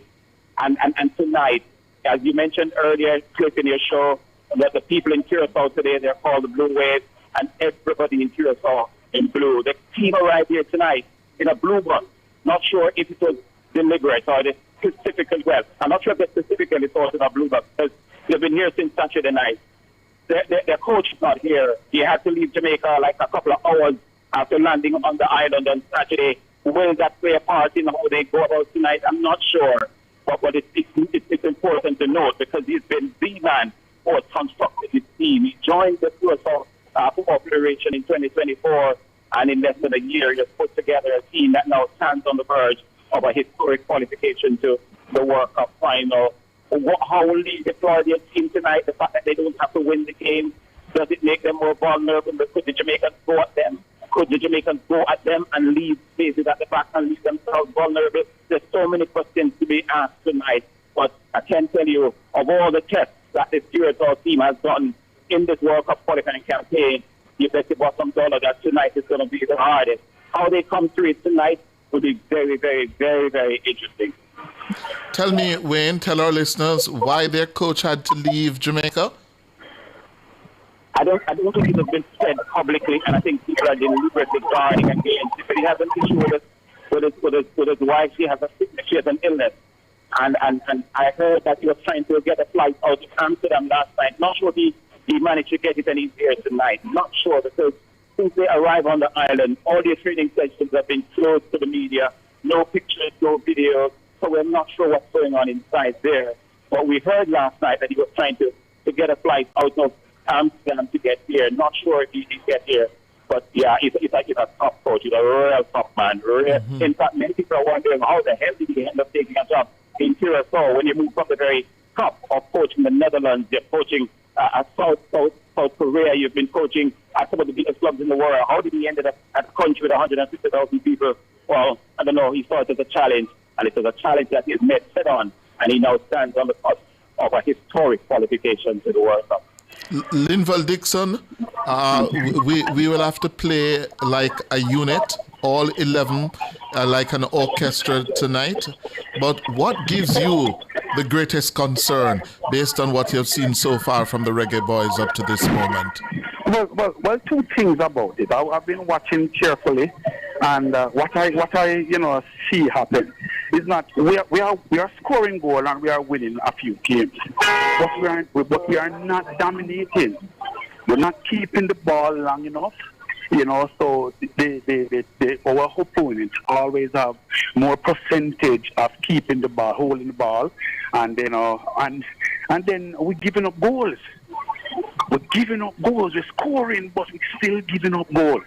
And tonight, as you mentioned earlier, Cliff, in your show, that the people in Curacao today, they're called the Blue Waves, and everybody in Curacao in blue. The team arrived here tonight in a blue bus. Not sure if it was deliberate or the specific as well. I'm not sure if they specifically thought in a blue bus, because they've been here since Saturday night. Their coach is not here. He had to leave Jamaica like a couple of hours after landing on the island on Saturday. Will that play a part in how they go about tonight? I'm not sure. But it's important to note, because he's been the man sports constructed his team. He joined the Curaçao Football Federation in 2024, and in less than a year, just put together a team that now stands on the verge of a historic qualification to the World Cup final. How will they deploy their team tonight? The fact that they don't have to win the game, does it make them more vulnerable? Could the Jamaicans go at them? Could the Jamaicans go at them and leave spaces at the back and leave themselves vulnerable? There's so many questions to be asked tonight. But I can tell you, of all the tests that this Curaçao team has done in this World Cup qualifying campaign, you bet your bottom dollar that tonight is going to be the hardest. How they come through it tonight will be very, very, very, very interesting. Tell me, Wayne, tell our listeners why their coach had to leave Jamaica. I don't think it has been said publicly, and I think people are deliberately guarding against it. But he has an issue with his wife. She has a sickness, she has an illness. And I heard that he was trying to get a flight out of Amsterdam last night. Not sure he managed to get it, and he's here tonight. Not sure, because since they arrived on the island, all the training sessions have been closed to the media. No pictures, no videos. So we're not sure what's going on inside there. But we heard last night that he was trying to get a flight out of Amsterdam to get here. Not sure if he did get here. But yeah, he's a top coach. He's a real top man. In fact, many people are wondering how the hell did he end up taking a job in Curaçao when you move from the very top of coaching the Netherlands, you're coaching South Korea, you've been coaching at some of the biggest clubs in the world. How did he end up at a country with 150,000 people? Well, I don't know. He saw it as a challenge, and it was a challenge that he's met head on, and he now stands on the cusp of a historic qualification to the World Cup. Linval Dixon, we will have to play like a unit, all 11, like an orchestra tonight. But what gives you the greatest concern based on what you've seen so far from the Reggae Boys up to this moment? Well, two things about it. I've been watching carefully, and what I see happen is not we are scoring goal and we are winning a few games, but we are not dominating. We're not keeping the ball long enough. So our opponents always have more percentage of keeping the ball, holding the ball, and then we're giving up goals. We're scoring, but we're still giving up goals.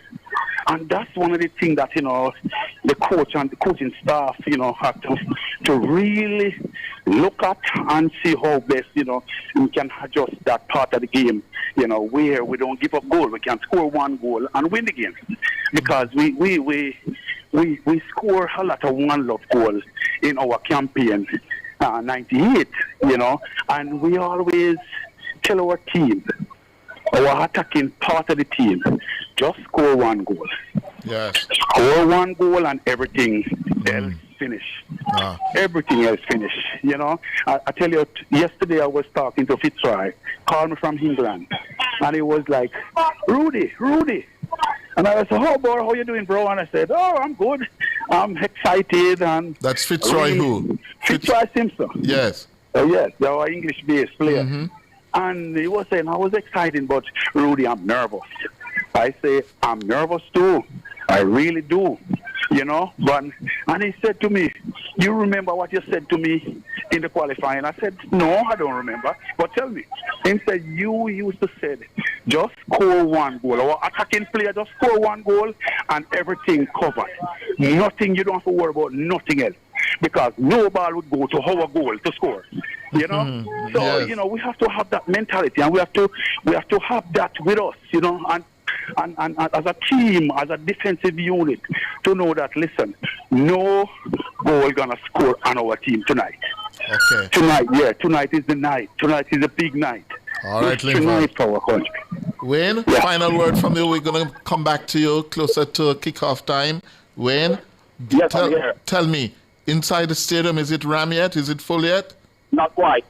And that's one of the things that, the coach and the coaching staff, have to really look at and see how best, we can adjust that part of the game, where we don't give up goal. We can score one goal and win the game. Because we score a lot of one-love goals in our campaign, 98, and we always tell our team, our attacking part of the team, just score one goal. Yes. Score one goal and everything else finish. Everything else finish. I tell you, yesterday I was talking to Fitzroy, called me from England, and he was like, Rudy. And I said, oh, boy, how you doing, bro? And I said, oh, I'm good. I'm excited. And that's Fitzroy who? Fitzroy Simpson. Yes. Oh, yes, our English-based player. Mm-hmm. And he was saying, I was excited, but Rudy, I'm nervous. I say, I'm nervous too. I really do. And he said to me, you remember what you said to me in the qualifying? I said, no, I don't remember. But tell me. He said, you used to say, just score one goal. Our attacking player, just score one goal and everything covered. Nothing, you don't have to worry about nothing else. Because no ball would go to our goal to score. So, yes. We have to have that mentality, and we have to have that with us, and as a team, as a defensive unit, to know that, listen, no goal gonna score on our team tonight. Okay. Tonight is the night. Tonight is a big night. All right, tonight for our country. Wayne, final word from you. We're gonna come back to you closer to kickoff time. Wayne, tell me, inside the stadium, is it ram yet? Is it full yet? Not quite.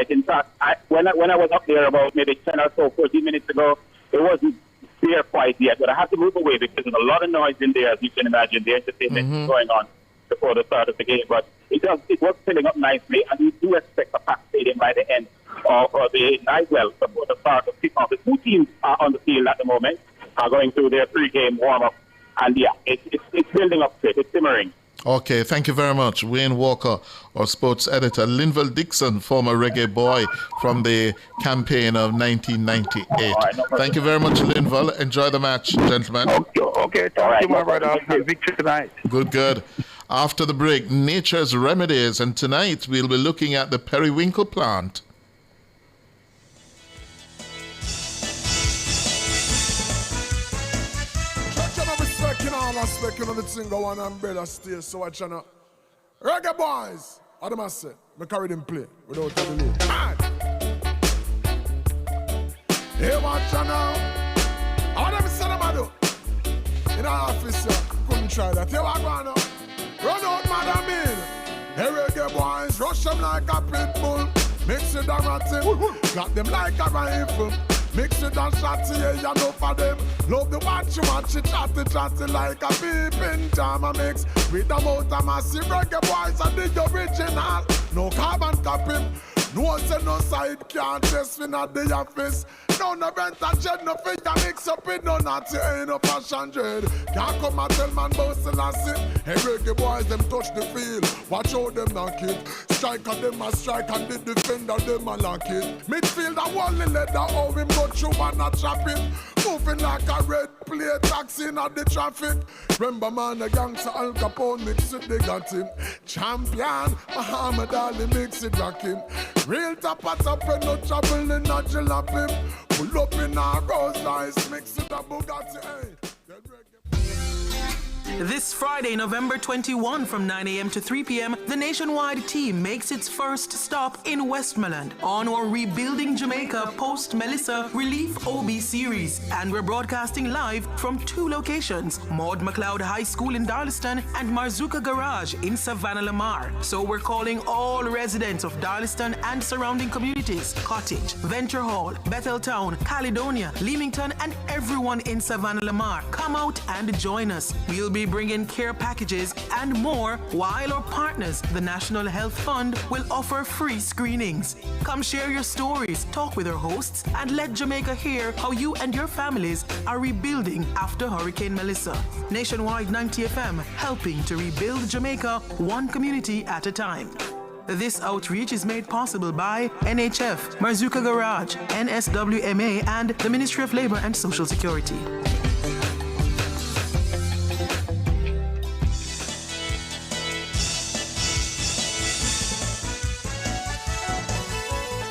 In fact, when I was up there about maybe 10 or so, 14 minutes ago, it wasn't there quite yet. But I had to move away because there's a lot of noise in there, as you can imagine. The entertainment is going on before the start of the game. But it was filling up nicely, and we do expect a packed stadium by the end of the night. Well, before the start of kickoff. The two teams are on the field at the moment, are going through their pre-game warm-up. And yeah, it's building up to it. It's simmering. Okay, thank you very much. Wayne Walker, our sports editor. Linval Dixon, former reggae boy from the campaign of 1998. Thank you very much, Linval. Enjoy the match, gentlemen. Okay, thank you, my brother. Victory tonight. Good. After the break, Nature's Remedies, and tonight we'll be looking at the periwinkle plant. Speaking of the thing, go on and brother stay, so watch out. Reggae boys, what am I say? Me carry them play without a delay. Right. Hey, watch out now. What am I saying about you? In our office, couldn't try that. Hey, what going on? Run out, madam in. Hey, reggae boys, rush them like a pit bull. Mix it and rat him, got them like a rifle. Mix it and shotty, yeah, you know for them. Love the watch chatty like a peeping jam mix. With the motor massive reggae boys and the original. No carbon copy, no say no side can't test me not the office. No rent and jet, no figure mix up with no natty, ain't no fashion dread. Can't come and tell man bout Selassie. Hey reggae boys, them touch the field. Watch how them knock it. Striker them a strike and the defender them a lock it. Midfield a wally leather, how him go through and a trap it. Moving like a red plate, taxi in the traffic. Remember man, the gangster Al Capone mix it, they got him. Champion, Muhammad Ali mix it, rock him. Real top and no trouble in a jalap him. Pull up in our Rolls Royce, mix it a Bugatti, hey. This Friday, November 21 from 9 a.m. to 3 p.m., the Nationwide team makes its first stop in Westmoreland on our Rebuilding Jamaica Post-Melissa Relief OB series. And we're broadcasting live from 2 locations, Maud McLeod High School in Darlaston and Marzuka Garage in Savannah Lamar. So we're calling all residents of Darlaston and surrounding communities, Cottage, Venture Hall, Betheltown, Caledonia, Leamington, and everyone in Savannah Lamar. Come out and join us. We'll be bringing care packages and more, while our partners, the National Health Fund, will offer free screenings. Come share your stories, talk with our hosts, and let Jamaica hear how you and your families are rebuilding after Hurricane Melissa. Nationwide 90 FM, helping to rebuild Jamaica one community at a time. This outreach is made possible by NHF, Marzuka Garage, NSWMA, and the Ministry of Labor and Social Security.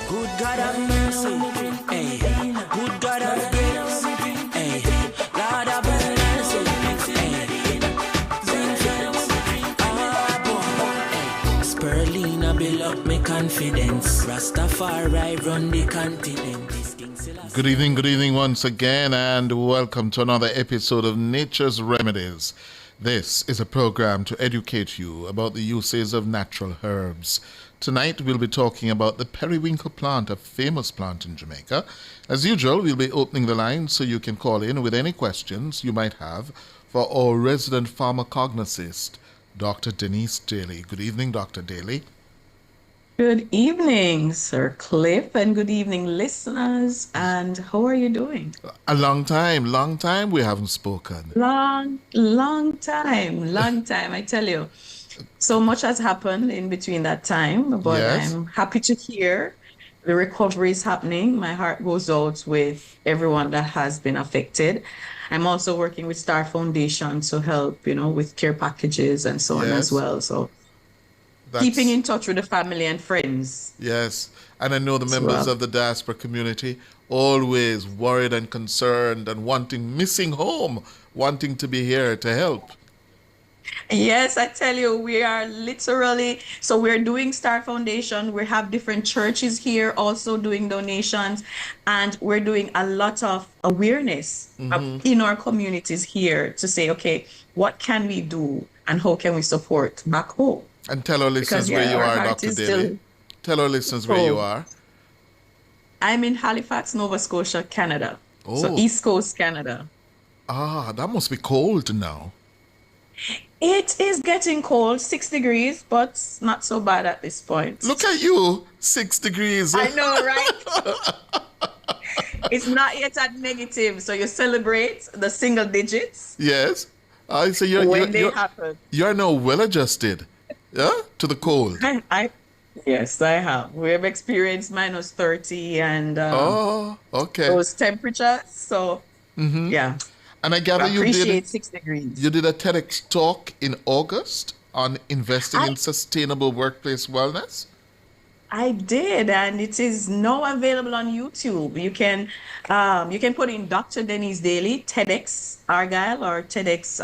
Good God of mercy, hey. Good God of grace, hey. Lord of mercy, hey. Spurlina build up my confidence. Rastafari run the continent. Good evening once again, and welcome to another episode of Nature's Remedies. This is a program to educate you about the uses of natural herbs. Tonight we'll be talking about the periwinkle plant, a famous plant in Jamaica. As usual, we'll be opening the line so you can call in with any questions you might have for our resident pharmacognosist, Dr. Denise Daly. Good evening, Dr. Daly. Good evening, Sir Cliff, and good evening, listeners. And how are you doing? A long time we haven't spoken. Long time, I tell you. So much has happened in between that time, but yes. I'm happy to hear the recovery is happening. My heart goes out with everyone that has been affected. I'm also working with Star Foundation to help, with care packages and so on as well. So keeping in touch with the family and friends. Yes, and I know the members of the diaspora community always worried and concerned and missing home, wanting to be here to help. Yes, I tell you, we are literally, so we're doing Star Foundation. We have different churches here also doing donations, and we're doing a lot of awareness in our communities here to say, okay, what can we do and how can we support back home? And tell our listeners where you are, Dr. Daly. Tell our listeners where you are. I'm in Halifax, Nova Scotia, Canada. So East Coast, Canada. Ah, that must be cold now. It is getting cold, 6 degrees, but not so bad at this point. Look at you, 6 degrees. I know, right? It's not yet at negative, so you celebrate the single digits. Yes. I say you're now well adjusted, to the cold. Yes, I have. We have experienced minus 30 and okay. those temperatures. So yeah. And I gather you appreciate 6 degrees. You did a TEDx talk in August on investing in sustainable workplace wellness. I did, and it is now available on YouTube. You can put in Dr. Denise Daly, TEDx Argyle, or TEDx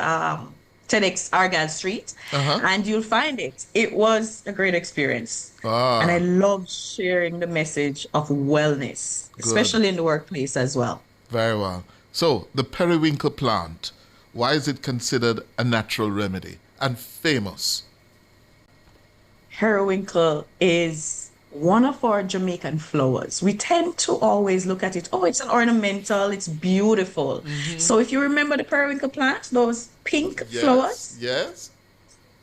Argyle Street, and you'll find it. It was a great experience, and I love sharing the message of wellness, especially in the workplace as well. Very well. So the periwinkle plant, why is it considered a natural remedy and famous? Periwinkle is one of our Jamaican flowers. We tend to always look at it, it's an ornamental, it's beautiful. So if you remember the periwinkle plant, those pink flowers,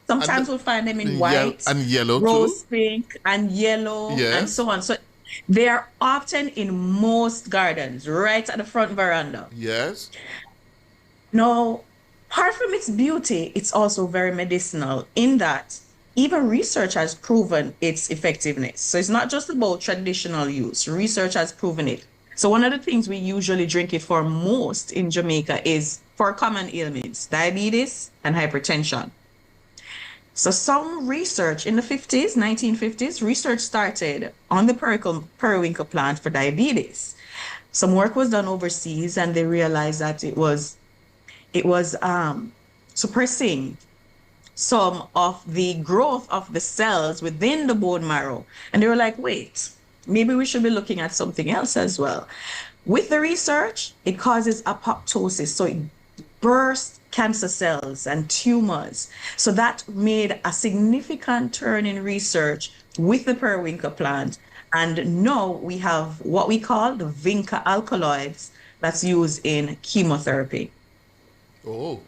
sometimes we'll find them in white and yellow, rose pink and yellow, and so on. So they are often in most gardens, right at the front veranda. Yes. Now, apart from its beauty, it's also very medicinal in that even research has proven its effectiveness. So it's not just about traditional use. Research has proven it. So one of the things we usually drink it for most in Jamaica is for common ailments, diabetes and hypertension. So some research in the 1950s, research started on the periwinkle plant for diabetes. Some work was done overseas, and they realized that it was suppressing some of the growth of the cells within the bone marrow. And they were like, wait, maybe we should be looking at something else as well. With the research, it causes apoptosis. So it bursts cancer cells and tumors. So that made a significant turn in research with the periwinkle plant. And now we have what we call the vinca alkaloids that's used in chemotherapy. Oh.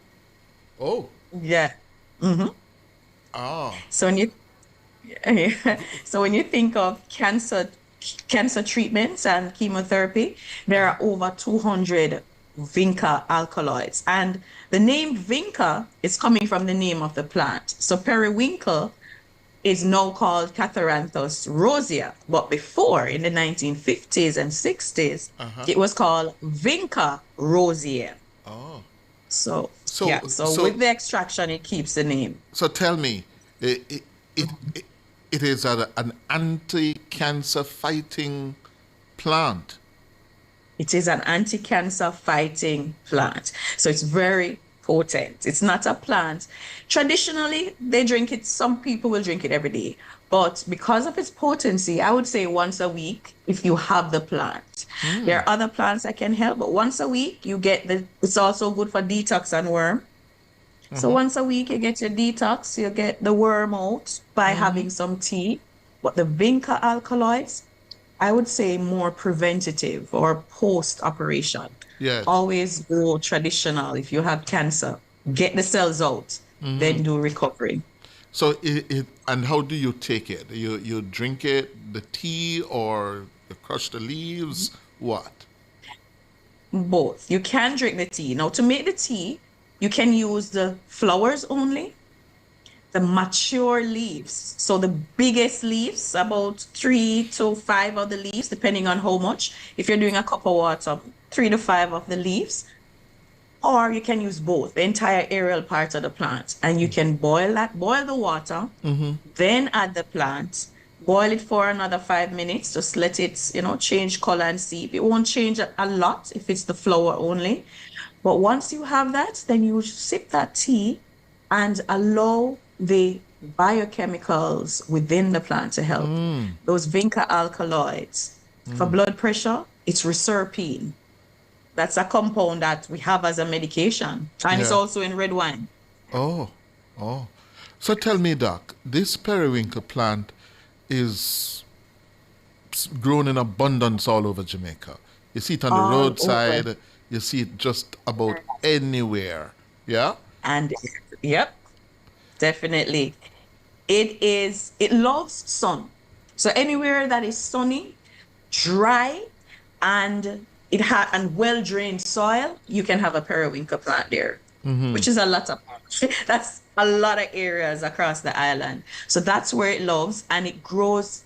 Yeah. So when you think of cancer treatments and chemotherapy, there are over 200 vinca alkaloids, and the name vinca is coming from the name of the plant. So periwinkle is now called Catharanthus rosea, but before, in the 1950s and 60s, it was called Vinca rosea. So with the extraction, it keeps the name. So tell me, it is an anti-cancer fighting plant. It is an anti-cancer fighting plant. So it's very potent. It's not a plant. Traditionally, they drink it. Some people will drink it every day. But because of its potency, I would say once a week if you have the plant. There are other plants that can help, but once a week you get it's also good for detox and worm. So once a week you get your detox, you get the worm out by having some tea. But the vinca alkaloids, I would say more preventative or post-operation. Yes. Always go traditional. If you have cancer, get the cells out, then do recovery. So and how do you take it? You drink it, the tea, or you crush the leaves? What? Both. You can drink the tea. Now, to make the tea, you can use the flowers only, the mature leaves. So the biggest leaves, about 3 to 5 of the leaves, depending on how much. If you're doing a cup of water, 3 to 5 of the leaves. Or you can use both, the entire aerial part of the plant. And you can boil the water, then add the plant, boil it for another 5 minutes, just let it, change color and seep. It won't change a lot if it's the flower only. But once you have that, then you sip that tea and allow the biochemicals within the plant to help. Those vinca alkaloids. For blood pressure, it's reserpine. That's a compound that we have as a medication. And it's also in red wine. Oh. So tell me, Doc, this periwinkle plant is grown in abundance all over Jamaica. You see it on the roadside. You see it just about anywhere. Yeah? And, yep, definitely. It loves sun. So anywhere that is sunny, dry, and well-drained soil, you can have a periwinkle plant there. which is a lot of that's a lot of areas across the island. So that's where it loves, and it grows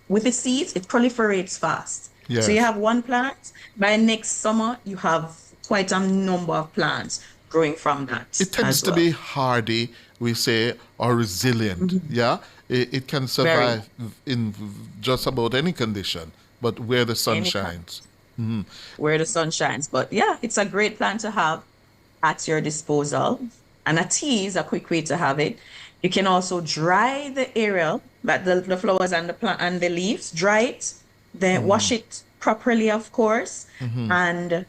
with the seeds. It proliferates fast. Yes. So you have one plant. By next summer, you have quite a number of plants growing from that. It tends to be hardy, we say, or resilient. Yeah, it can survive in just about any condition, but where the sun shines. Where the sun shines. But yeah, it's a great plant to have at your disposal. And a tea is a quick way to have it. You can also dry the area, like the flowers and the plant and the leaves, dry it, then wash it properly, of course, and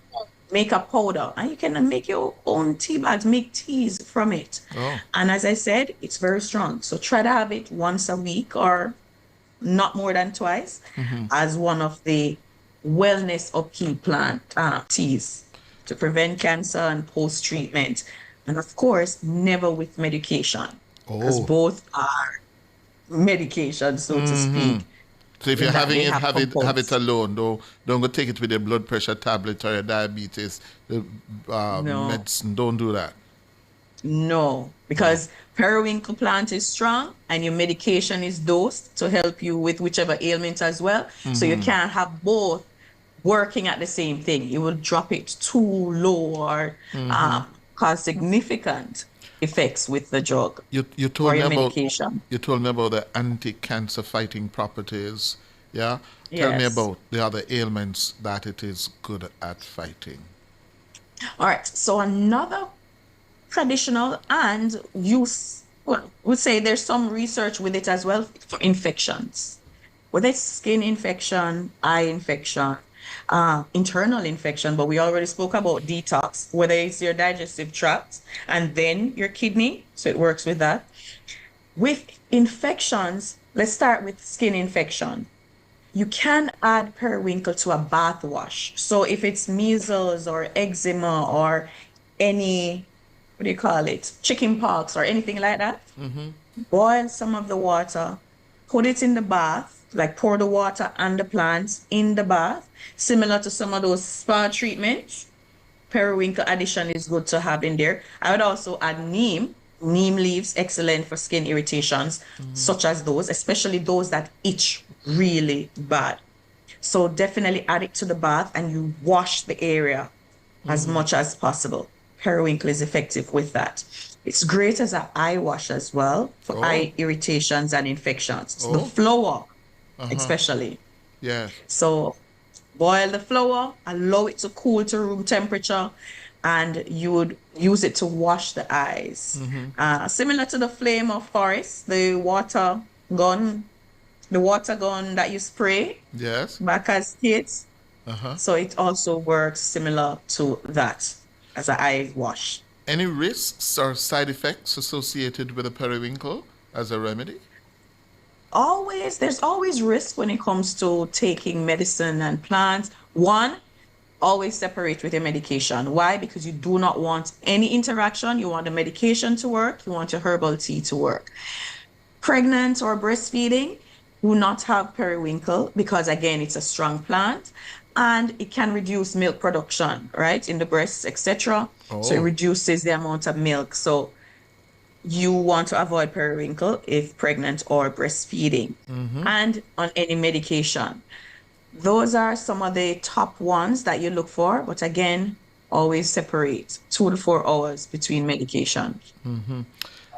make a powder. And you can make your own tea bags, make teas from it. And as I said, it's very strong. So try to have it once a week or not more than twice as one of the wellness upkeep plant teas to prevent cancer and post-treatment. And of course, never with medication, because both are medication, so to speak. So if you're having it, have it alone. Don't go take it with your blood pressure tablet or your diabetes medicine. Don't do that. No, because periwinkle plant is strong and your medication is dosed to help you with whichever ailment as well. So you can't have both working at the same thing. You will drop it too low or cause significant effects with the drug. You told me about medication. You told me about the anti-cancer fighting properties. Yeah. Tell me about the other ailments that it is good at fighting. All right. So another traditional and use, well, would say there's some research with it as well for infections, whether it's skin infection, eye infection, internal infection, but we already spoke about detox, whether it's your digestive tract and then your kidney, so it works with that. With infections, let's start with skin infection. You can add periwinkle to a bath wash. So if it's measles or eczema or any, what do you call it, chicken pox or anything like that, boil some of the water, put it in the bath, like pour the water and the plants in the bath, similar to some of those spa treatments. Periwinkle addition is good to have in there. I would also add neem. Neem leaves, excellent for skin irritations, such as those, especially those that itch really bad. So definitely add it to the bath and you wash the area as much as possible. Periwinkle is effective with that. It's great as an eye wash as well for eye irritations and infections. The flower, especially. Yeah. So boil the flower, allow it to cool to room temperature, and you would use it to wash the eyes. Similar to the flame of forest, the water gun that you spray back as kids. So it also works similar to that as an eye wash. Any risks or side effects associated with a periwinkle as a remedy? There's always risk when it comes to taking medicine and plants. One, always separate with your medication. Why? Because you do not want any interaction. You want the medication to work. You want your herbal tea to work. Pregnant or breastfeeding, do not have periwinkle because, again, it's a strong plant and it can reduce milk production, right, in the breasts, etc. So it reduces the amount of milk. So you want to avoid periwinkle if pregnant or breastfeeding and on any medication. Those are some of the top ones that you look for. But again, always separate 2 to 4 hours between medication.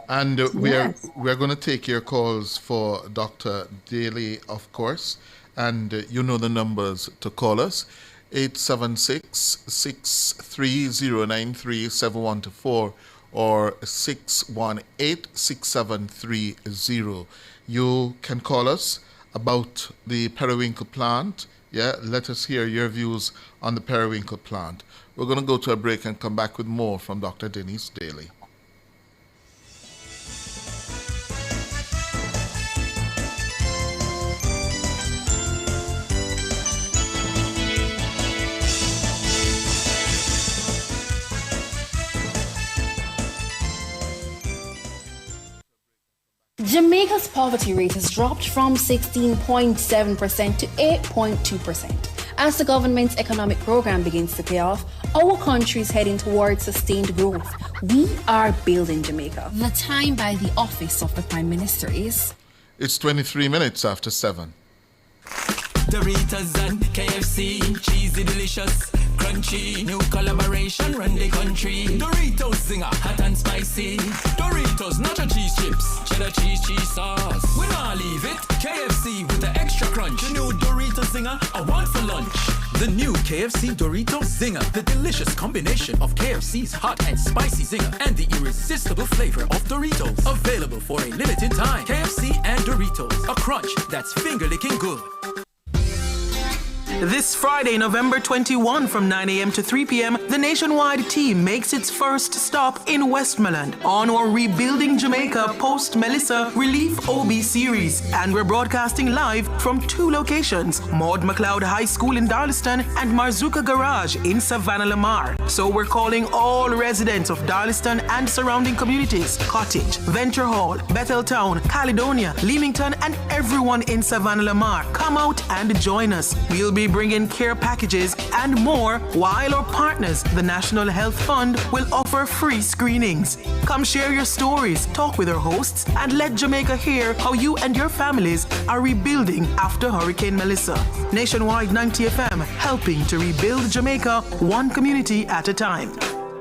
And we're going to take your calls for Dr. Daly, of course. And you know the numbers to call us. 876-630-937124 or 618-6730. You can call us about the periwinkle plant. Yeah, let us hear your views on the periwinkle plant. We're going to go to a break and come back with more from Dr. Denise Daly. Jamaica's poverty rate has dropped from 16.7% to 8.2%. As the government's economic program begins to pay off, our country is heading towards sustained growth. We are building Jamaica. The time by the office of the Prime Minister is... It's 23 minutes after 7. Doritos and KFC, cheesy, delicious, crunchy, new collaboration, run the country. Doritos Zinger, hot and spicy. Doritos nacho cheese chips, cheddar cheese sauce. We not leave it. KFC with the extra crunch. The new Doritos Zinger, I want for lunch. The new KFC Doritos Zinger, the delicious combination of KFC's hot and spicy zinger and the irresistible flavor of Doritos. Available for a limited time. KFC and Doritos, a crunch that's finger-licking good. This Friday, November 21 from 9 a.m. to 3 p.m., the Nationwide team makes its first stop in Westmoreland on our Rebuilding Jamaica Post-Melissa Relief OB series. And we're broadcasting live from 2 locations, Maud McLeod High School in Darlaston and Marzuka Garage in Savannah Lamar. So we're calling all residents of Darlaston and surrounding communities, Cottage, Venture Hall, Betheltown, Caledonia, Leamington, and everyone in Savannah Lamar. Come out and join us. We'll be bringing care packages and more, while our partners, the National Health Fund, will offer free screenings. Come share your stories, talk with our hosts, and let Jamaica hear how you and your families are rebuilding after Hurricane Melissa. Nationwide 90 FM, helping to rebuild Jamaica one community at a time.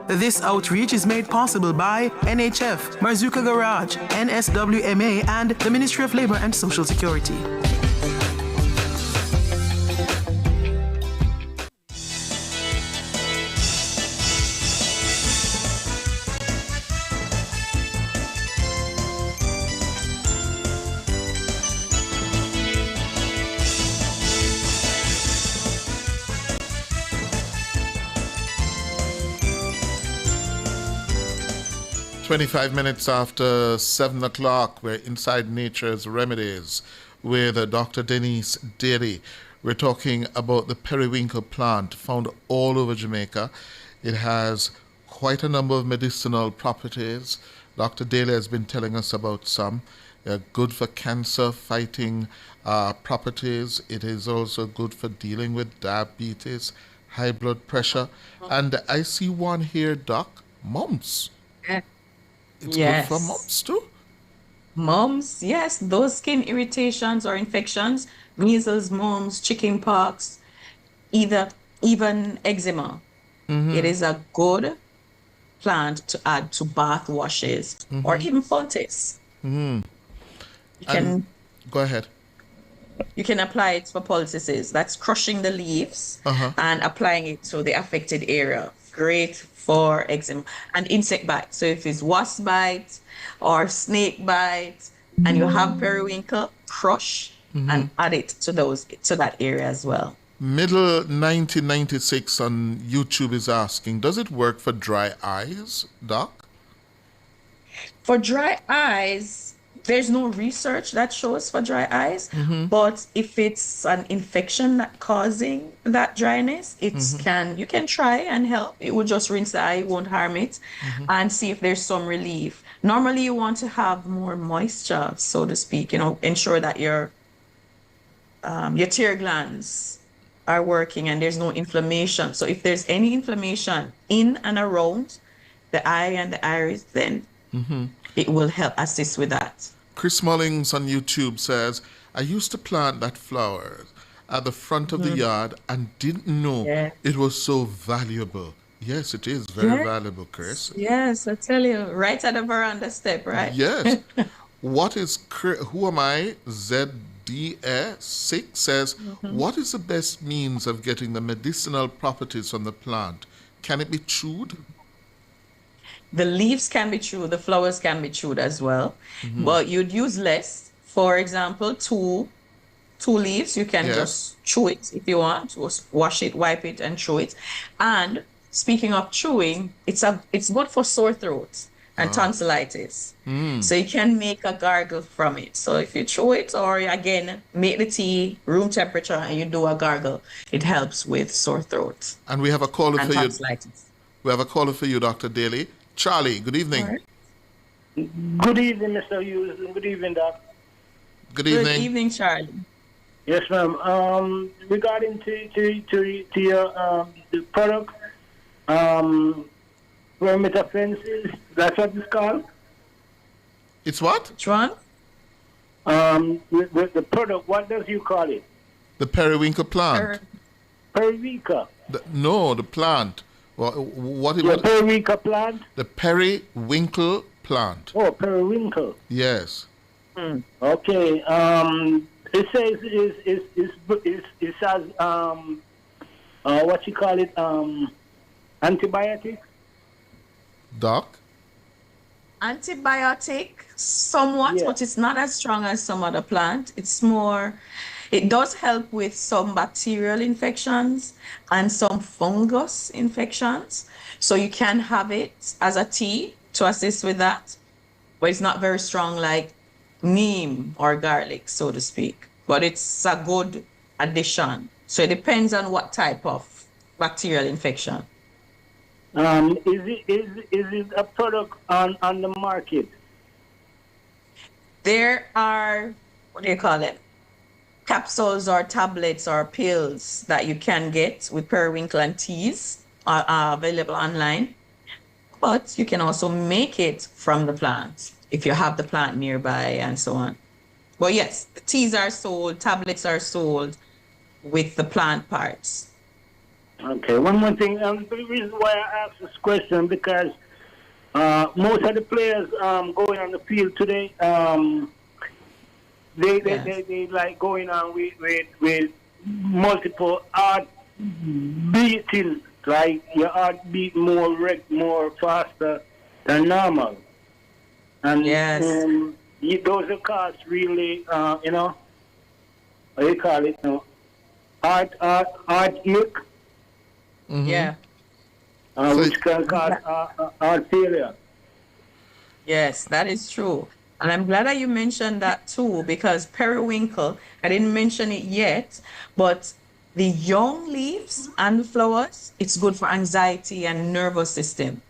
This outreach is made possible by NHF, Marzuka Garage, NSWMA, and the Ministry of Labor and Social Security. "25 minutes after 7 o'clock, we're inside Nature's Remedies with Dr. Denise Daly. We're talking about the periwinkle plant found all over Jamaica. It has quite a number of medicinal properties. Dr. Daly has been telling us about some. They're good for cancer fighting properties. It is also good for dealing with diabetes, high blood pressure. And I see one here, Doc, mumps. It's good for mumps too? Mumps, yes. Those skin irritations or infections, measles, mumps, chicken pox, even eczema. It is a good plant to add to bath washes or even poultice. You can go ahead. You can apply it for poultices. That's crushing the leaves and applying it to the affected area. Great for eczema and insect bite. So if it's wasp bite or snake bite and you have periwinkle, crush and add it to that area as well. Middle 1996 on YouTube is asking, does it work for dry eyes, Doc? For dry eyes, there's no research that shows for dry eyes, but if it's an infection that causing that dryness, you can try and help. It will just rinse the eye, it won't harm it, and see if there's some relief. Normally, you want to have more moisture, so to speak. Ensure that your tear glands are working and there's no inflammation. So if there's any inflammation in and around the eye and the iris, then it will help assist with that. Chris Mullings on YouTube says, I used to plant that flower at the front of the yard and didn't know it was so valuable. Yes, it is very valuable, Chris. Yes, I tell you, right at the veranda step, right? Yes. Who am I? ZDS6 says, what is the best means of getting the medicinal properties from the plant? Can it be chewed? The leaves can be chewed, the flowers can be chewed as well, but you'd use less. For example, two leaves, you can just chew it if you want. Just wash it, wipe it, and chew it. And speaking of chewing, it's good for sore throat and tonsillitis. So you can make a gargle from it. So if you chew it, or again, make the tea room temperature and you do a gargle, it helps with sore throat. And we have a caller for you. Tonsillitis. We have a caller for you, Dr. Daly. Charlie, good evening. Right. Good evening, Mr. Hughes. Good evening, Doc. Good evening. Good evening, Charlie. Yes, ma'am. Regarding to your the product, perimeter fences, that's what it's called? It's what? Which one? The product, what does you call it? The periwinkle plant. Periwinkle. No, the plant. What? Periwinkle plant? The periwinkle plant. Oh, periwinkle. Yes. Okay. It says it says what you call it, antibiotic. Doc. Antibiotic, somewhat, but it's not as strong as some other plant. It's more. It does help with some bacterial infections and some fungus infections. So you can have it as a tea to assist with that, but it's not very strong like neem or garlic, so to speak. But it's a good addition. So it depends on what type of bacterial infection. Is it a product on the market? There are, what do you call it? Capsules or tablets or pills that you can get with periwinkle and teas are available online. But you can also make it from the plant if you have the plant nearby and so on. But yes, the teas are sold, tablets are sold with the plant parts. Okay, one more thing. The reason why I asked this question because most of the players going on the field today, they like going on with multiple heart beating, like your heart beat more faster than normal, and those are caused really, what do you call it? Heart ache. Yeah. Which can cause heart failure. Yes, that is true. And I'm glad that you mentioned that too, because periwinkle, I didn't mention it yet, but the young leaves and the flowers, it's good for anxiety and nervous system.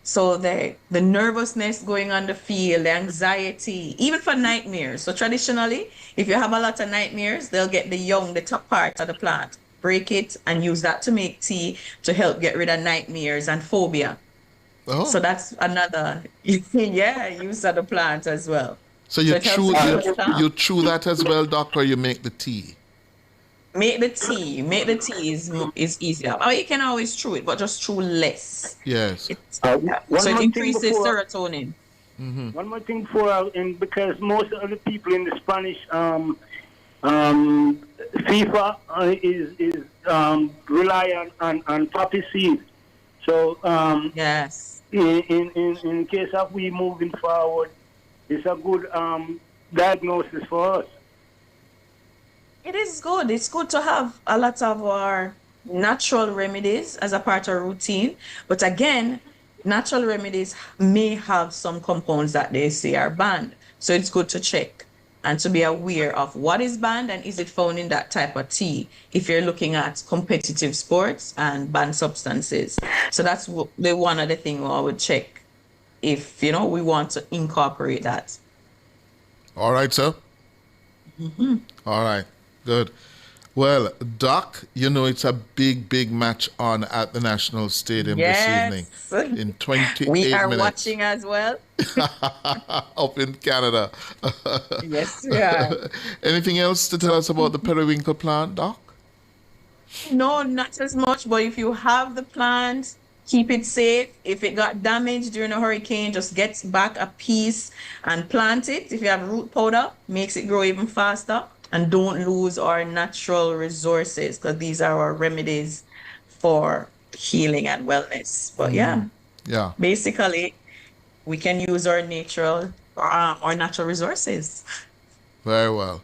So the nervousness going on the field, the anxiety, even for nightmares. So traditionally, if you have a lot of nightmares, they'll get the top part of the plant, break it, and use that to make tea to help get rid of nightmares and phobia. Oh. So that's another, use of the plant as well. So you chew that as well, doctor, or you make the tea? Make the tea. Make the tea is easier. Oh, you can always chew it, but just chew less. Yes. So it increases serotonin. Mm-hmm. One more thing because most of the people in the Spanish FIFA is rely on poppy seed. So yes, in case of we moving forward, it's a good diagnosis for us. It is good. It's good to have a lot of our natural remedies as a part of routine. But again, natural remedies may have some compounds that they say are banned. So it's good to check and to be aware of what is banned and is it found in that type of tea if you're looking at competitive sports and banned substances. So that's one of the things I would check if, we want to incorporate that. All right, sir. Mm-hmm. All right. Good. Well, Doc, it's a big match on at the National Stadium this evening in 28 minutes. We are watching as well. Up in Canada. Yes, we are. Anything else to tell us about the periwinkle plant, Doc? No, not as much, but if you have the plant, keep it safe. If it got damaged during a hurricane, just get back a piece and plant it. If you have root powder, makes it grow even faster. And don't lose our natural resources because these are our remedies for healing and wellness. But basically, we can use our natural resources. Very well.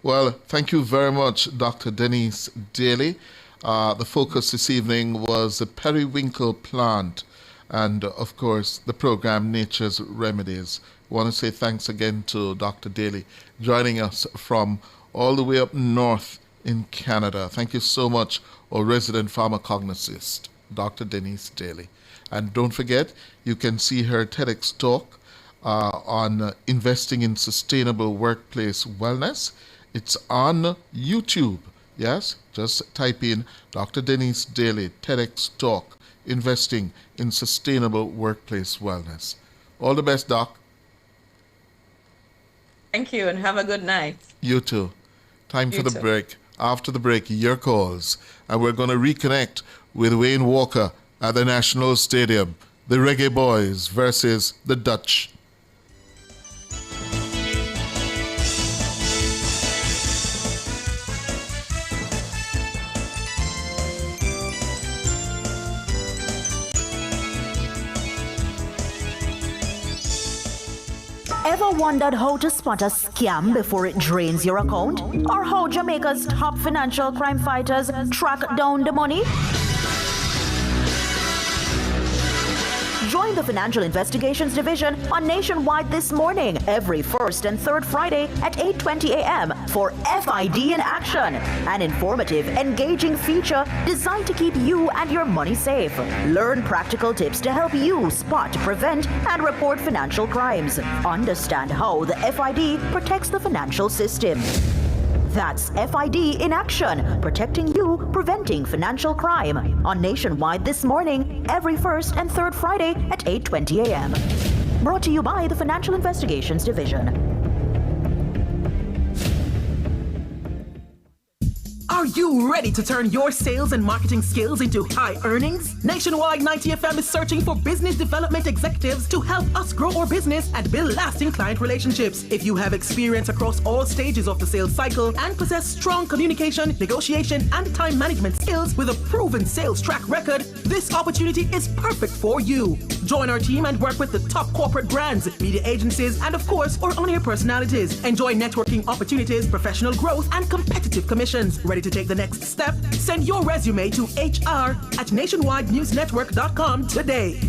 Well, thank you very much, Dr. Denise Daly. The focus this evening was the periwinkle plant and, of course, the program Nature's Remedies. I want to say thanks again to Dr. Daly joining us from all the way up north in Canada. Thank you so much, our resident pharmacognosist, Dr. Denise Daly. And don't forget, you can see her TEDx talk on investing in sustainable workplace wellness. It's on YouTube. Yes, just type in Dr. Denise Daly TEDx Talk, Investing in Sustainable Workplace Wellness. All the best, Doc. Thank you, and have a good night. You too. Time for You the too. break. After the break, your calls. And we're going to reconnect with Wayne Walker at the National Stadium. The Reggae Boys versus the Dutch. Ever wondered how to spot a scam before it drains your account? Or how Jamaica's top financial crime fighters track down the money? Join the Financial Investigations Division on Nationwide this morning, every first and third Friday at 8:20 a.m. for FID in Action, an informative, engaging feature designed to keep you and your money safe. Learn practical tips to help you spot, prevent, and report financial crimes. Understand how the FID protects the financial system. That's FID in Action, protecting you, preventing financial crime. On Nationwide this morning, every first and third Friday at 8:20 a.m. Brought to you by the Financial Investigations Division. Are you ready to turn your sales and marketing skills into high earnings? Nationwide 90 FM is searching for business development executives to help us grow our business and build lasting client relationships. If you have experience across all stages of the sales cycle and possess strong communication, negotiation, and time management skills with a proven sales track record, this opportunity is perfect for you. Join our team and work with the top corporate brands, media agencies, and of course, our on-air personalities. Enjoy networking opportunities, professional growth, and competitive commissions. Ready to take the next step? Send your resume to hr@nationwidenewsnetwork.com today.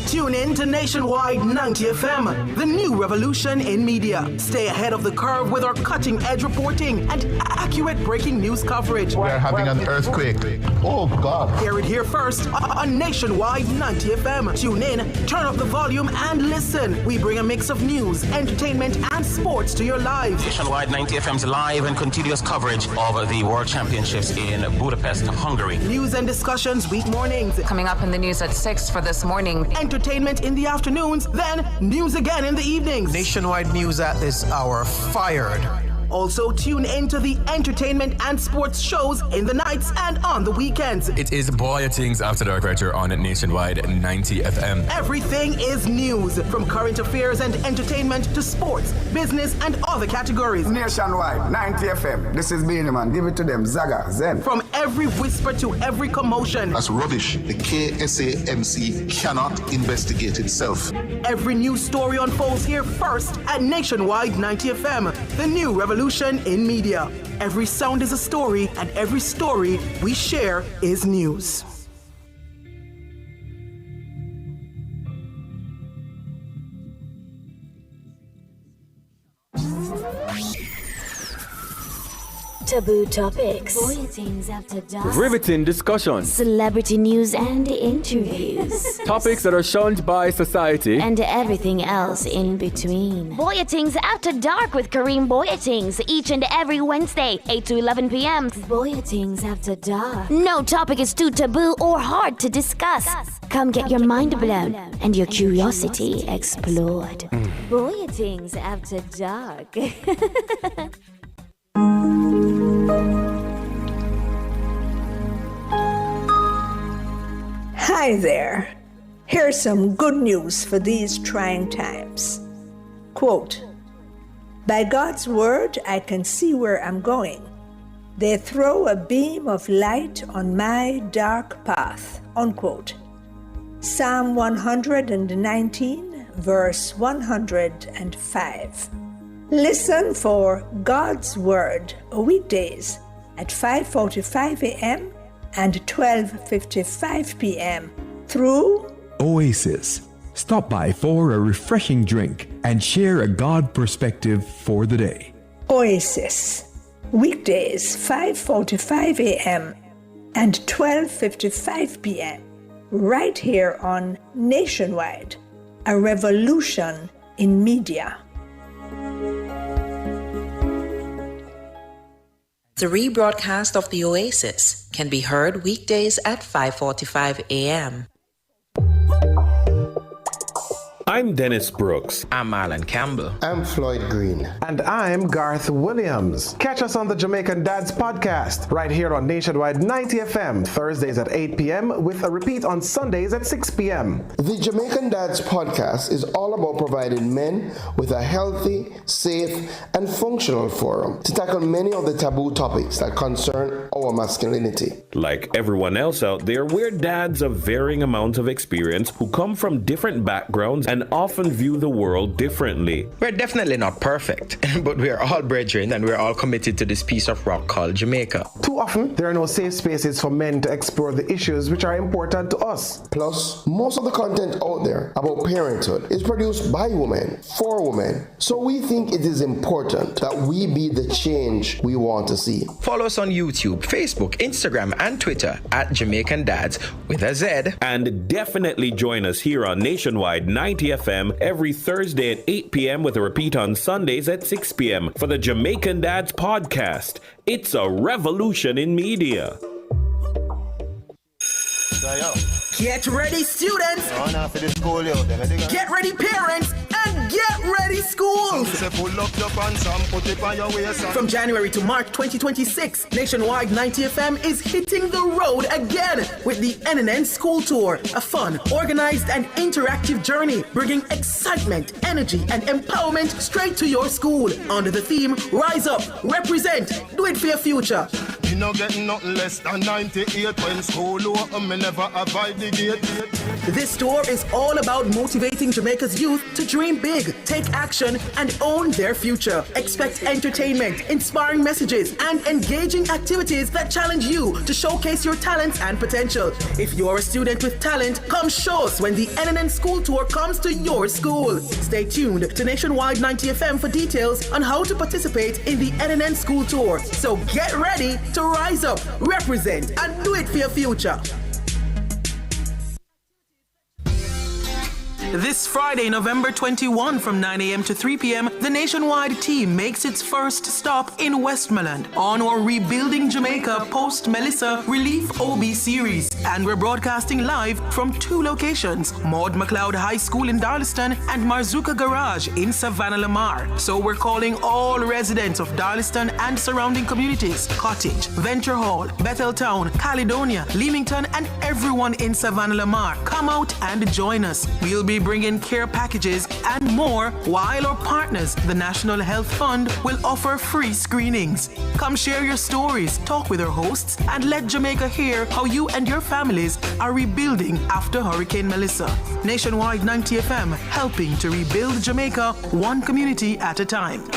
Tune in to Nationwide 90 FM, the new revolution in media. Stay ahead of the curve with our cutting-edge reporting and accurate breaking news coverage. We're having an earthquake. Oh, God. Hear it here first on Nationwide 90 FM. Tune in, turn up the volume, and listen. We bring a mix of news, entertainment, and sports to your lives. Nationwide 90 FM's live and continuous coverage of the World Championships in Budapest, Hungary. News and discussions week mornings. Coming up in the news at 6 for this morning. Entertainment in the afternoons, then news again in the evenings. Nationwide news at this hour, fired. Also tune into the entertainment and sports shows in the nights and on the weekends. It is Boy Things After Dark right here on Nationwide 90 FM. Everything is news, from current affairs and entertainment to sports, business, and other categories. Nationwide 90 FM. This is Beanie Man. Give it to them. Zaga, Zen. From every whisper to every commotion. That's rubbish. The KSAMC cannot investigate itself. Every news story unfolds here first at Nationwide 90 FM, the new revolution in media. Every sound is a story, and every story we share is news. Taboo topics. Boy Things After Dark. Riveting discussions. Celebrity news and interviews. Topics that are shunned by society. And everything else in between. Boyatings After Dark with Kareem Boyatings each and every Wednesday, 8 to 11 p.m. Boyatings After Dark. No topic is too taboo or hard to discuss. Come get your mind blown and your curiosity explored. Boyatings After Dark. Hi there. Here's some good news for these trying times. Quote, "By God's word, I can see where I'm going. They throw a beam of light on my dark path." Unquote. Psalm 119, verse 105. Listen for God's Word weekdays at 5:45 a.m. and 12:55 p.m. through Oasis. Stop by for a refreshing drink and share a God perspective for the day. Oasis. Weekdays 5:45 a.m. and 12:55 p.m. right here on Nationwide, a revolution in media. The rebroadcast of The Oasis can be heard weekdays at 5:45 a.m. I'm Dennis Brooks. I'm Marlon Campbell. I'm Floyd Green. And I'm Garth Williams. Catch us on the Jamaican Dads podcast right here on Nationwide 90 FM, Thursdays at 8 p.m. with a repeat on Sundays at 6 p.m. The Jamaican Dads podcast is all about providing men with a healthy, safe, and functional forum to tackle many of the taboo topics that concern our masculinity. Like everyone else out there, we're dads of varying amounts of experience who come from different backgrounds and often view the world differently. We're definitely not perfect, but we're all brethren and we're all committed to this piece of rock called Jamaica. Too often, there are no safe spaces for men to explore the issues which are important to us. Plus, most of the content out there about parenthood is produced by women, for women. So we think it is important that we be the change we want to see. Follow us on YouTube, Facebook, Instagram, and Twitter at Jamaican Dads with a Z. And definitely join us here on Nationwide 90 FM every Thursday at 8 p.m. with a repeat on Sundays at 6 p.m. for the Jamaican Dads podcast. It's a revolution in media. Get ready, students! Get ready, parents! And get ready, schools! From January to March 2026, Nationwide 90 FM is hitting the road again with the NNN School Tour, a fun, organized, and interactive journey bringing excitement, energy, and empowerment straight to your school under the theme Rise Up, Represent, Do It for Your Future. You know getting nothing less than 98 when school over, me never avoid the gate. This tour is all about motivating Jamaica's youth to dream big, take action, and own their future. Expect entertainment, inspiring messages, and engaging activities that challenge you to showcase your talents and potential. If you're a student with talent, come show us when the NNN School Tour comes to your school. Stay tuned to Nationwide 90 FM for details on how to participate in the NNN School Tour. So get ready to rise up, represent, and do it for your future. This Friday, November 21, from 9 a.m. to 3 p.m., the Nationwide team makes its first stop in Westmoreland on our Rebuilding Jamaica Post-Melissa Relief OB series. And we're broadcasting live from 2 locations, Maud McLeod High School in Darlaston and Marzuka Garage in Savannah Lamar. So we're calling all residents of Darlaston and surrounding communities, Cottage, Venture Hall, Betheltown, Caledonia, Leamington, and everyone in Savannah Lamar. Come out and join us. We'll be bringing care packages and more, while our partners, the National Health Fund, will offer free screenings. Come share your stories, talk with our hosts, and let Jamaica hear how you and your families are rebuilding after Hurricane Melissa. Nationwide 90 FM, helping to rebuild Jamaica one community at a time.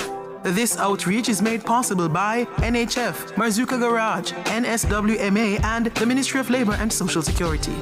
This outreach is made possible by NHF, Marzuka Garage, NSWMA, and the Ministry of Labor and Social Security.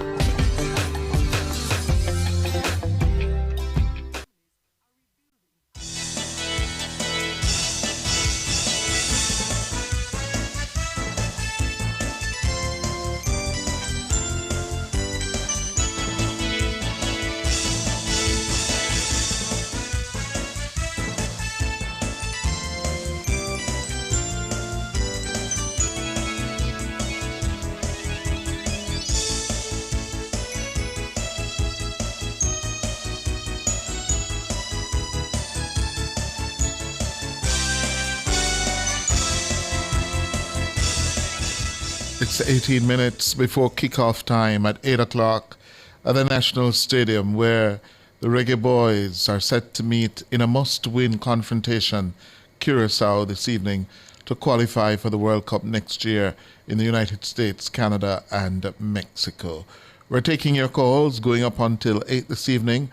It's 18 minutes before kickoff time at 8 o'clock at the National Stadium, where the Reggae Boys are set to meet in a must-win confrontation, Curaçao, this evening to qualify for the World Cup next year in the United States, Canada, and Mexico. We're taking your calls going up until 8 this evening.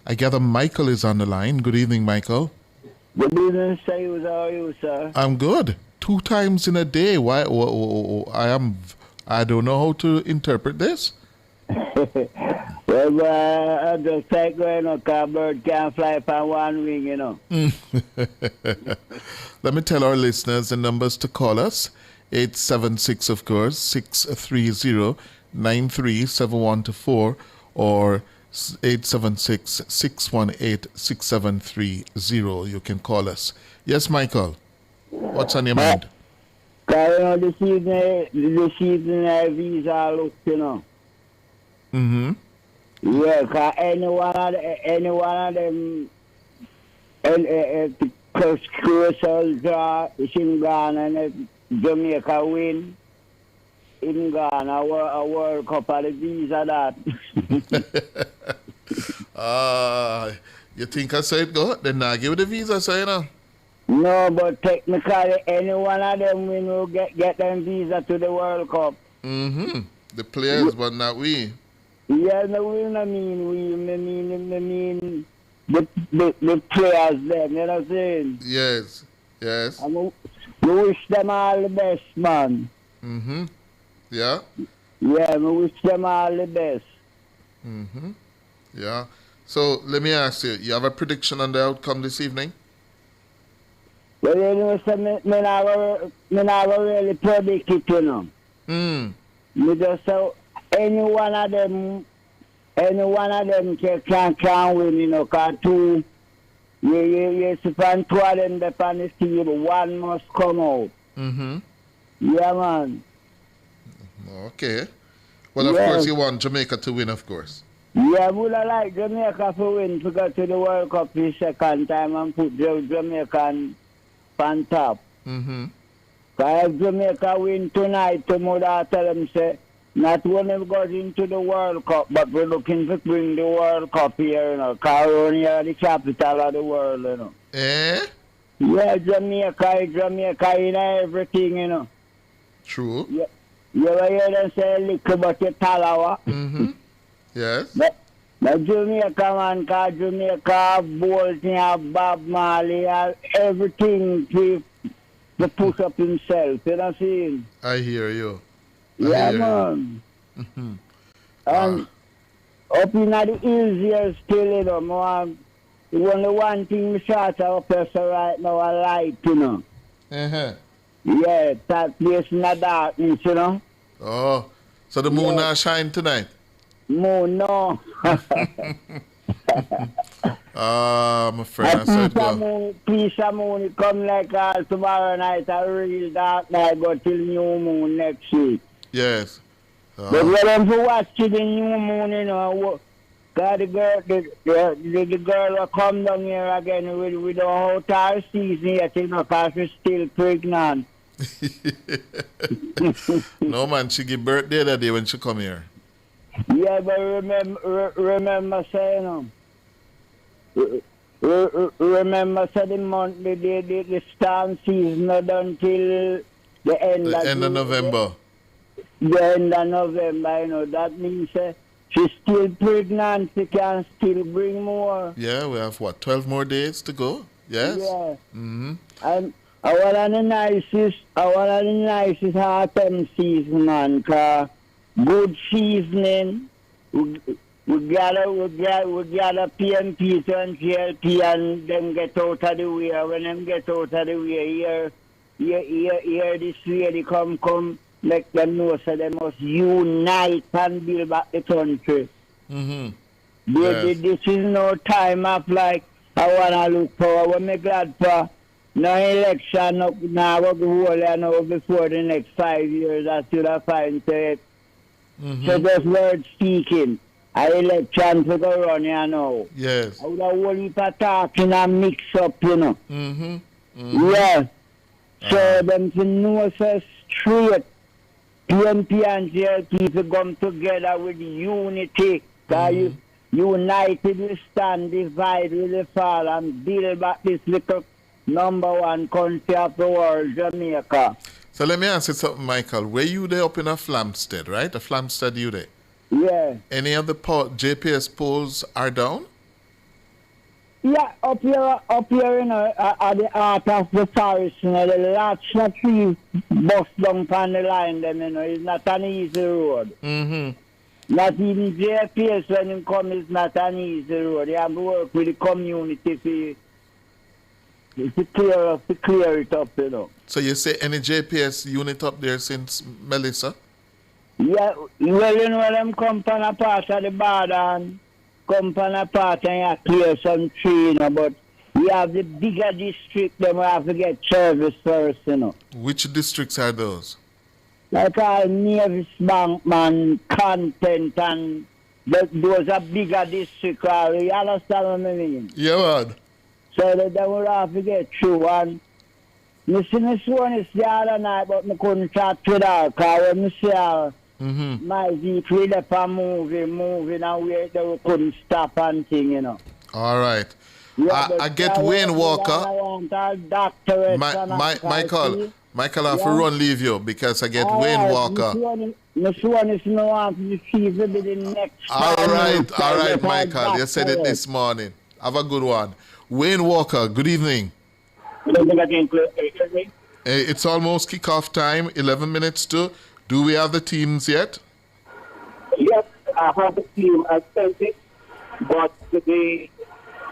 I gather Michael is on the line. Good evening, Michael. Good evening, Sayus. How are you, sir? I'm good. 2 times in a day. Why? I don't know how to interpret this. Well, I just take going on, because bird can't fly upon one wing, you know. Let me tell our listeners the numbers to call us. 876, of course, 630-937124 or 876-618-6730. You can call us. Yes, Michael. What's on your mind? Because, you know, the season visa look, you know. Mm-hmm. Yeah, because any one of them, Crucial draw is in Ghana and Jamaica win in Ghana, a World Cup of the visa that. You think I said go? Then I give the visa, so you know. No, but technically, any one of them will get them visa to the World Cup. Mm-hmm. The players, but not we. Yeah, no, we mean the players then, you know what I'm saying? Yes, yes. We wish them all the best, man. Mm-hmm. Yeah? Yeah, we wish them all the best. Mm-hmm. Yeah. So, let me ask you, you have a prediction on the outcome this evening? Well, you know, so me never really predict it, you know. Me just say, any one of them can win, you know, because two, you find two of them that on the table, one must come out. Mm-hmm. Yeah, man. Okay. Well, of course, you want Jamaica to win, of course. Yeah, I would like Jamaica to win to go to the World Cup the second time and put Jamaica on top. Mm-hmm. Because if Jamaica win tonight, tomorrow I tell them, say, not only goes into the World Cup, but we're looking to bring the World Cup here, you know, because we're only the capital of the world, you know. Eh? Yeah, Jamaica in everything, you know. True. Yeah. You ever hear them say little but you talawa? Mm-hmm. Yes. But Jamaica, man, because Jamaica, Bolton, Bob Marley, everything to push up himself, you know what I'm saying? I hear you. Yeah, man. Mm-hmm. And up in the hills here still, you know, man, the only one thing we shot up here right now, a light, you know. Uh-huh. Yeah, that place in the darkness, you know. Oh, so the moon not shine tonight? Moon, no. My friend, I said go. Piece of moon, it come like tomorrow night, a real dark night, go till new moon next week. Yes. But we're going to watch the new moon, you know. Because the girl will come down here again with the whole entire season yet, you know, because she's still pregnant. No, man, she give birthday that day when she come here. Yeah, but remember saying, remember saying the month, the storm season not until the end of November. The end of November, you know, that means she's still pregnant, she can still bring more. Yeah, we have 12 more days to go? Yes? Yeah. Mm-hmm. And one of the nicest autumn season, man, because good seasoning, we gather PMP and GLP and them get out of the way. When them get out of the way, here this way they come, make them know so they must unite and build back the country. Mm-hmm. This is no time of like, I want to look for, when me glad for, no election, now the whole year before the next 5 years, I still have find it. Mm-hmm. So just word speaking, I election to go run here now. Yes. I would have whole heap of talking and mix up, you know. Mm-hmm. Mm-hmm. Yeah. So them to know so straight, PNP and GLP to come together with unity. Because united we stand, divide we fall, and build back this little #1 country of the world, Jamaica. So let me ask you something, Michael. Were you there up in a Flamstead, right? A Flamstead you there? Yeah. Any of the JPS polls are down? Yeah, up here, you know, at the heart of the forest, you know, the lots of trees bust down on the line, them, you know, it's not an easy road. Mm-hmm. Not even JPS when you come, it's not an easy road. You have to work with the community to clear it up, you know. So you say any JPS unit up there since Melissa? Yeah, well, you know, them come from a part of the border and come from a part and you clear some tree, you know, but We have the bigger district, then we have to get service first, you know. Which districts are those? Like Nevis Bankman, Content, and those are bigger districts. You understand what I mean? Yeah, man. So that they will have to get through. And I see this one is the other night, but I couldn't chat with her because when I see her, my vehicle left and moving, and we couldn't stop and thing, you know. All right. I get Wayne Walker. Michael, I have to run leave you because I get Wayne Walker. All right, Michael. You said it this morning. Have a good one. Wayne Walker, good evening. Good evening again, it's almost kickoff time, 11 minutes to. Do we have the teams yet? Yes, I have the team. I sent it, but today,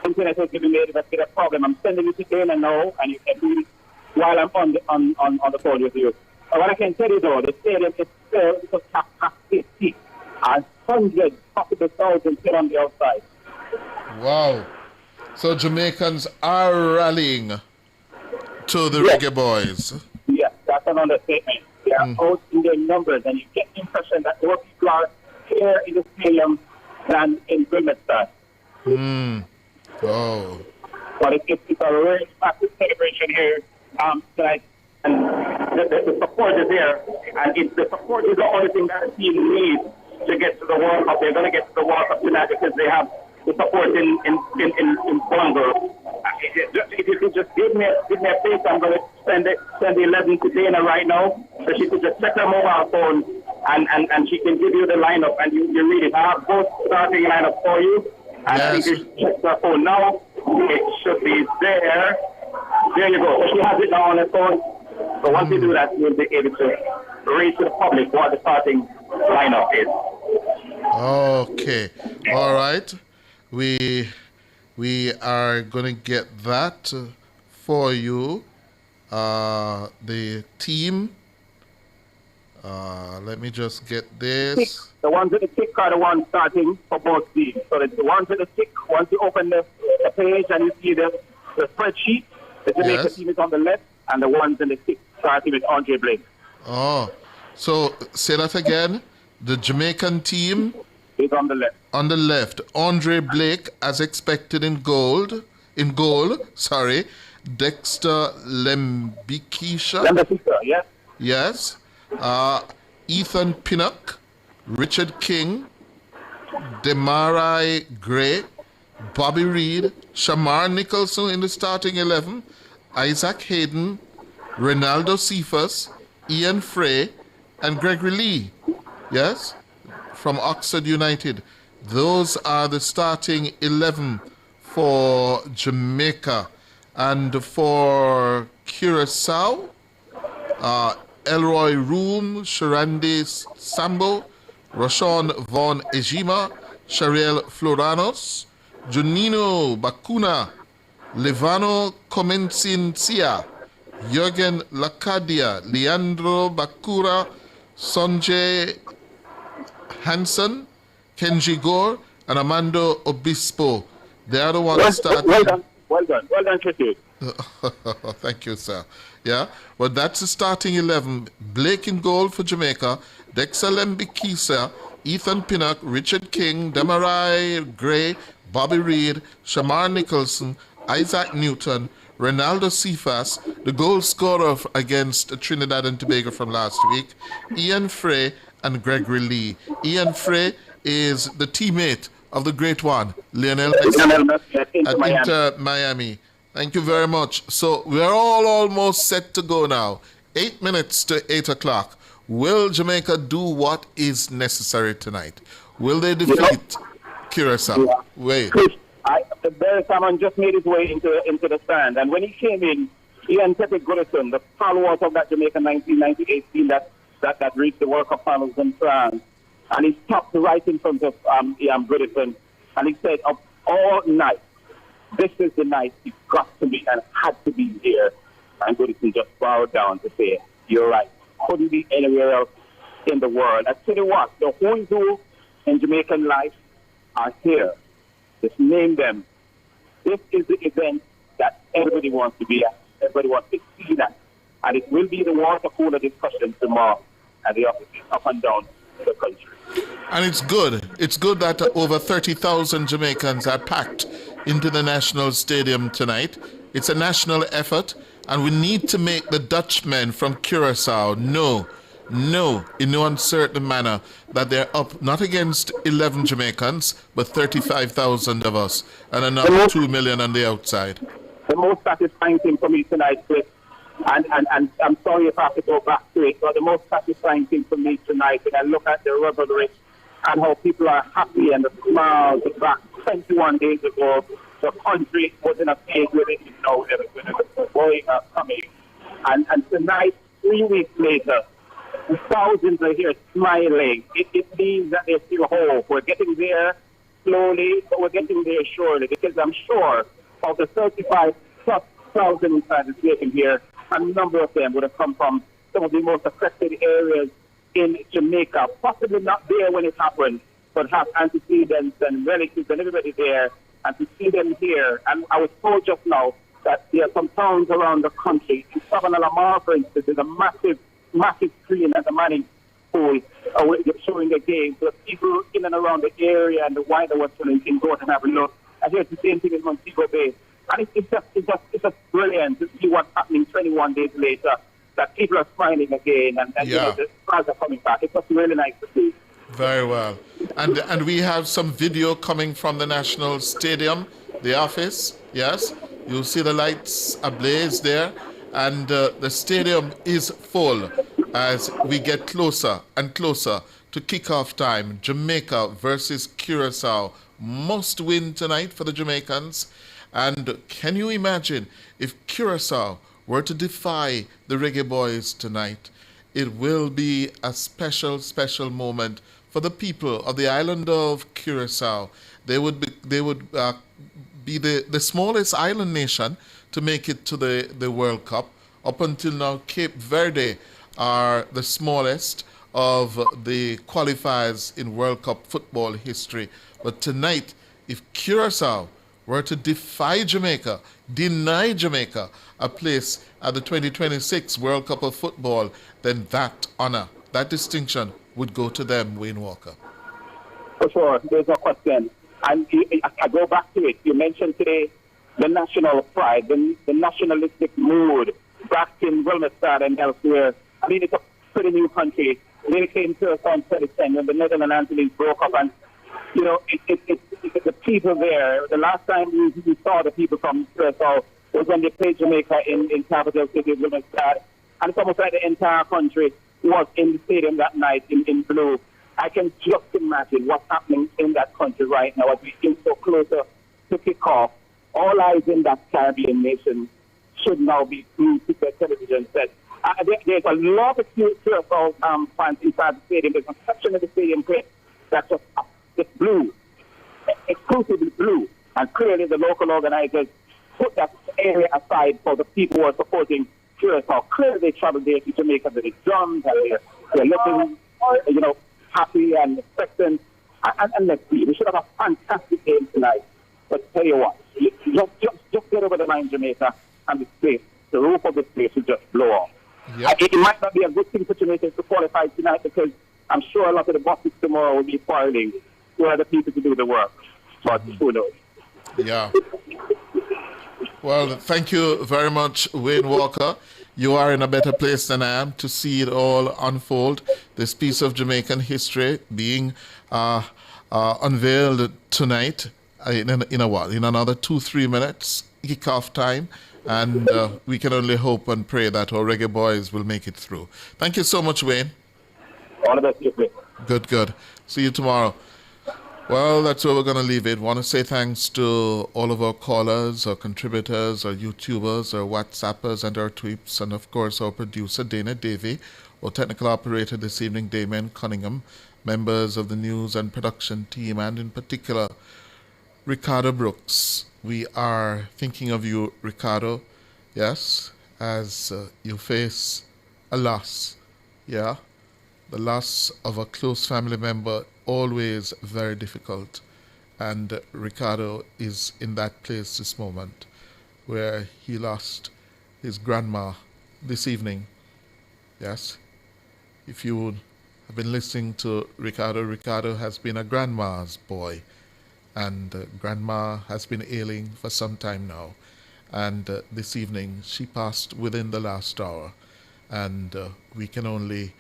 something I thought you made a bit of problem. I'm sending it to Dana now, and you can do it while I'm on the phone with you. But what I can tell you though, the stadium is filled to capacity, and hundreds, possibly thousands sit on the outside. Wow. So Jamaicans are rallying to the Reggae Boys. Yes, that's an understatement. They are out in their numbers, and you get the impression that more people are here in the stadium than in Grimston. Oh. But it's a very massive celebration here tonight, and the support is there, and the support is the only thing that the team needs to get to the World Cup. They're going to get to the World Cup tonight because they have the support in Bongo. If you could just give me a face, I'm going to send the 11 to Dana right now, so she could just check her mobile phone and she can give you the lineup, and you read it. I have both starting lineup for you, and I think you should check her phone now. It should be there. There you go. So she has it now on her phone. So once you do that, you'll be able to read to the public what the starting lineup is. Okay. All right. We are going to get that for you. The team. Let me just get this. The ones with the tick are the ones starting for both teams. So the ones with the tick, once you open the page and you see the spreadsheet, the Jamaica team is on the left, and the ones in the tick starting with Andre Blake. Oh, so say that again. The Jamaican team is on the left. On the left, Andre Blake, as expected in goal. Sorry, Dexter Lembikisha. Yes. Yes. Ethan Pinnock, Richard King, Demarai Gray, Bobby Reed, Shamar Nicholson in the starting 11, Isaac Hayden, Ronaldo Cephas, Ian Frey, and Gregory Lee. Yes, from Oxford United. Those are the starting 11 for Jamaica. And for Curacao, Elroy Room, Sharande Sambo, Rashawn Von Ejima, Shariel Floranos, Junino Bakuna, Levano Comencincia, Jürgen Lacadia, Leandro Bakura, Sonjay Hansen, Kenji Gore, and Armando Obispo. They are the ones starting. Well done, Tracy. Thank you, sir. Yeah, well, that's the starting 11. Blake in goal for Jamaica, Dexter Lembikisa, Ethan Pinnock, Richard King, Demarai Gray, Bobby Reed, Shamar Nicholson, Isaac Newton, Ronaldo Cephas, the goal scorer against Trinidad and Tobago from last week, Ian Frey, and Gregory Lee. Ian Frey is the teammate of the great one, Lionel Messi, at Inter Miami. Thank you very much. So we're all almost set to go now. 8 minutes to 8 o'clock. Will Jamaica do what is necessary tonight? Will they defeat Curacao? Yeah. Wait. Barry Salmon just made his way into the stand, and when he came in, Ian Pepe Goodison, the stalwart of that Jamaica 1998 team that reached the World Cup finals in France, and he stopped right in front of Ian Goodison, and he said, of all nights, this is the night it got to be and had to be here. And Goodison just bowed down to say, you're right, couldn't be anywhere else in the world. I tell you what, the who's who in Jamaican life are here. Just name them. This is the event that everybody wants to be at. Everybody wants to see that. And it will be the water cooler discussion tomorrow at the offices up and down the country. And it's good. It's good that over 30,000 Jamaicans are packed into the National Stadium tonight. It's a national effort, and we need to make the Dutchmen from Curacao know in no uncertain manner that they're up not against 11 Jamaicans, but 35,000 of us, and another 2 million on the outside. The most satisfying thing for me tonight, Chris, and I'm sorry if I have to go back to it, but the most satisfying thing for me tonight, when I look at the revelry and how people are happy and the smiles back 21 days ago, the country was in a phase where they didn't know whether it was going or coming. And tonight, 3 weeks later, thousands are here smiling. It means that there's still hope. We're getting there slowly, but we're getting there surely, because I'm sure of the 35,000 inside the stadium here, a number of them would have come from some of the most affected areas in Jamaica, possibly not there when it happened, but have antecedents and relatives and everybody there, and to see them here. And I was told just now that there are some towns around the country. In Savannah Lamar, for instance, there's a massive screen at the Manning Pool showing the game. So people in and around the area and the wider Western can go and have a look. I hear the same thing in Montego Bay. And it's just brilliant to see what's happening 21 days later, that people are smiling again and you know, the smiles are coming back. It's just really nice to see. Very well. And we have some video coming from the National Stadium, the office, yes. You'll see the lights ablaze there. And the stadium is full as we get closer and closer to kickoff time. Jamaica versus Curacao. Must win tonight for the Jamaicans. And can you imagine if Curacao were to defy the Reggae Boys tonight? It will be a special, special moment for the people of the island of Curacao. They would be the smallest island nation to make it to the World Cup. Up until now, Cape Verde are the smallest of the qualifiers in World Cup football history. But tonight, if Curacao were to defy Jamaica, deny Jamaica a place at the 2026 World Cup of Football, then that honor, that distinction would go to them, Wayne Walker. For sure, there's no question. And I go back to it. You mentioned today the national pride, the nationalistic mood back in Wilmington and elsewhere. I mean, it's a pretty new country. They came to us in 2010 when the Netherlands Antilles broke up, and you know, it's the people there. The last time we saw the people from Curacao was when they played Jamaica in capital city of Wilmington, and it's almost like the entire country was in the stadium that night in blue. I can just imagine what's happening in that country right now as we get so closer to kick off. All eyes in that Caribbean nation should now be glued to the television set. There's a lot of Curacao fans inside the stadium. There's a section of the stadium that's just blue, exclusively blue. And clearly the local organizers put that area aside for the people who are supporting Curacao. Clearly they traveled there to Jamaica with the drums, and they're looking, you know, happy and expectant. And let's see, we should have a fantastic game tonight. But tell you what, just get over the line, Jamaica, and the roof of the place will just blow off. Yep. It might not be a good thing for Jamaica to qualify tonight, because I'm sure a lot of the bosses tomorrow will be quarreling who are the people to do the work. But who knows? Yeah. Well, thank you very much, Wayne Walker. You are in a better place than I am to see it all unfold. This piece of Jamaican history being unveiled tonight in another 2-3 minutes, kickoff time. And we can only hope and pray that our Reggae Boys will make it through. Thank you so much, Wayne. All the best, Jeffrey. Good. See you tomorrow. Well, that's where we're going to leave it. Want to say thanks to all of our callers, our contributors, our YouTubers, our WhatsAppers, and our tweets, and of course our producer, Dana Davey, our technical operator this evening, Damien Cunningham, members of the news and production team, and in particular, Ricardo Brooks. We are thinking of you, Ricardo, yes, as you face a loss, yeah? The loss of a close family member, always very difficult. And Ricardo is in that place this moment. where he lost his grandma this evening. Yes, if you have been listening to Ricardo has been a grandma's boy, and grandma has been ailing for some time now. And this evening she passed within the last hour, and we can only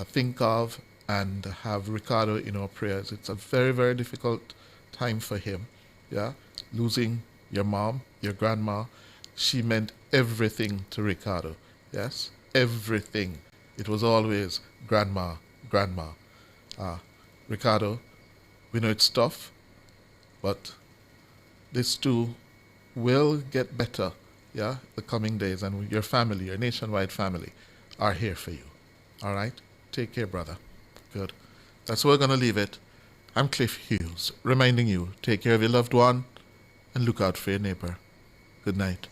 think of and have Ricardo in our prayers. It's a very, very difficult time for him. Yeah, losing your mom, your grandma, she meant everything to Ricardo. Yes, everything. It was always grandma. Ricardo, we know it's tough, but this too will get better, yeah, the coming days, and your family, your nationwide family, are here for you. All right? Take care, brother. Good. That's where we're going to leave it. I'm Cliff Hughes, reminding you, take care of your loved one and look out for your neighbor. Good night.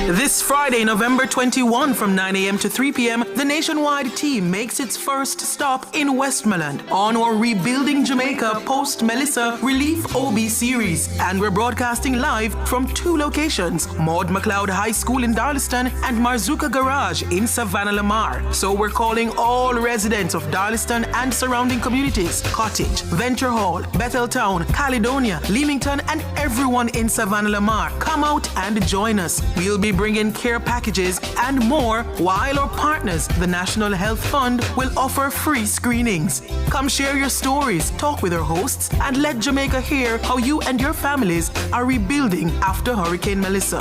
This Friday, November 21, from 9 a.m. to 3 p.m., the Nationwide team makes its first stop in Westmoreland on our Rebuilding Jamaica Post-Melissa Relief OB series. And we're broadcasting live from 2 locations, Maud McLeod High School in Darlaston and Marzuka Garage in Savannah Lamar. So we're calling all residents of Darlaston and surrounding communities, Cottage, Venture Hall, Betheltown, Caledonia, Leamington, and everyone in Savannah Lamar. Come out and join us. We'll be bringing care packages and more, while our partners, the National Health Fund, will offer free screenings. Come share your stories, talk with our hosts, and let Jamaica hear how you and your families are rebuilding after Hurricane Melissa.